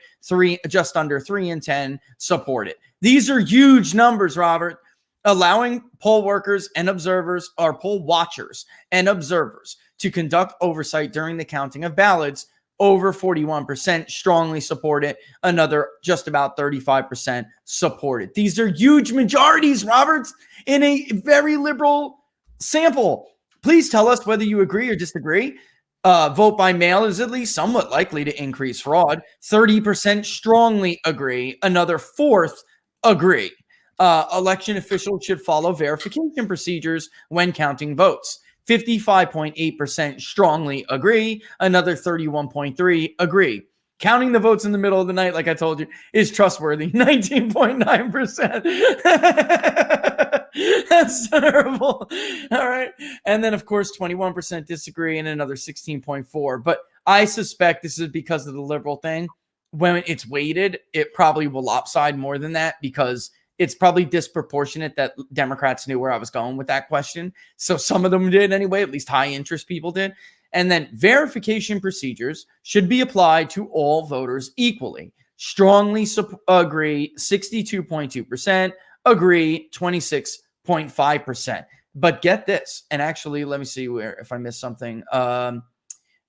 just under 3 in 10 support it. These are huge numbers, Robert. Allowing poll workers and observers, or poll watchers and observers, to conduct oversight during the counting of ballots, over 41% strongly support it. Another just about 35% support it. These are huge majorities, Roberts, in a very liberal sample. Please tell us whether you agree or disagree. Vote by mail is at least somewhat likely to increase fraud. 30% strongly agree. Another fourth agree. Election officials should follow verification procedures when counting votes. 55.8% strongly agree. Another 31.3% agree. Counting the votes in the middle of the night, like I told you, is trustworthy. 19.9%. That's terrible. All right. And then, of course, 21% disagree and another 16.4%. But I suspect this is because of the liberal thing. When it's weighted, it probably will lopside more than that, because it's probably disproportionate that Democrats knew where I was going with that question. So some of them did anyway, at least high interest people did. And then verification procedures should be applied to all voters equally. Strongly agree, 62.2%, agree, 26.5%. But get this, and actually, let me see where, if I missed something.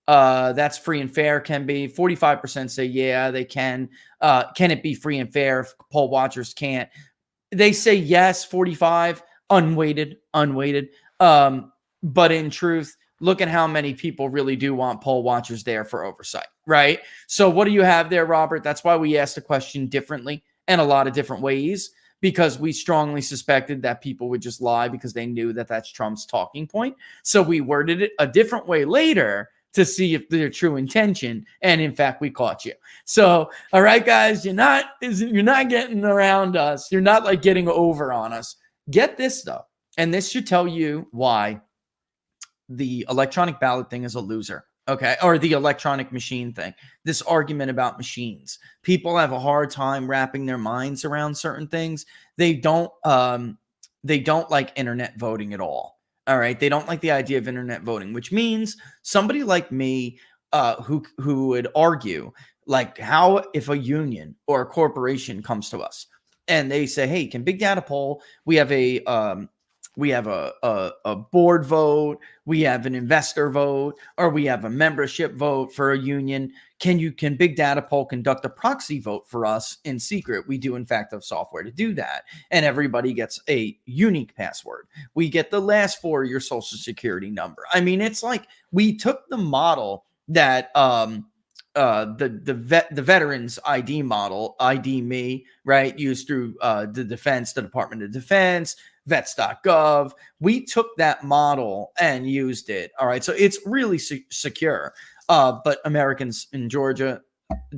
That's free and fair can be. 45% say, yeah, they can. Can it be free and fair if poll watchers can't? They say yes, 45, unweighted. But in truth, look at how many people really do want poll watchers there for oversight, right? So what do you have there, Robert? That's why we asked the question differently and a lot of different ways, because we strongly suspected that people would just lie because they knew that that's Trump's talking point. So we worded it a different way later to see if their true intention, and in fact, we caught you. So, all right, guys, you're not getting around us. You're not like getting over on us. Get this though, and this should tell you why the electronic ballot thing is a loser. Okay, or the electronic machine thing. This argument about machines. People have a hard time wrapping their minds around certain things. They don't like internet voting at all. All right. They don't like the idea of internet voting, which means somebody like me who would argue, like, how if a union or a corporation comes to us and they say, hey, can big data poll? We have a board vote, we have an investor vote, or we have a membership vote for a union. Can big data poll conduct a proxy vote for us in secret? We do in fact have software to do that. And everybody gets a unique password. We get the last 4 of your social security number. I mean, it's like we took the model that the veterans ID model, ID Me, right, used through the Department of Defense, vets.gov. We took that model and used it. All right. So it's really secure. But Americans in Georgia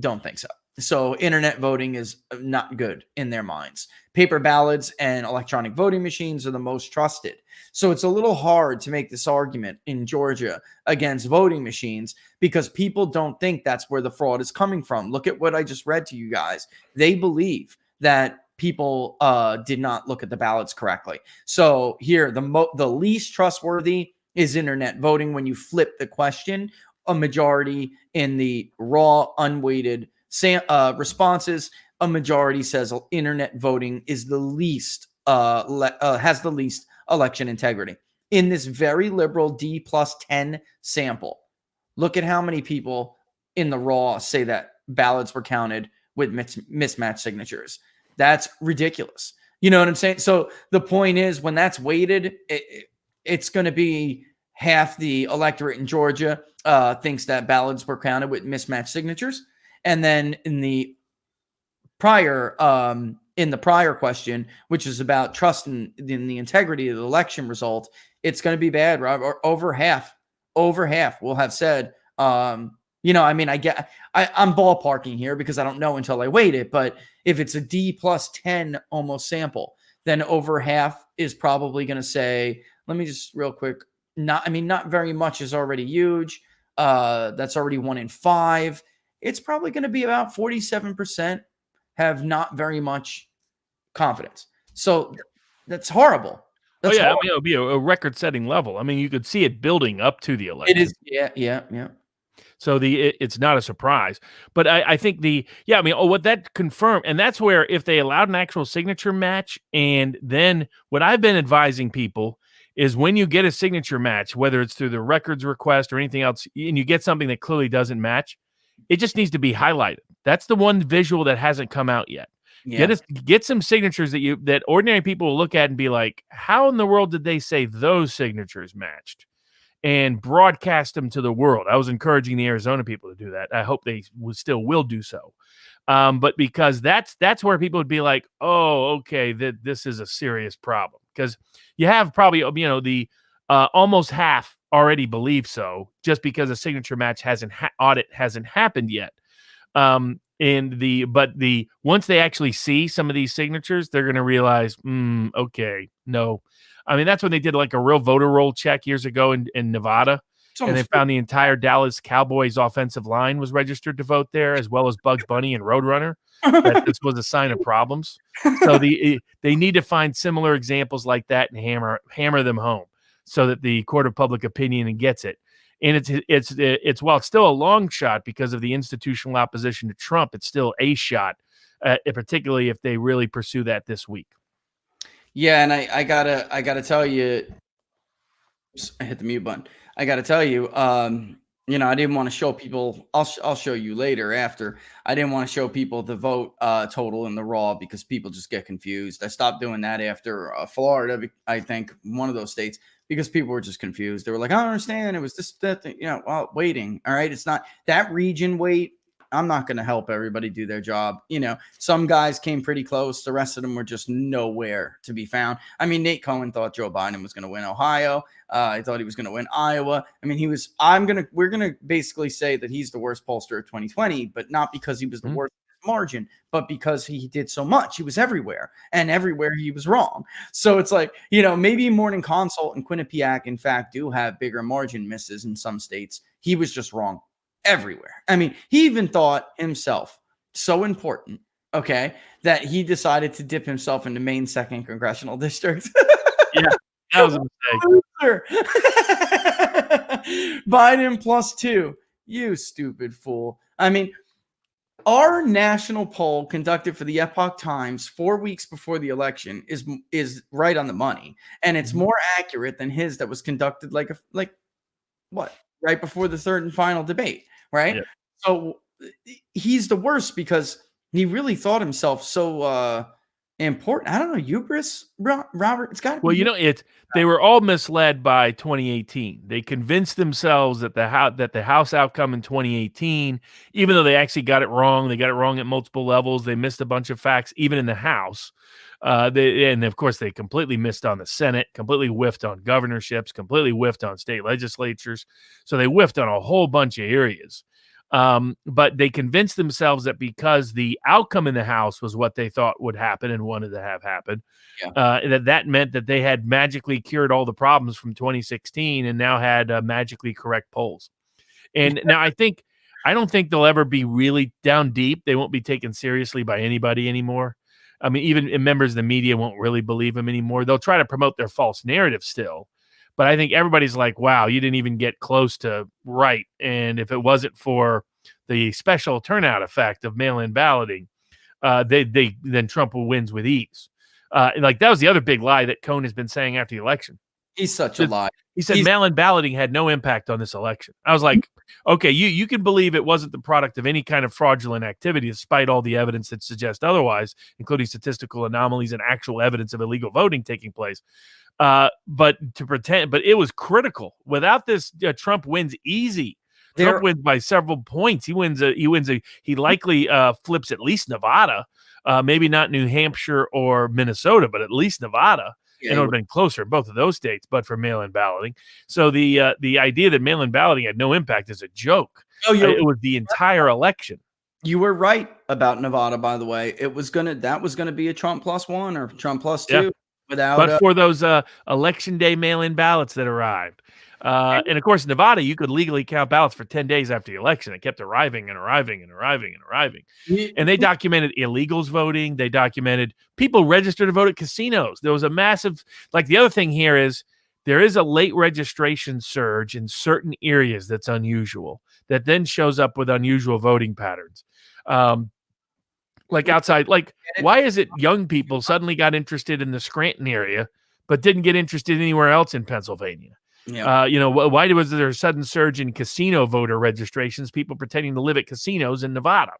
don't think so. So internet voting is not good in their minds. Paper ballots and electronic voting machines are the most trusted. So it's a little hard to make this argument in Georgia against voting machines because people don't think that's where the fraud is coming from. Look at what I just read to you guys. They believe that people did not look at the ballots correctly. So here, the least trustworthy is internet voting. When you flip the question, a majority in the raw, unweighted responses, a majority says internet voting is the least, has the least election integrity. In this very liberal D+10 sample, look at how many people in the raw say that ballots were counted with mismatched signatures. That's ridiculous. You know what I'm saying? So the point is, when that's weighted, it's going to be half the electorate in Georgia thinks that ballots were counted with mismatched signatures. And then in the prior in the prior question, which is about trust in the integrity of the election result, it's going to be bad, Rob. Or over half will have said, I mean, I'm ballparking here because I don't know until I weight it, but if it's a D plus 10 almost sample, then over half is probably going to say, let me just real quick, not very much is already huge. That's already 1 in 5. It's probably going to be about 47% have not very much confidence. So that's horrible. That's I horrible. mean, it would be a record-setting level. I mean, you could see it building up to the election. It is, yeah. So it's not a surprise. But I think what that confirmed, and that's where if they allowed an actual signature match, and then what I've been advising people is when you get a signature match, whether it's through the records request or anything else, and you get something that clearly doesn't match, it just needs to be highlighted. That's the one visual that hasn't come out yet. Yeah. Get some signatures that ordinary people will look at and be like, how in the world did they say those signatures matched? And broadcast them to the world. I was encouraging the Arizona people to do that. I hope they still will do so. But because that's where people would be like, oh, okay, this is a serious problem. Because you have probably, the almost half already believe so, just because a signature match audit hasn't happened yet. Once they actually see some of these signatures, they're going to realize, okay, no. I mean, that's when they did like a real voter roll check years ago in Nevada. And they found the entire Dallas Cowboys offensive line was registered to vote there, as well as Bugs Bunny and Roadrunner. That this was a sign of problems. So they need to find similar examples like that and hammer them home so that the court of public opinion gets it. And it's while it's still a long shot because of the institutional opposition to Trump, it's still a shot, particularly if they really pursue that this week. Yeah, and I gotta tell you, I hit the mute button. I gotta tell you, I didn't want to show people. I'll show you later after. I didn't want to show people the vote total in the raw because people just get confused. I stopped doing that after Florida. I think one of those states because people were just confused. They were like, I don't understand. It was this that thing. Waiting. All right, it's not that region wait. I'm not going to help everybody do their job. Some guys came pretty close. The rest of them were just nowhere to be found. I mean, Nate Cohen thought Joe Biden was going to win Ohio. I thought he was going to win Iowa. I mean, we're going to basically say that he's the worst pollster of 2020, but not because he was the worst margin, but because he did so much. He was everywhere, and everywhere he was wrong. So it's like, maybe Morning Consult and Quinnipiac, in fact, do have bigger margin misses in some states. He was just wrong everywhere. I mean, he even thought himself so important, okay, that he decided to dip himself into Maine's 2nd congressional district. Yeah, that was a mistake. Biden +2. You stupid fool. I mean, our national poll conducted for the Epoch Times 4 weeks before the election is right on the money, and it's more accurate than his that was conducted right before the third and final debate. Right. Yeah. So he's the worst because he really thought himself so important. I don't know, hubris, Robert. It's got to be. They were all misled by 2018. They convinced themselves that the House outcome in 2018, even though they actually got it wrong, they got it wrong at multiple levels. They missed a bunch of facts, even in the House. And of course, they completely missed on the Senate, completely whiffed on governorships, completely whiffed on state legislatures. So they whiffed on a whole bunch of areas. But they convinced themselves that because the outcome in the House was what they thought would happen and wanted to have happen, that meant that they had magically cured all the problems from 2016 and now had magically correct polls. And now I don't think they'll ever be really down deep. They won't be taken seriously by anybody anymore. I mean, even members of the media won't really believe him anymore. They'll try to promote their false narrative still. But I think everybody's like, wow, you didn't even get close to right. And if it wasn't for the special turnout effect of mail-in balloting, then Trump wins with ease. That was the other big lie that Cohn has been saying after the election. He's such a lie. He said mail-in balloting had no impact on this election. I was like, okay, you can believe it wasn't the product of any kind of fraudulent activity, despite all the evidence that suggests otherwise, including statistical anomalies and actual evidence of illegal voting taking place. But it was critical. Without this, Trump wins easy. Trump wins by several points. He likely flips at least Nevada. Maybe not New Hampshire or Minnesota, but at least Nevada. Yeah, It would have been closer in both of those states, but for mail-in balloting. So the idea that mail-in balloting had no impact is a joke. Oh, It was the entire election. you were right about Nevada, by the way. That was gonna be a Trump +1 or Trump +2 Yeah. without. But for those election day mail-in ballots that arrived. And of course, Nevada, you could legally count ballots for 10 days after the election. It kept arriving and arriving and arriving and arriving. And they documented illegals voting. They documented people registered to vote at casinos. There was a massive, like the other thing here is there is a late registration surge in certain areas that's unusual, that then shows up with unusual voting patterns. Like outside, like why is it young people suddenly got interested in the Scranton area, but didn't get interested anywhere else in Pennsylvania? Yeah. Why was there a sudden surge in casino voter registrations, people pretending to live at casinos in Nevada?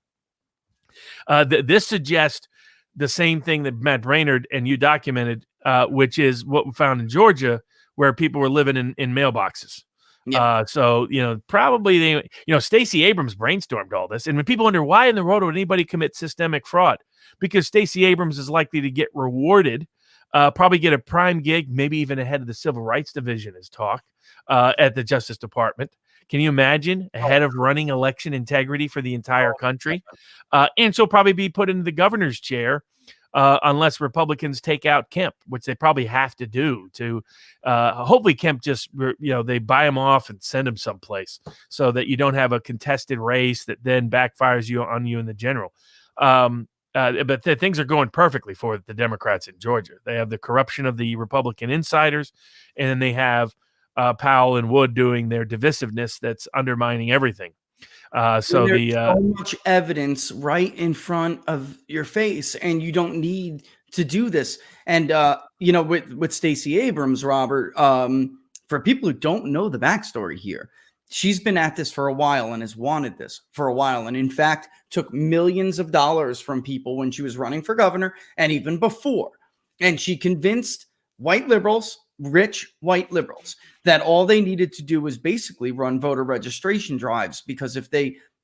This suggests the same thing that Matt Brainerd and you documented, which is what we found in Georgia, where people were living in mailboxes. Yeah. So, probably Stacey Abrams brainstormed all this. And when people wonder why in the world would anybody commit systemic fraud, because Stacey Abrams is likely to get rewarded, probably get a prime gig, maybe even ahead of the Civil Rights Division is talk at the Justice Department. Can you imagine ahead of running election integrity for the entire country? And she'll probably be put into the governor's chair unless Republicans take out Kemp, which they probably have to do to hopefully Kemp just, they buy him off and send him someplace so that you don't have a contested race that then backfires on you in the general. But things are going perfectly for the Democrats in Georgia. They have the corruption of the Republican insiders, and then they have Powell and Wood doing their divisiveness that's undermining everything. There's so much evidence right in front of your face, and you don't need to do this. And with Stacey Abrams, Robert, for people who don't know the backstory here, she's been at this for a while and has wanted this for a while, and in fact took millions of dollars from people when she was running for governor and even before. And she convinced white liberals, rich white liberals, that all they needed to do was basically run voter registration drives, because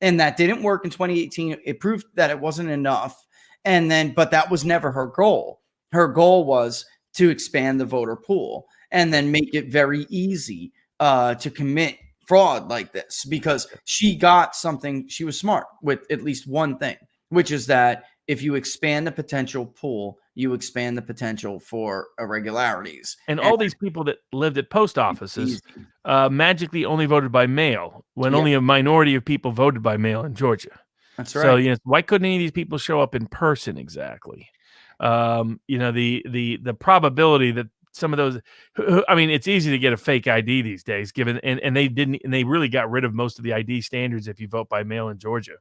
and that didn't work in 2018. It proved that it wasn't enough. But that was never her goal. Her goal was to expand the voter pool and then make it very easy to commit fraud like this, because she got something. She was smart with at least one thing, which is that if you expand the potential pool, you expand the potential for irregularities. And all these people that lived at post offices magically only voted by mail, when only a minority of people voted by mail in Georgia. That's right. So why couldn't any of these people show up in person exactly? The probability that some of those, it's easy to get a fake ID these days, given and they really got rid of most of the ID standards if you vote by mail in Georgia.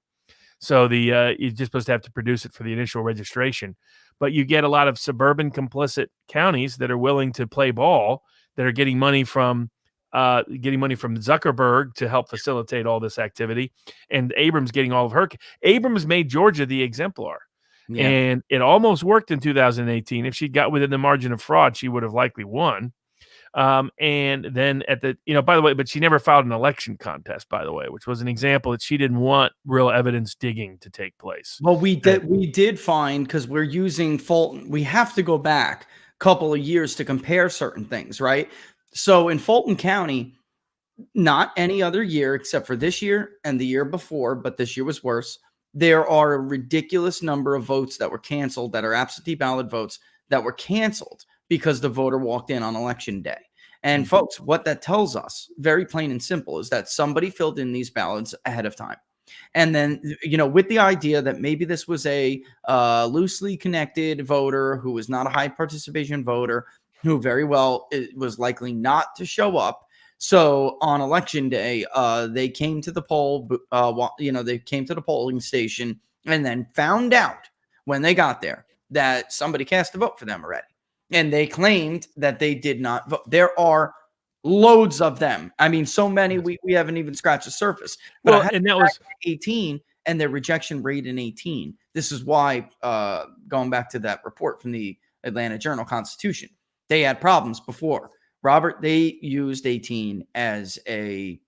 So you're just supposed to have to produce it for the initial registration, but you get a lot of suburban complicit counties that are willing to play ball, that are getting money from Zuckerberg to help facilitate all this activity, and Abrams getting all of her. Abrams made Georgia the exemplar. Yeah. And it almost worked in 2018. If she got within the margin of fraud, she would have likely won. And then by the way, but she never filed an election contest, by the way, which was an example that she didn't want real evidence digging to take place. Well, we did find, because we're using Fulton, we have to go back a couple of years to compare certain things, right? So in Fulton County, not any other year except for this year and the year before, but this year was worse. There are a ridiculous number of votes that were canceled, that are absentee ballot votes that were canceled because the voter walked in on election day. And folks, what that tells us, very plain and simple, is that somebody filled in these ballots ahead of time. And then, with the idea that maybe this was a loosely connected voter who was not a high participation voter, who very well was likely not to show up. So on election day, they came to the they came to the polling station and then found out when they got there that somebody cast a vote for them already. And they claimed that they did not vote. There are loads of them. So many we haven't even scratched the surface. But and that was 18, and their rejection rate in 18. This is why, going back to that report from the Atlanta Journal-Constitution, they had problems before. Robert, they used 18 as a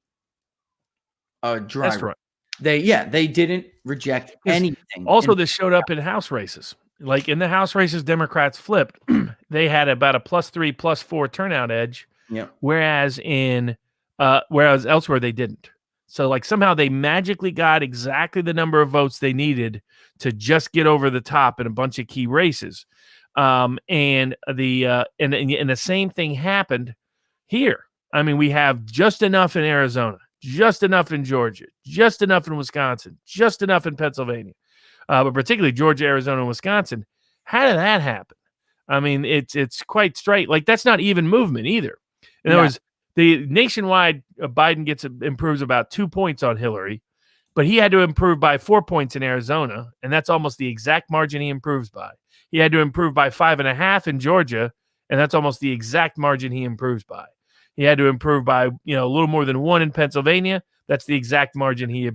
dry run. They didn't reject anything. Also, this showed up in House races. like in the House races, Democrats flipped. They had about a +3, +4 turnout edge, Yep. whereas whereas elsewhere they didn't. So like somehow they magically got exactly the number of votes they needed to just get over the top in a bunch of key races. And the same thing happened here. I mean, we have just enough in Arizona, just enough in Georgia, just enough in Wisconsin, just enough in Pennsylvania, but particularly Georgia, Arizona, and Wisconsin. How did that happen? I mean, it's quite straight. Like that's not even movement either. In other words, the nationwide Biden improves about 2 points on Hillary, but he had to improve by 4 points in Arizona, and that's almost the exact margin he improves by. He had to improve by 5.5 in Georgia, and that's almost the exact margin he improves by. He had to improve by a little more than 1 in Pennsylvania. That's the exact margin he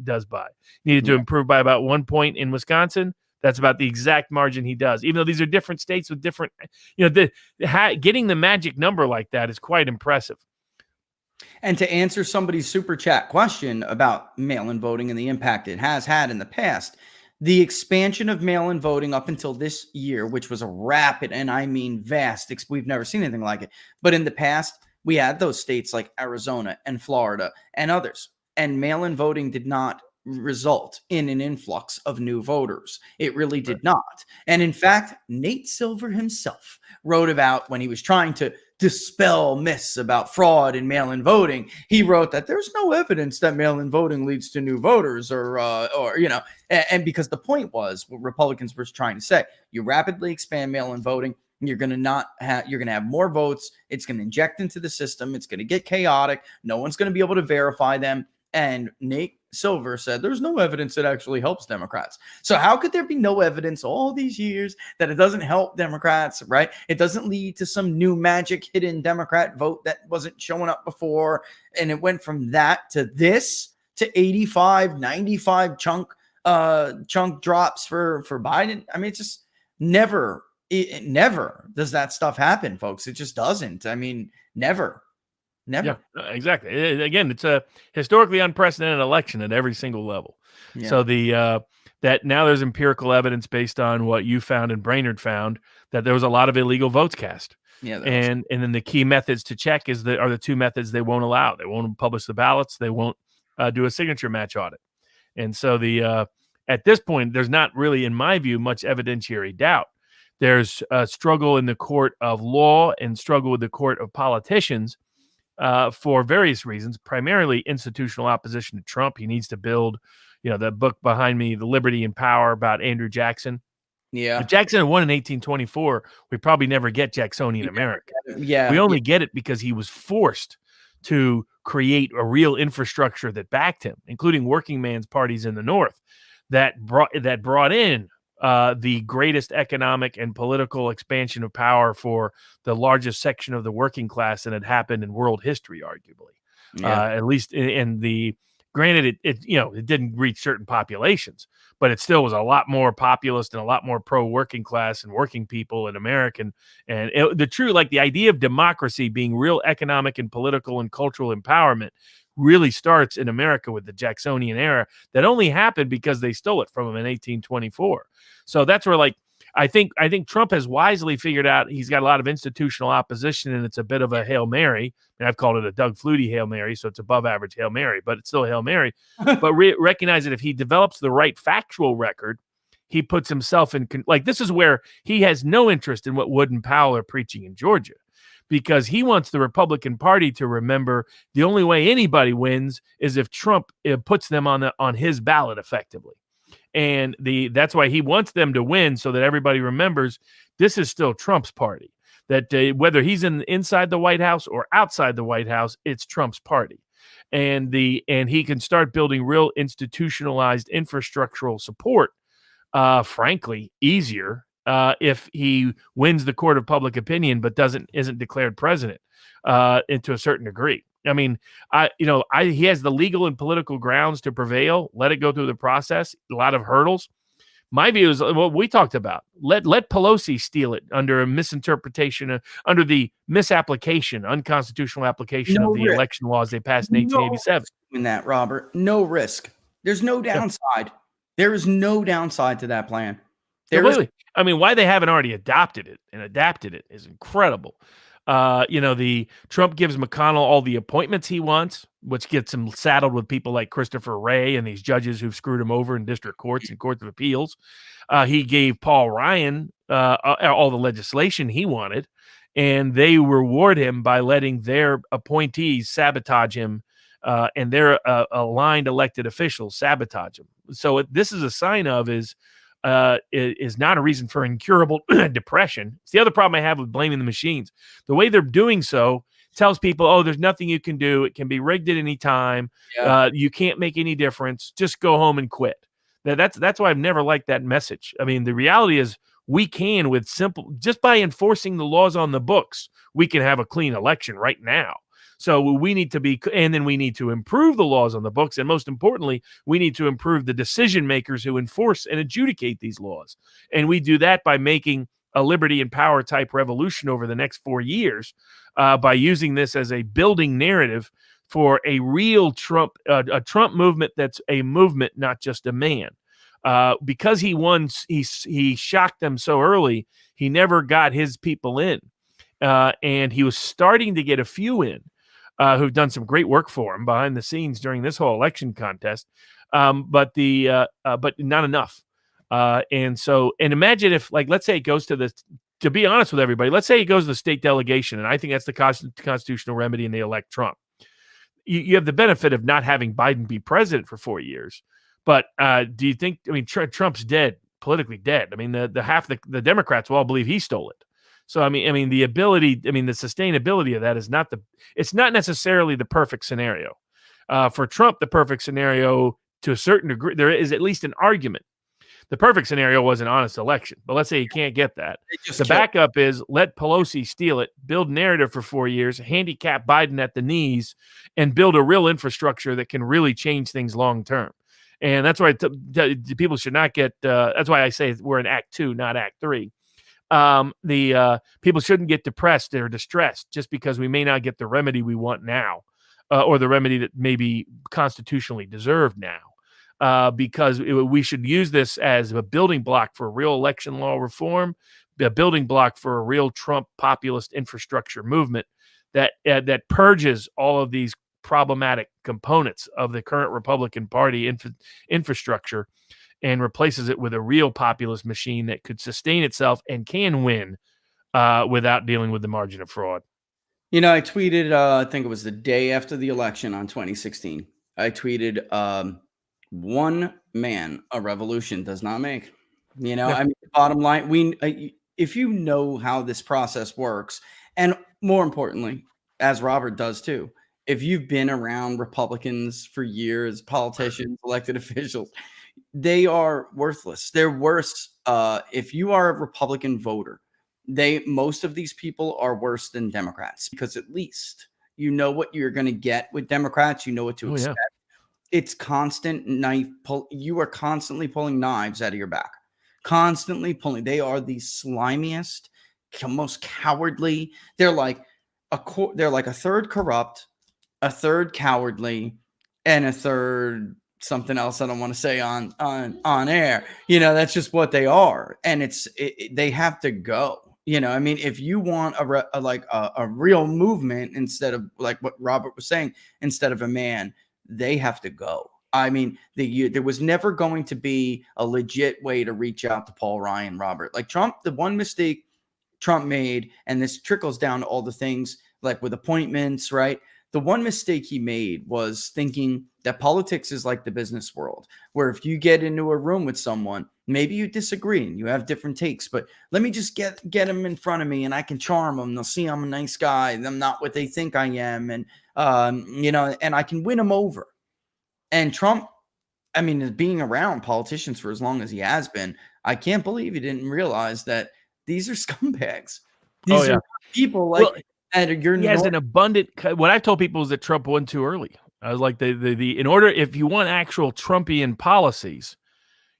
does by. Needed to improve by about 1 point in Wisconsin. That's about the exact margin he does. Even though these are different states with different, getting the magic number like that is quite impressive. And to answer somebody's super chat question about mail-in voting and the impact it has had in the past, the expansion of mail-in voting up until this year, which was a rapid, and I mean vast, we've never seen anything like it. But in the past, we had those states like Arizona and Florida and others, and mail-in voting did not result in an influx of new voters. It really did not. And in fact, Nate Silver himself wrote about when he was trying to dispel myths about fraud in mail-in voting. He wrote that there's no evidence that mail-in voting leads to new voters and because the point was what Republicans were trying to say, you rapidly expand mail-in voting, you're going to have more votes. It's going to inject into the system. It's going to get chaotic. No one's going to be able to verify them. And Nate Silver said there's no evidence that actually helps Democrats. So how could there be no evidence all these years that it doesn't help Democrats, right? It doesn't lead to some new magic hidden Democrat vote that wasn't showing up before. And it went from that to this to 85, 95 chunk drops for Biden. I mean, it's just never does that stuff happen, folks. It just doesn't. I mean, never. Yeah, exactly. Again, it's a historically unprecedented election at every single level. Yeah. So that now there's empirical evidence based on what you found and Brainerd found that there was a lot of illegal votes cast. Yeah, and then the key methods to check are the two methods they won't allow. They won't publish the ballots. They won't do a signature match audit. And so at this point, there's not really, in my view, much evidentiary doubt. There's a struggle in the court of law and struggle with the court of politicians. For various reasons, primarily institutional opposition to Trump. He needs to build, the book behind me, The Liberty and Power about Andrew Jackson. Yeah. If Jackson had won in 1824, we probably never get Jacksonian America. Yeah. We only get it because he was forced to create a real infrastructure that backed him, including working man's parties in the North that brought in the greatest economic and political expansion of power for the largest section of the working class that had happened in world history, arguably. Yeah. At least granted, it didn't reach certain populations, but it still was a lot more populist and a lot more pro-working class and working people in American. And the idea of democracy being real economic and political and cultural empowerment really starts in America with the Jacksonian era that only happened because they stole it from him in 1824. So that's where I think Trump has wisely figured out he's got a lot of institutional opposition and it's a bit of a Hail Mary. And I've called it a Doug Flutie Hail Mary, so it's above average Hail Mary, but it's still a Hail Mary. But recognize that if he develops the right factual record, he puts himself in this is where he has no interest in what Wood and Powell are preaching in Georgia. Because he wants the Republican Party to remember the only way anybody wins is if Trump puts them on his ballot effectively. And that's why he wants them to win so that everybody remembers this is still Trump's party. That whether he's inside the White House or outside the White House, it's Trump's party. And he can start building real institutionalized infrastructural support, frankly, easier if he wins the court of public opinion, but isn't declared president to a certain degree. I mean, he has the legal and political grounds to prevail. Let it go through the process. A lot of hurdles. My view is what we talked about. Let Pelosi steal it under a misinterpretation, under the misapplication, unconstitutional application of the election laws they passed in 1887. In that, Robert, no risk. There's no downside. There is no downside to that plan. Completely. I mean, why they haven't already adopted it and adapted it is incredible. The Trump gives McConnell all the appointments he wants, which gets him saddled with people like Christopher Wray and these judges who've screwed him over in district courts and courts of appeals. He gave Paul Ryan all the legislation he wanted, and they reward him by letting their appointees sabotage him, and their aligned elected officials sabotage him. So this is a sign of is not a reason for incurable depression. It's the other problem I have with blaming the machines. The way they're doing so tells people, oh, there's nothing you can do. It can be rigged at any time. Yeah. You can't make any difference. Just go home and quit. That's why I've never liked that message. I mean, the reality is we can, with simple, just by enforcing the laws on the books, we can have a clean election right now. So we need to and then we need to improve the laws on the books. And most importantly, we need to improve the decision makers who enforce and adjudicate these laws. And we do that by making a liberty and power type revolution over the next 4 years, by using this as a building narrative for a real Trump movement that's a movement, not just a man. Because he won, he shocked them so early, he never got his people in. And he was starting to get a few in. Who've done some great work for him behind the scenes during this whole election contest, but not enough. And imagine if, like, let's say it goes to be honest with everybody, let's say it goes to the state delegation, and I think that's the constitutional remedy, and they elect Trump. You have the benefit of not having Biden be president for 4 years, but do you think? I mean, Trump's dead, politically dead. I mean, the half the Democrats will all believe he stole it. So I mean, the sustainability of that is it's not necessarily the perfect scenario. For Trump, the perfect scenario, to a certain degree, there is at least an argument. The perfect scenario was an honest election, but let's say you can't get that. The backup is let Pelosi steal it, build narrative for 4 years, handicap Biden at the knees, and build a real infrastructure that can really change things long term. And that's why people should not get. That's why I say we're in Act 2, not Act 3. People shouldn't get depressed or distressed just because we may not get the remedy we want now, or the remedy that may be constitutionally deserved now, because we should use this as a building block for real election law reform, a building block for a real Trump populist infrastructure movement that purges all of these problematic components of the current Republican Party infrastructure and replaces it with a real populist machine that could sustain itself and can win without dealing with the margin of fraud. I tweeted, I think it was the day after the election on 2016. I tweeted, one man a revolution does not make. I mean, bottom line, if you know how this process works, and more importantly, as Robert does too, if you've been around Republicans for years, politicians, elected officials, they are worthless. They're worse. If you are a Republican voter, most of these people are worse than Democrats, because at least you know what you're going to get with Democrats. You know what to expect. It's constant knife pull. You are constantly pulling knives out of your back, constantly pulling. They are the slimiest, most cowardly. They're like a third corrupt, a third cowardly, and a third something else I don't want to say on air. That's just what they are, and they have to go. I mean, if you want a real movement, instead of like what Robert was saying, instead of a man, they have to go. I mean, there was never going to be a legit way to reach out to Paul Ryan, Robert. Like Trump, the one mistake Trump made, and this trickles down to all the things like with appointments, right? The one mistake he made was thinking that politics is like the business world, where if you get into a room with someone, maybe you disagree and you have different takes, but let me just get them in front of me and I can charm them. They'll see I'm a nice guy and I'm not what they think I am. And, and I can win them over. And Trump, I mean, being around politicians for as long as he has been, I can't believe he didn't realize that these are scumbags. These are people like... He has an abundant. What I've told people is that Trump won too early. I was like, in order, if you want actual Trumpian policies,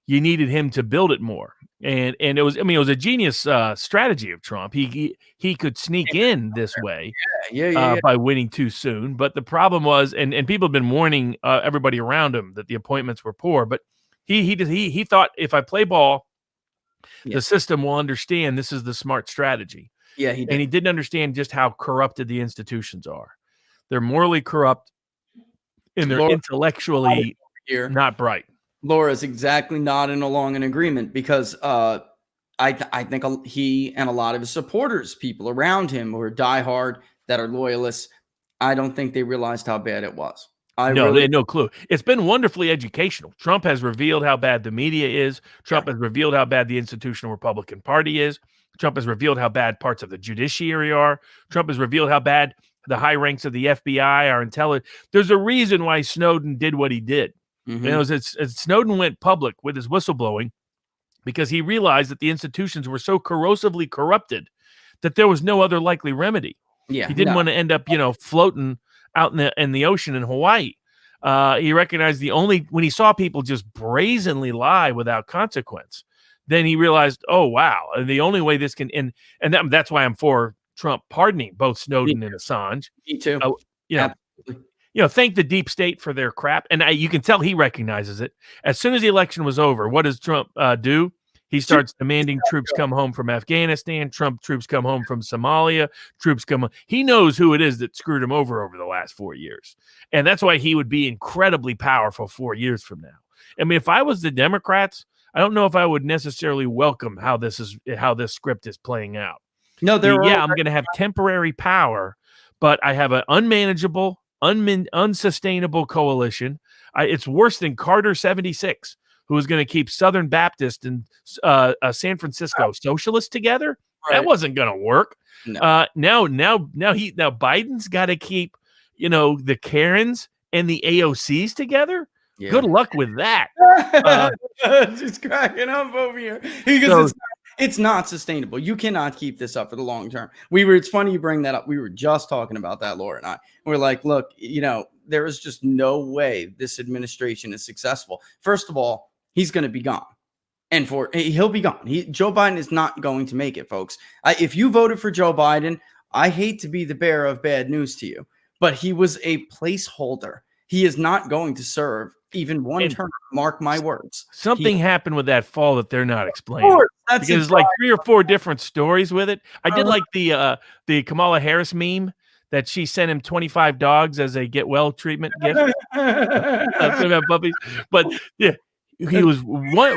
you needed him to build it more. And it was a genius strategy of Trump. He could sneak in this way by winning too soon. But the problem was, and people have been warning everybody around him that the appointments were poor. But he thought, if I play ball Yeah. the system will understand this is the smart strategy. Yeah, he And did. he didn't understand just how corrupted the institutions are. They're morally corrupt and they're Laura, intellectually here, not bright. Laura's exactly nodding along in agreement because I think he and a lot of his supporters, people around him who are diehard, that are loyalists, I don't think they realized how bad it was. No, they had no clue. It's been wonderfully educational. Trump has revealed how bad the media is. Trump has revealed how bad the institutional Republican Party is. Trump has revealed how bad parts of the judiciary are. Trump has revealed how bad the high ranks of the FBI are. There's a reason why Snowden did what he did. Mhm. You know, Snowden went public with his whistleblowing because he realized that the institutions were so corrosively corrupted that there was no other likely remedy. Yeah, He didn't want to end up, floating out in the ocean in Hawaii. He recognized when he saw people just brazenly lie without consequence, then he realized, oh wow, the only way this can end, and that's why I'm for Trump pardoning both Snowden and Assange. Me too. Absolutely. Thank the deep state for their crap, and you can tell he recognizes it. As soon as the election was over, what does Trump do? He starts demanding troops come home from Afghanistan, troops come home from Somalia, troops come home. He knows who it is that screwed him over the last 4 years. And that's why he would be incredibly powerful 4 years from now. I mean, if I was the Democrats, I don't know if I would necessarily welcome how this script is playing out. No, I'm going to have temporary power, but I have an unmanageable, unsustainable coalition. It's worse than Carter 76. Who was going to keep Southern Baptist and San Francisco socialists together? Right. That wasn't going to work. No. Now Biden's got to keep, the Karens and the AOCs together. Yeah. Good luck with that. Just cracking up over here because it's not sustainable. You cannot keep this up for the long term. It's funny you bring that up. We were just talking about that, Laura and I. We're like, look, there is just no way this administration is successful. First of all, he's going to be gone. And he'll be gone. Joe Biden is not going to make it, folks. If you voted for Joe Biden, I hate to be the bearer of bad news to you, but he was a placeholder. He is not going to serve even one term. Mark my words. Something happened with that fall that they're not explaining. Because there's like 3 or 4 different stories with it. I did like the Kamala Harris meme that she sent him 25 dogs as a get well treatment gift. About puppies. But yeah. He was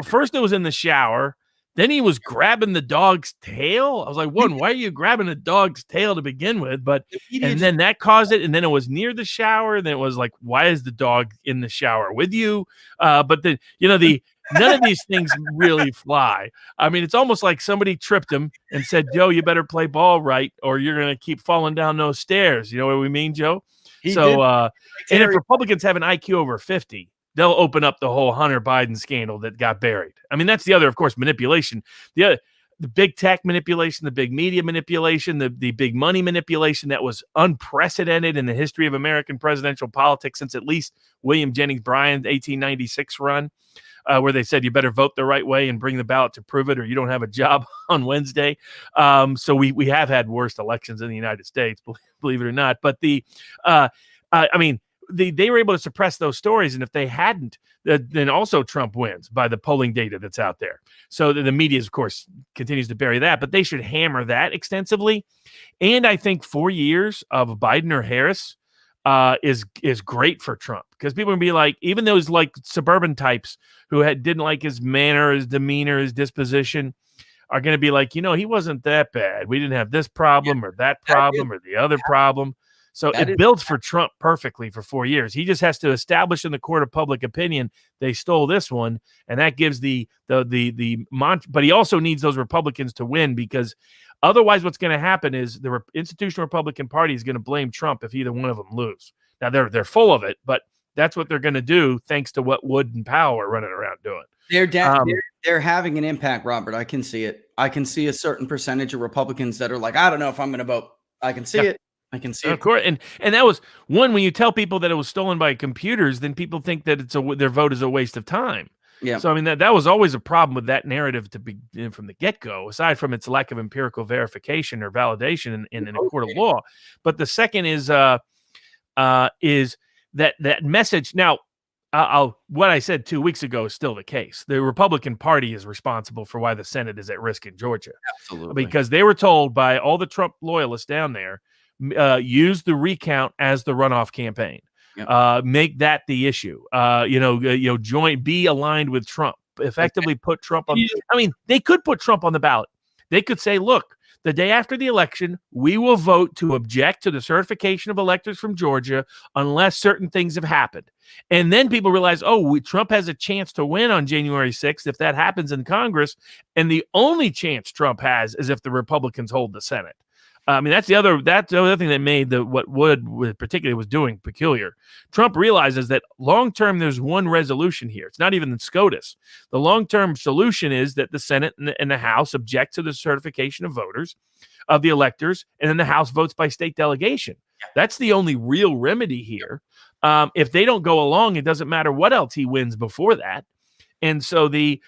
first it was in the shower, then he was grabbing the dog's tail. I was like, why are you grabbing the dog's tail to begin with? And then that caused it, and then it was near the shower, and then it was like, why is the dog in the shower with you? But none of these things really fly. I mean, it's almost like somebody tripped him and said, Joe, you better play ball right, or you're gonna keep falling down those stairs. You know what we mean, Joe? And if Republicans have an IQ over 50, they'll open up the whole Hunter Biden scandal that got buried. I mean, that's the other, of course, manipulation. The big tech manipulation, the big media manipulation, the big money manipulation that was unprecedented in the history of American presidential politics since at least William Jennings Bryan's 1896 run, where they said you better vote the right way and bring the ballot to prove it or you don't have a job on Wednesday. So we have had worse elections in the United States, believe it or not. But they were able to suppress those stories, and if they hadn't, then also Trump wins by the polling data that's out there. So the media, of course, continues to bury that, but they should hammer that extensively. And I think 4 years of Biden or Harris is great for Trump, because people are gonna be like, even those like suburban types who didn't like his manner, his demeanor, his disposition, are going to be like, he wasn't that bad. We didn't have this problem or that problem or the other problem. So it builds for Trump perfectly for 4 years. He just has to establish in the court of public opinion they stole this one, and that gives the but he also needs those Republicans to win, because otherwise what's going to happen is the institutional Republican Party is going to blame Trump if either one of them lose. Now they're full of it, but that's what they're going to do thanks to what Wood and Powell are running around doing. They're having an impact, Robert. I can see it. I can see a certain percentage of Republicans that are like, I don't know if I'm going to vote. I can see it. I can see it. Of course. And that was one, when you tell people that it was stolen by computers, then people think that their vote is a waste of time. Yeah. So, I mean, that was always a problem with that narrative to begin from the get-go, aside from its lack of empirical verification or validation in a court of law. But the second is that message. Now, what I said 2 weeks ago is still the case. The Republican Party is responsible for why the Senate is at risk in Georgia. Absolutely. Because they were told by all the Trump loyalists down there, use the recount as the runoff campaign. Yep. Make that the issue. Be aligned with Trump. Effectively put Trump on. I mean, they could put Trump on the ballot. They could say, look, the day after the election, we will vote to object to the certification of electors from Georgia unless certain things have happened. And then people realize, Trump has a chance to win on January 6th if that happens in Congress. And the only chance Trump has is if the Republicans hold the Senate. I mean, that's the other thing that made what Wood particularly was doing peculiar. Trump realizes that long-term, there's one resolution here. It's not even the SCOTUS. The long-term solution is that the Senate and the House object to the certification of voters, of the electors, and then the House votes by state delegation. That's the only real remedy here. If they don't go along, it doesn't matter what else he wins before that. And so they're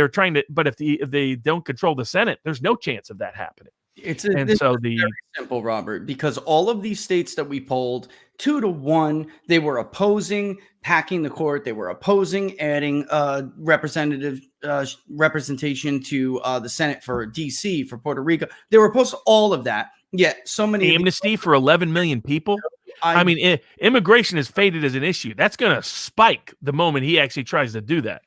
trying to, but if they don't control the Senate, there's no chance of that happening. This is very simple, Robert, because all of these states that we polled 2-1, they were opposing packing the court. They were opposing adding representation to the Senate for DC, for Puerto Rico. They were opposed to all of that. Yet so many amnesty for 11 million people. I mean, immigration is faded as an issue. That's going to spike the moment he actually tries to do that.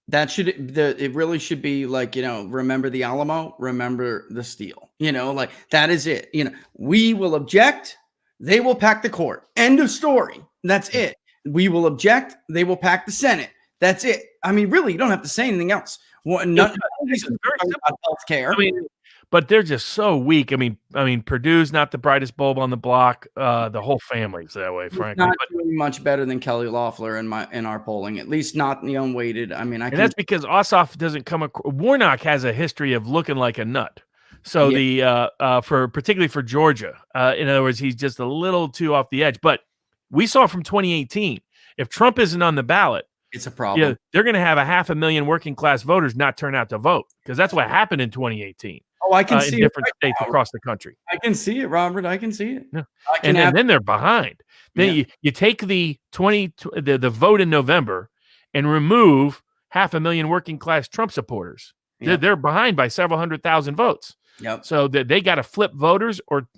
It really should be like, remember the Alamo, remember the Steel, like that is it. We will object. They will pack the court. End of story. That's it. We will object. They will pack the Senate. That's it. I mean, really, you don't have to say anything else. None of these about healthcare. I mean, but they're just so weak. I mean, Purdue's not the brightest bulb on the block. The whole family's that way, frankly. Not doing much better than Kelly Loeffler in our polling, at least not in the unweighted. I mean, that's because Ossoff doesn't come. Warnock has a history of looking like a nut. So particularly for Georgia, in other words, he's just a little too off the edge. But we saw from 2018, if Trump isn't on the ballot, it's a problem. They're going to have 500,000 working class voters not turn out to vote, because that's what happened in 2018. Oh, I can see in different states across the country. I can see it, Robert. I can see it. Yeah. And then they're behind. Then you take the vote in November and remove 500,000 working class Trump supporters. Yeah. They're behind by several 100,000 votes. Yep. So they got to flip voters or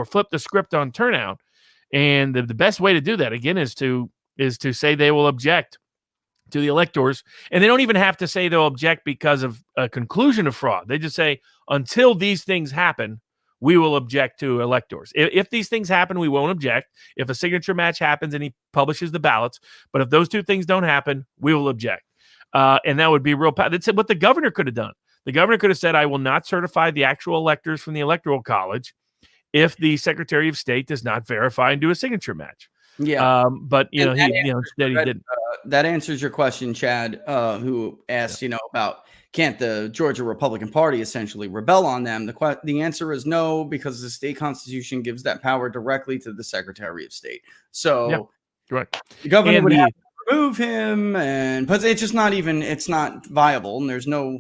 flip the script on turnout. And the best way to do that again is to say they will object to the electors, and they don't even have to say they'll object because of a conclusion of fraud. They just say, until these things happen, we will object to electors. If these things happen, we won't object. If a signature match happens and he publishes the ballots, but if those two things don't happen, we will object. And that would be real. That's what the governor could have done. The governor could have said, I will not certify the actual electors from the Electoral College if the Secretary of State does not verify and do a signature match. Yeah. But instead he didn't. That answers your question, Chad, who asked, about can't the Georgia Republican Party essentially rebel on them? The answer is no, because the state constitution gives that power directly to the Secretary of State. So right. The governor would have to remove him, but it's just it's not viable, and there's no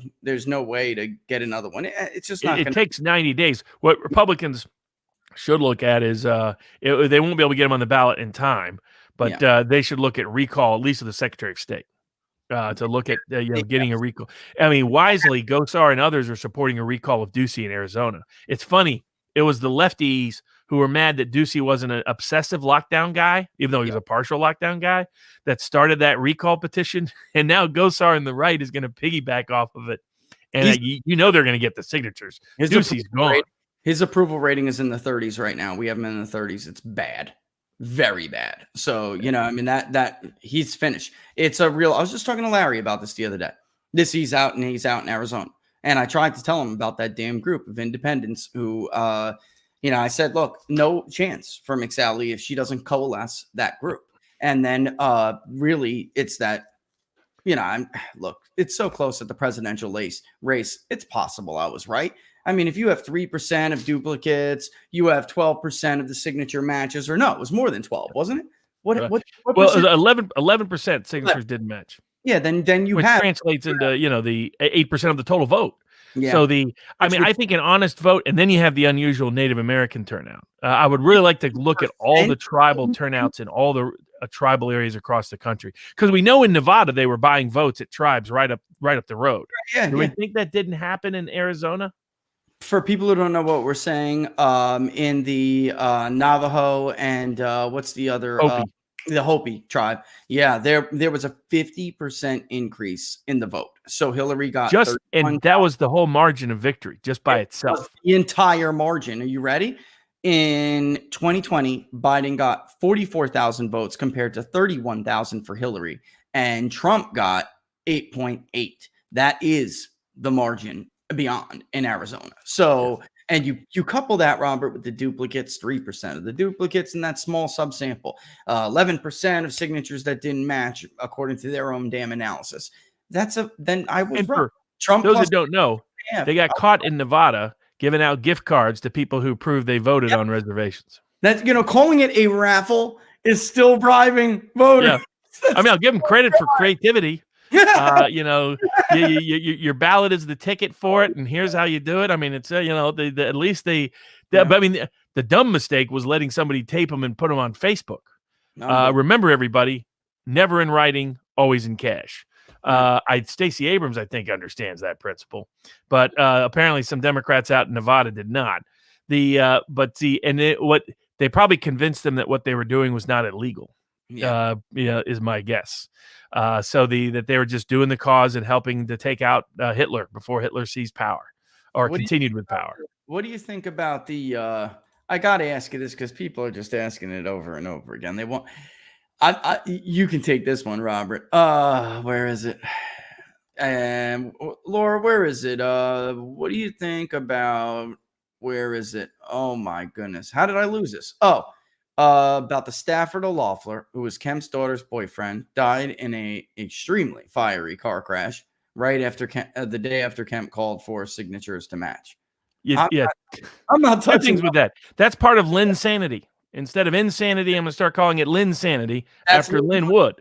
way to get another one. It's just not. It takes 90 days. What Republicans should look at is they won't be able to get him on the ballot in time, but they should look at recall, at least of the Secretary of State, to look at getting a recall. I mean, wisely, Gosar and others are supporting a recall of Ducey in Arizona. It's funny. It was the lefties who were mad that Ducey wasn't an obsessive lockdown guy, even though he was a partial lockdown guy, that started that recall petition. And now Gosar and the right is going to piggyback off of it. And they're going to get the signatures. Ducey's gone. His approval rating is in the 30s right now. We have him in the 30s. It's bad, very bad. So, that he's finished. It's a real. I was just talking to Larry about this the other day. He's out in Arizona, and I tried to tell him about that damn group of independents who, I said, look, no chance for McSally if she doesn't coalesce that group. And then, really, it's that. Look, it's so close at the presidential race. It's possible I was right. I mean, if you have 3% of duplicates, you have 12% of the signature matches, or no, it was more than 12, wasn't it? What 11% signatures didn't match. Yeah, then you which have translates into the 8% of the total vote. Yeah. So I think an honest vote, and then you have the unusual Native American turnout. I would really like to look at all the tribal turnouts and all the tribal areas across the country. Because we know in Nevada they were buying votes at tribes right up the road. Yeah, Do we think that didn't happen in Arizona? For people who don't know what we're saying, in the Navajo and what's the other Hopi. the Hopi tribe, there was a 50% increase in the vote. So Hillary got And that was the whole margin of victory just by itself. The entire margin. Are you ready? In 2020, Biden got 44,000 votes compared to 31,000 for Hillary, and Trump got 8.8. That is the margin beyond in Arizona. So, and you couple that, Robert, with the duplicates, 3% of the duplicates in that small subsample, 11% of signatures that didn't match according to their own damn analysis. Then I was wrong. Trump. Those that don't know, they got caught in Nevada giving out gift cards to people who proved they voted on reservations. That's, calling it a raffle is still bribing voters. Yeah. I mean, I'll give them credit for creativity. Your ballot is the ticket for it, and here's how you do it. I mean, it's at least but I mean, the dumb mistake was letting somebody tape them and put them on Facebook. Remember, everybody, never in writing, always in cash. Stacey Abrams, I think, understands that principle, but apparently some Democrats out in Nevada did not. What they probably convinced them that what they were doing was not illegal. Is my guess. That they were just doing the cause and helping to take out Hitler before Hitler seized power or continued with power. What do you think about the? I got to ask you this because people are just asking it over and over again. They want. You can take this one, Robert. Where is it? And Laura, where is it? What do you think about? Where is it? Oh my goodness! How did I lose this? Oh. About the Stafford O'Loughlin, who was Kemp's daughter's boyfriend, died in a extremely fiery car crash right after the day after Kemp called for signatures to match. I'm not touching things with that. That's part of Linsanity. Instead of insanity, I'm going to start calling it Linsanity after Lynn Wood,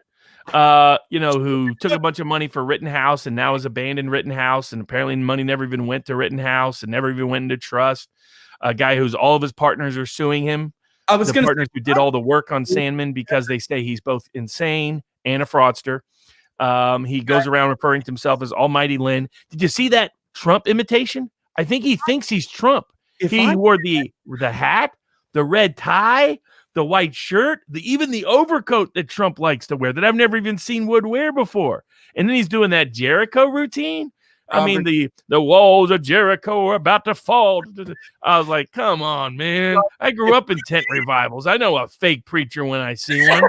who took a bunch of money for Rittenhouse and now has abandoned Rittenhouse, and apparently money never even went to Rittenhouse and never even went into trust. A guy who's all of his partners are suing him. Partners who did all the work on Sandman because they say he's both insane and a fraudster. He goes around referring to himself as Almighty Lynn. Did you see that Trump imitation? I think he thinks he's Trump. He wore the hat, the red tie, the white shirt, even the overcoat that Trump likes to wear that I've never even seen Wood wear before. And then he's doing that Jericho routine. I mean, the walls of Jericho are about to fall. I was like, come on, man. I grew up in tent revivals. I know a fake preacher when I see one.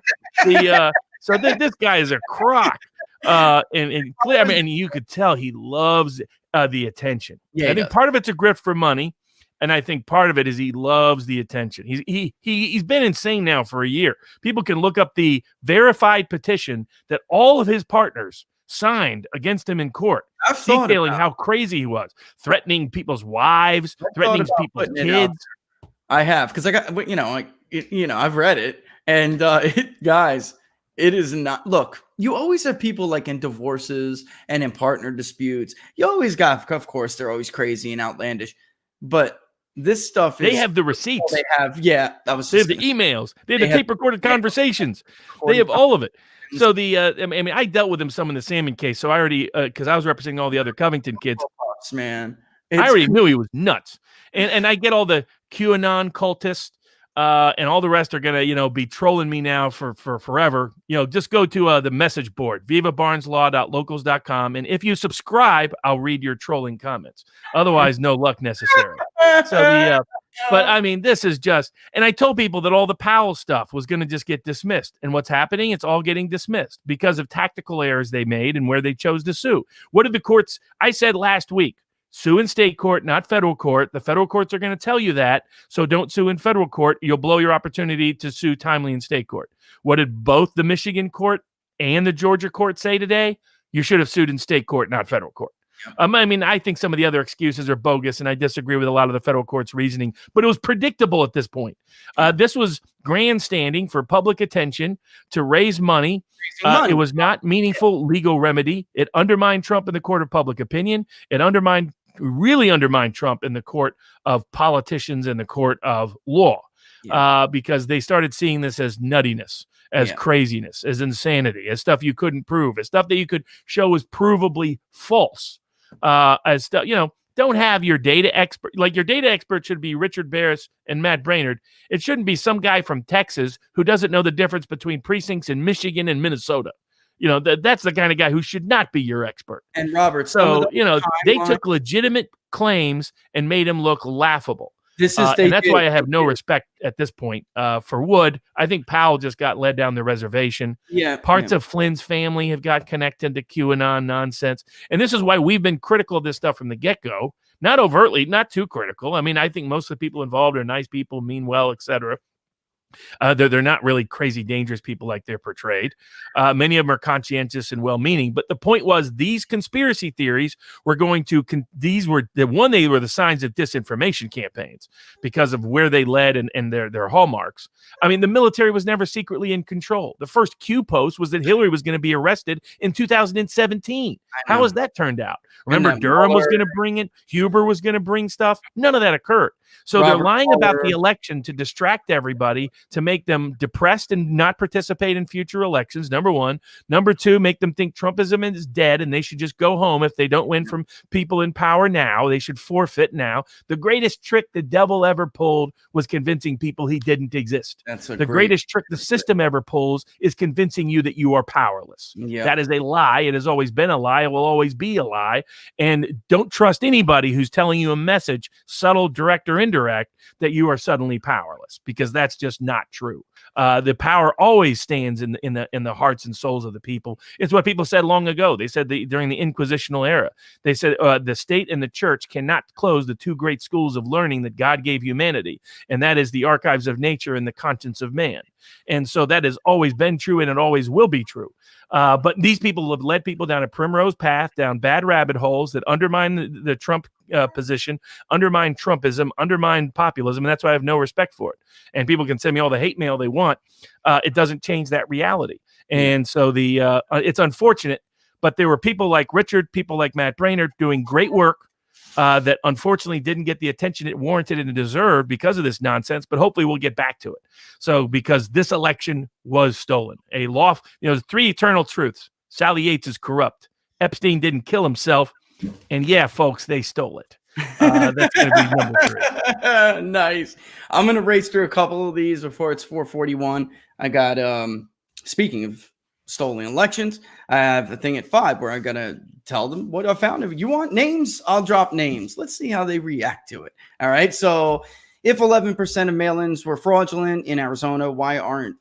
So this guy is a crock. And you could tell he loves the attention. Yeah, I think part of it's a grift for money. And I think part of it is he loves the attention. He's been insane now for a year. People can look up the verified petition that all of his partners signed against him in court, detailing how crazy he was, threatening people's wives, threatening people's kids. I have, because I got, I've read it, and guys, it is not. Look, you always have people like in divorces and in partner disputes. You always got, of course, they're always crazy and outlandish, but this stuff they have the receipts. They have, they have the emails. They have the tape recorded conversations. They have all of it. So I dealt with him some in the Salmon case. So I already, because I was representing all the other Covington kids. Man, I already knew he was nuts. And I get all the QAnon cultists and all the rest are gonna, be trolling me now for forever. Just go to the message board, vivabarneslaw.locals.com, and if you subscribe, I'll read your trolling comments. Otherwise, no luck necessary. But I mean, this is just, and I told people that all the Powell stuff was going to just get dismissed. And what's happening? It's all getting dismissed because of tactical errors they made and where they chose to sue. What did the courts? I said last week, sue in state court, not federal court. The federal courts are going to tell you that. So don't sue in federal court. You'll blow your opportunity to sue timely in state court. What did both the Michigan court and the Georgia court say today? You should have sued in state court, not federal court. I think some of the other excuses are bogus, and I disagree with a lot of the federal court's reasoning, but it was predictable at this point. This was grandstanding for public attention to raise money. It was not meaningful legal remedy. It undermined Trump in the court of public opinion. It really undermined Trump in the court of politicians and the court of law because they started seeing this as nuttiness. as craziness, as insanity, as stuff you couldn't prove, as stuff that you could show was provably false. As stuff, don't have your data expert. Like, your data expert should be Richard Baris and Matt Brainerd. It shouldn't be some guy from Texas who doesn't know the difference between precincts in Michigan and Minnesota. That's the kind of guy who should not be your expert. And Robert, so they took legitimate claims and made him look laughable. And that's why I have no respect at this point for Wood. I think Powell just got led down the reservation. Parts of Flynn's family have got connected to QAnon nonsense. And this is why we've been critical of this stuff from the get-go. Not overtly, not too critical. I mean, I think most of the people involved are nice people, mean well, etc. They're not really crazy, dangerous people like they're portrayed. Many of them are conscientious and well-meaning. But the point was, these conspiracy theories were going to they were the signs of disinformation campaigns because of where they led and their hallmarks. I mean, the military was never secretly in control. The first Q post was that Hillary was going to be arrested in 2017. How has that turned out? Remember, Durham was going to bring it. Huber was going to bring stuff. None of that occurred. So they're lying about the election to distract everybody, to make them depressed and not participate in future elections, number one. Number two, make them think Trumpism is dead and they should just go home if they don't win from people in power now. They should forfeit now. The greatest trick the devil ever pulled was convincing people he didn't exist. The greatest trick the system ever pulls is convincing you that you are powerless. That is a lie. It has always been a lie. It will always be a lie. And don't trust anybody who's telling you a message, subtle, direct, or indirect, that you are suddenly powerless, because that's just not true. The power always stands in the hearts and souls of the people. It's what people said long ago. They said during the Inquisitional era, they said the state and the church cannot close the two great schools of learning that God gave humanity, and that is the archives of nature and the conscience of man. And so that has always been true, and it always will be true. But these people have led people down a primrose path, down bad rabbit holes that undermine the Trump position, undermine Trumpism, undermine populism, and that's why I have no respect for it. And people can send me all the hate mail they want. It doesn't change that reality. And so it's unfortunate, but there were people like Richard, people like Matt Brainerd doing great work that unfortunately didn't get the attention it warranted and deserved because of this nonsense, but hopefully we'll get back to it. So, because this election was stolen, three eternal truths. Sally Yates is corrupt. Epstein didn't kill himself. And yeah, folks, they stole it. That's going to be number 3. Nice. I'm going to race through a couple of these before it's 4:41. I got, speaking of stolen elections, I have a thing at 5 where I got to tell them what I found. If you want names, I'll drop names. Let's see how they react to it. All right. So if 11% of mail-ins were fraudulent in Arizona, why aren't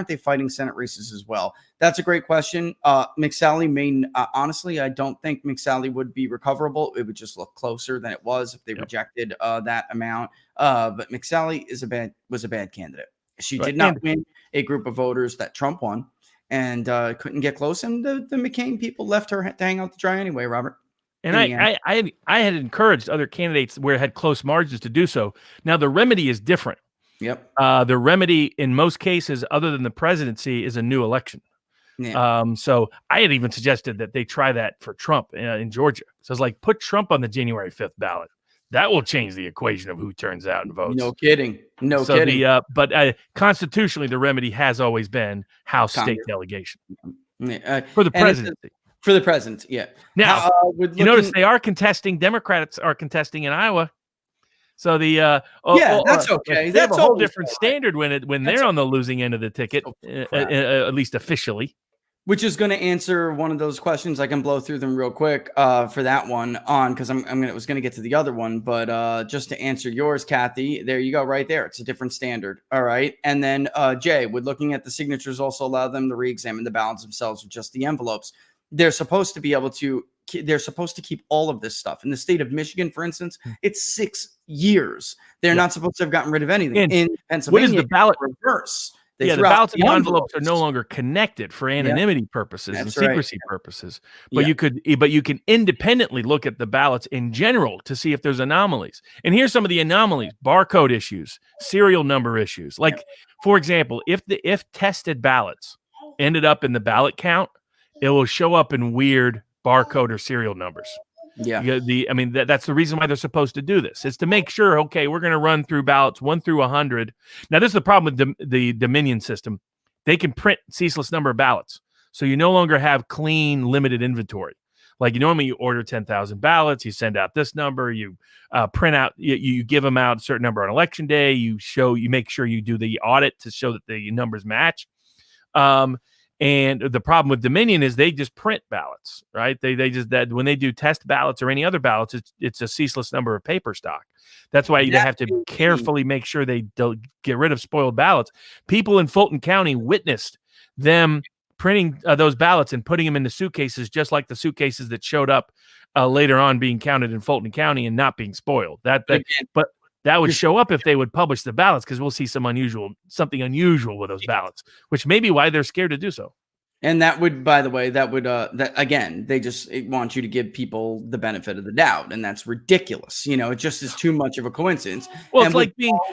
they fighting Senate races as well? That's a great question. McSally honestly, I don't think McSally would be recoverable. It would just look closer than it was if they rejected that amount. But McSally was a bad candidate. She did not win a group of voters that Trump won, and couldn't get close. And the McCain people left her to hang out to dry anyway, Robert. And I had encouraged other candidates where it had close margins to do so. Now, the remedy is different. Yep. The remedy in most cases, other than the presidency, is a new election. Yeah. So I had even suggested that they try that for Trump in Georgia. So it's like, put Trump on the January 5th ballot. That will change the equation of who turns out and votes. No kidding. No kidding. But constitutionally, the remedy has always been House state delegation for the presidency. For the president, yeah. Now, you notice Democrats are contesting in Iowa. So that's okay. They have a whole different standard when they're on the losing end of the ticket, at least officially. Which is going to answer one of those questions. I can blow through them real quick for that one because I was going to get to the other one, but just to answer yours, Kathy, there you go, right there. It's a different standard. All right, and then Jay, would looking at the signatures also allow them to re-examine the ballots themselves with just the envelopes? They're supposed to be able to. They're supposed to keep all of this stuff. In the state of Michigan, for instance, it's 6 years. They're not supposed to have gotten rid of anything. And in Pennsylvania, what is the ballot reverse? The ballots and envelopes are no longer connected for anonymity purposes and secrecy purposes. But you can independently look at the ballots in general to see if there's anomalies. And here's some of the anomalies: barcode issues, serial number issues. Like, for example, if tested ballots ended up in the ballot count, it will show up in weird barcode or serial numbers. Yeah. That's the reason why they're supposed to do this. It's to make sure, okay, we're going to run through ballots 1 through 100. Now, this is the problem with the Dominion system. they can print ceaseless number of ballots. So you no longer have clean, limited inventory. Like you order 10,000 ballots, you send out this number, you print out, you give them out a certain number on election day, you make sure you do the audit to show that the numbers match. And the problem with Dominion is they just print ballots, right? They just, that when they do test ballots or any other ballots, it's a ceaseless number of paper stock. That's why they have to carefully make sure they don't get rid of spoiled ballots. People in Fulton County witnessed them printing those ballots and putting them into suitcases, just like the suitcases that showed up later on being counted in Fulton County and not being spoiled. But that would show up if they would publish the ballots, because we'll see something unusual with those ballots, which may be why they're scared to do so. And that would, by the way, that again, they just want you to give people the benefit of the doubt, and that's ridiculous. It just is too much of a coincidence. Well, and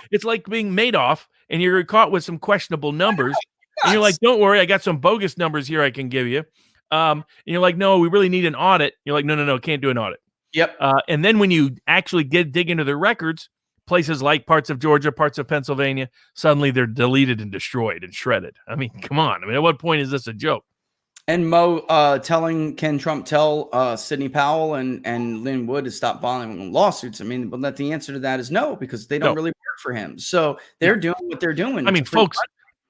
it's like being Madoff, and you're caught with some questionable numbers, and you're like, "Don't worry, I got some bogus numbers here I can give you." And you're like, "No, we really need an audit." You're like, "No, can't do an audit." Yep. And then when you actually dig into the records, places like parts of Georgia, parts of Pennsylvania, suddenly they're deleted and destroyed and shredded. I mean, come on. I mean, at what point is this a joke? And Mo, can Trump tell Sidney Powell and Lynn Wood to stop filing lawsuits? I mean, but the answer to that is no, because they don't really work for him. So they're doing what they're doing. I mean, folks,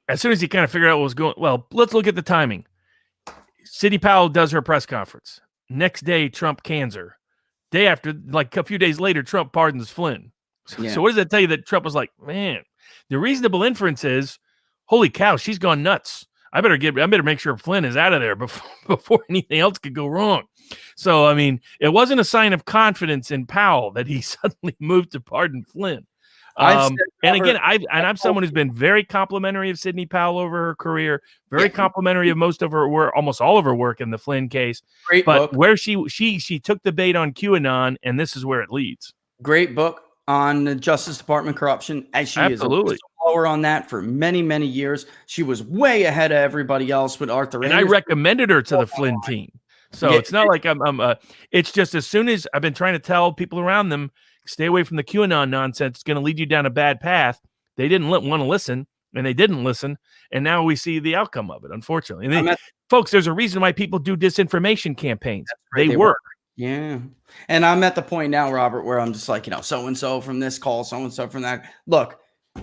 as soon as he kind of figured out what was going, well, let's look at the timing. Sidney Powell does her press conference. Next day, Trump cans her. Day after, like a few days later, Trump pardons Flynn. So what does that tell you? That Trump was like, man, the reasonable inference is, holy cow, she's gone nuts. I better make sure Flynn is out of there before anything else could go wrong. So, I mean, it wasn't a sign of confidence in Powell that he suddenly moved to pardon Flynn. And again, I'm someone who's been very complimentary of Sidney Powell over her career, very complimentary of most of her work, almost all of her work in the Flynn case. Great book. Where she took the bait on QAnon, and this is where it leads. Great book on the Justice Department corruption, as she Absolutely. is a whistleblower on that for many, many years. She was way ahead of everybody else with Arthur. And I recommended her to the Flynn team. So it's not like it's just, as soon as I've been trying to tell people around them, stay away from the QAnon nonsense. It's going to lead you down a bad path. They didn't want to listen, and they didn't listen. And now we see the outcome of it, unfortunately. And folks, there's a reason why people do disinformation campaigns. Right, they work. Yeah. And I'm at the point now, Robert, where I'm just like, so-and-so from this call, so-and-so from that. Look,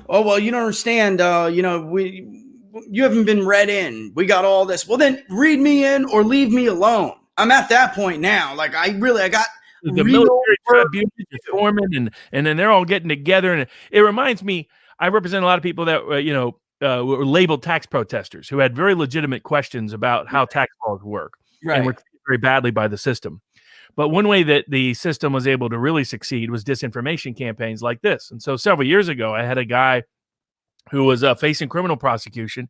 oh, well, you don't understand. You haven't been read in. We got all this. Well, then read me in or leave me alone. I'm at that point now. Like, I got the military tribunal is forming, and then they're all getting together. And it reminds me, I represent a lot of people that, were labeled tax protesters who had very legitimate questions about how tax laws work. Right. And were treated very badly by the system. But one way that the system was able to really succeed was disinformation campaigns like this. And so several years ago, I had a guy who was facing criminal prosecution.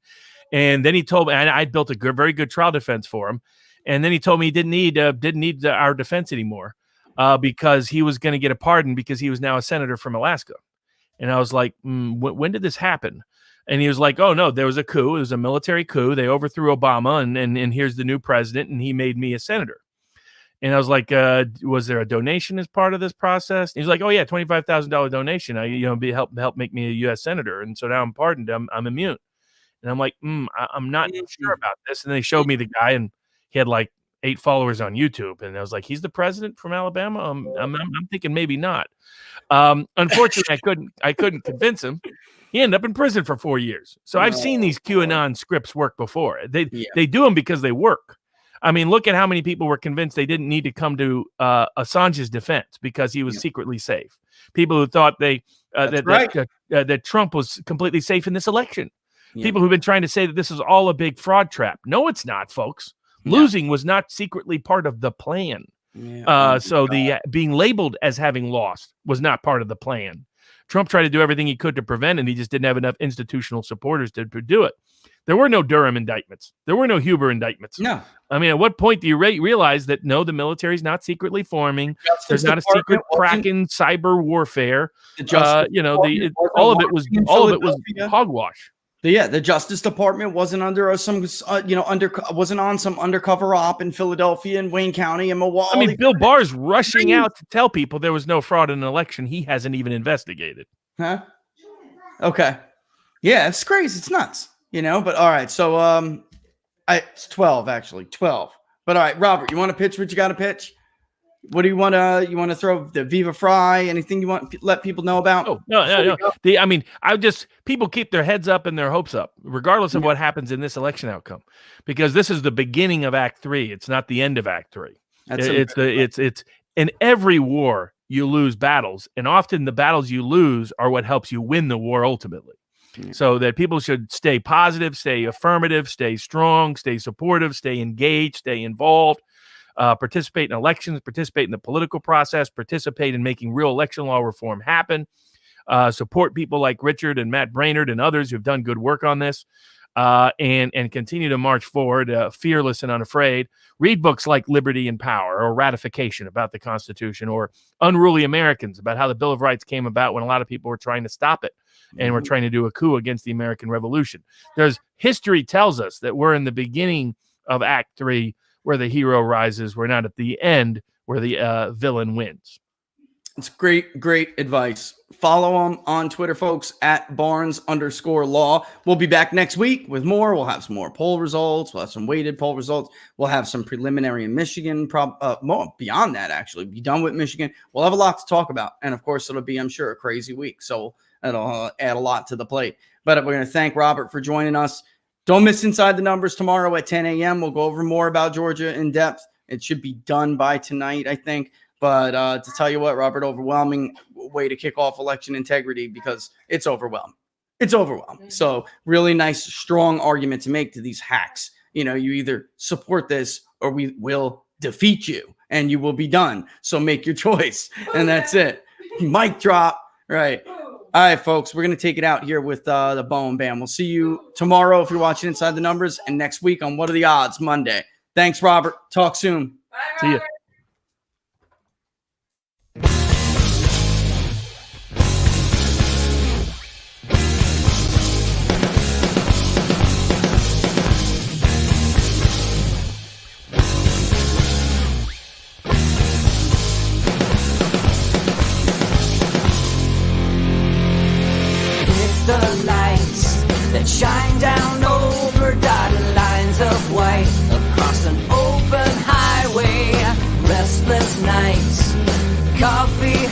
And then he told me, and I built a very good trial defense for him. And then he told me he didn't need our defense anymore because he was going to get a pardon because he was now a senator from Alaska. And I was like, when did this happen? And he was like, oh, no, there was a coup. It was a military coup. They overthrew Obama, and here's the new president, and he made me a senator. And I was like, was there a donation as part of this process? And he's like, oh, yeah, $25,000 donation. Help make me a U.S. senator. And so now I'm pardoned. I'm immune. And I'm like, I'm not sure about this. And they showed me the guy, and he had like 8 followers on YouTube. And I was like, he's the president from Alabama? I'm thinking maybe not. Unfortunately, I couldn't convince him. He ended up in prison for 4 years. So I've seen these QAnon scripts work before. They do them because they work. I mean, look at how many people were convinced they didn't need to come to Assange's defense because he was secretly safe. People who thought that Trump was completely safe in this election. Yeah. People who've been trying to say that this is all a big fraud trap. No, it's not, folks. Yeah. Losing was not secretly part of the plan. Yeah. So the being labeled as having lost was not part of the plan. Trump tried to do everything he could to prevent it, and he just didn't have enough institutional supporters to do it. There were no Durham indictments. There were no Huber indictments. No. I mean, at what point do you realize that, no, the military is not secretly forming? There's not a secret Kraken cyber warfare. All of it was hogwash. The Justice Department wasn't under wasn't on some undercover op in Philadelphia and Wayne County and Milwaukee. I mean, Bill Barr's rushing out to tell people there was no fraud in an election he hasn't even investigated. Huh? Okay. Yeah, it's crazy. It's nuts. But all right. So it's 12 actually, 12. But all right, Robert, you want to pitch what you got to pitch? What do you want to throw the Viva Fry? Anything you want to let people know about? Oh, no. People keep their heads up and their hopes up, regardless of what happens in this election outcome, because this is the beginning of Act 3. It's not the end of Act 3. It's in every war you lose battles, and often the battles you lose are what helps you win the war ultimately. So that people should stay positive, stay affirmative, stay strong, stay supportive, stay engaged, stay involved. Participate in elections, participate in the political process, participate in making real election law reform happen, support people like Richard and Matt Brainerd and others who've done good work on this, and continue to march forward, fearless and unafraid. Read books like Liberty and Power or Ratification about the Constitution, or Unruly Americans about how the Bill of Rights came about when a lot of people were trying to stop it and were trying to do a coup against the American Revolution. History tells us that we're in the beginning of Act 3, where the hero rises. We're not at the end where the villain wins. It's great advice. Follow them on Twitter, folks, at Barnes_law. We'll be back next week with more. We'll have some more poll results. We'll have some weighted poll results. We'll have some preliminary in Michigan. More beyond that, actually. Be done with Michigan. We'll have a lot to talk about. And, of course, it'll be, I'm sure, a crazy week. So it'll add a lot to the plate. But we're going to thank Robert for joining us. Don't miss Inside the Numbers tomorrow at 10 a.m. We'll go over more about Georgia in depth. It should be done by tonight, I think. But to tell you what, Robert, overwhelming way to kick off election integrity, because it's overwhelming. It's overwhelming. So really nice, strong argument to make to these hacks. You either support this or we will defeat you and you will be done. So make your choice. And that's it. Mic drop. Right. All right, folks, we're going to take it out here with the Bowen Band. We'll see you tomorrow if you're watching Inside the Numbers, and next week on What Are the Odds Monday. Thanks, Robert. Talk soon. Bye, see you. The lights that shine down over dotted lines of white across an open highway, restless nights, coffee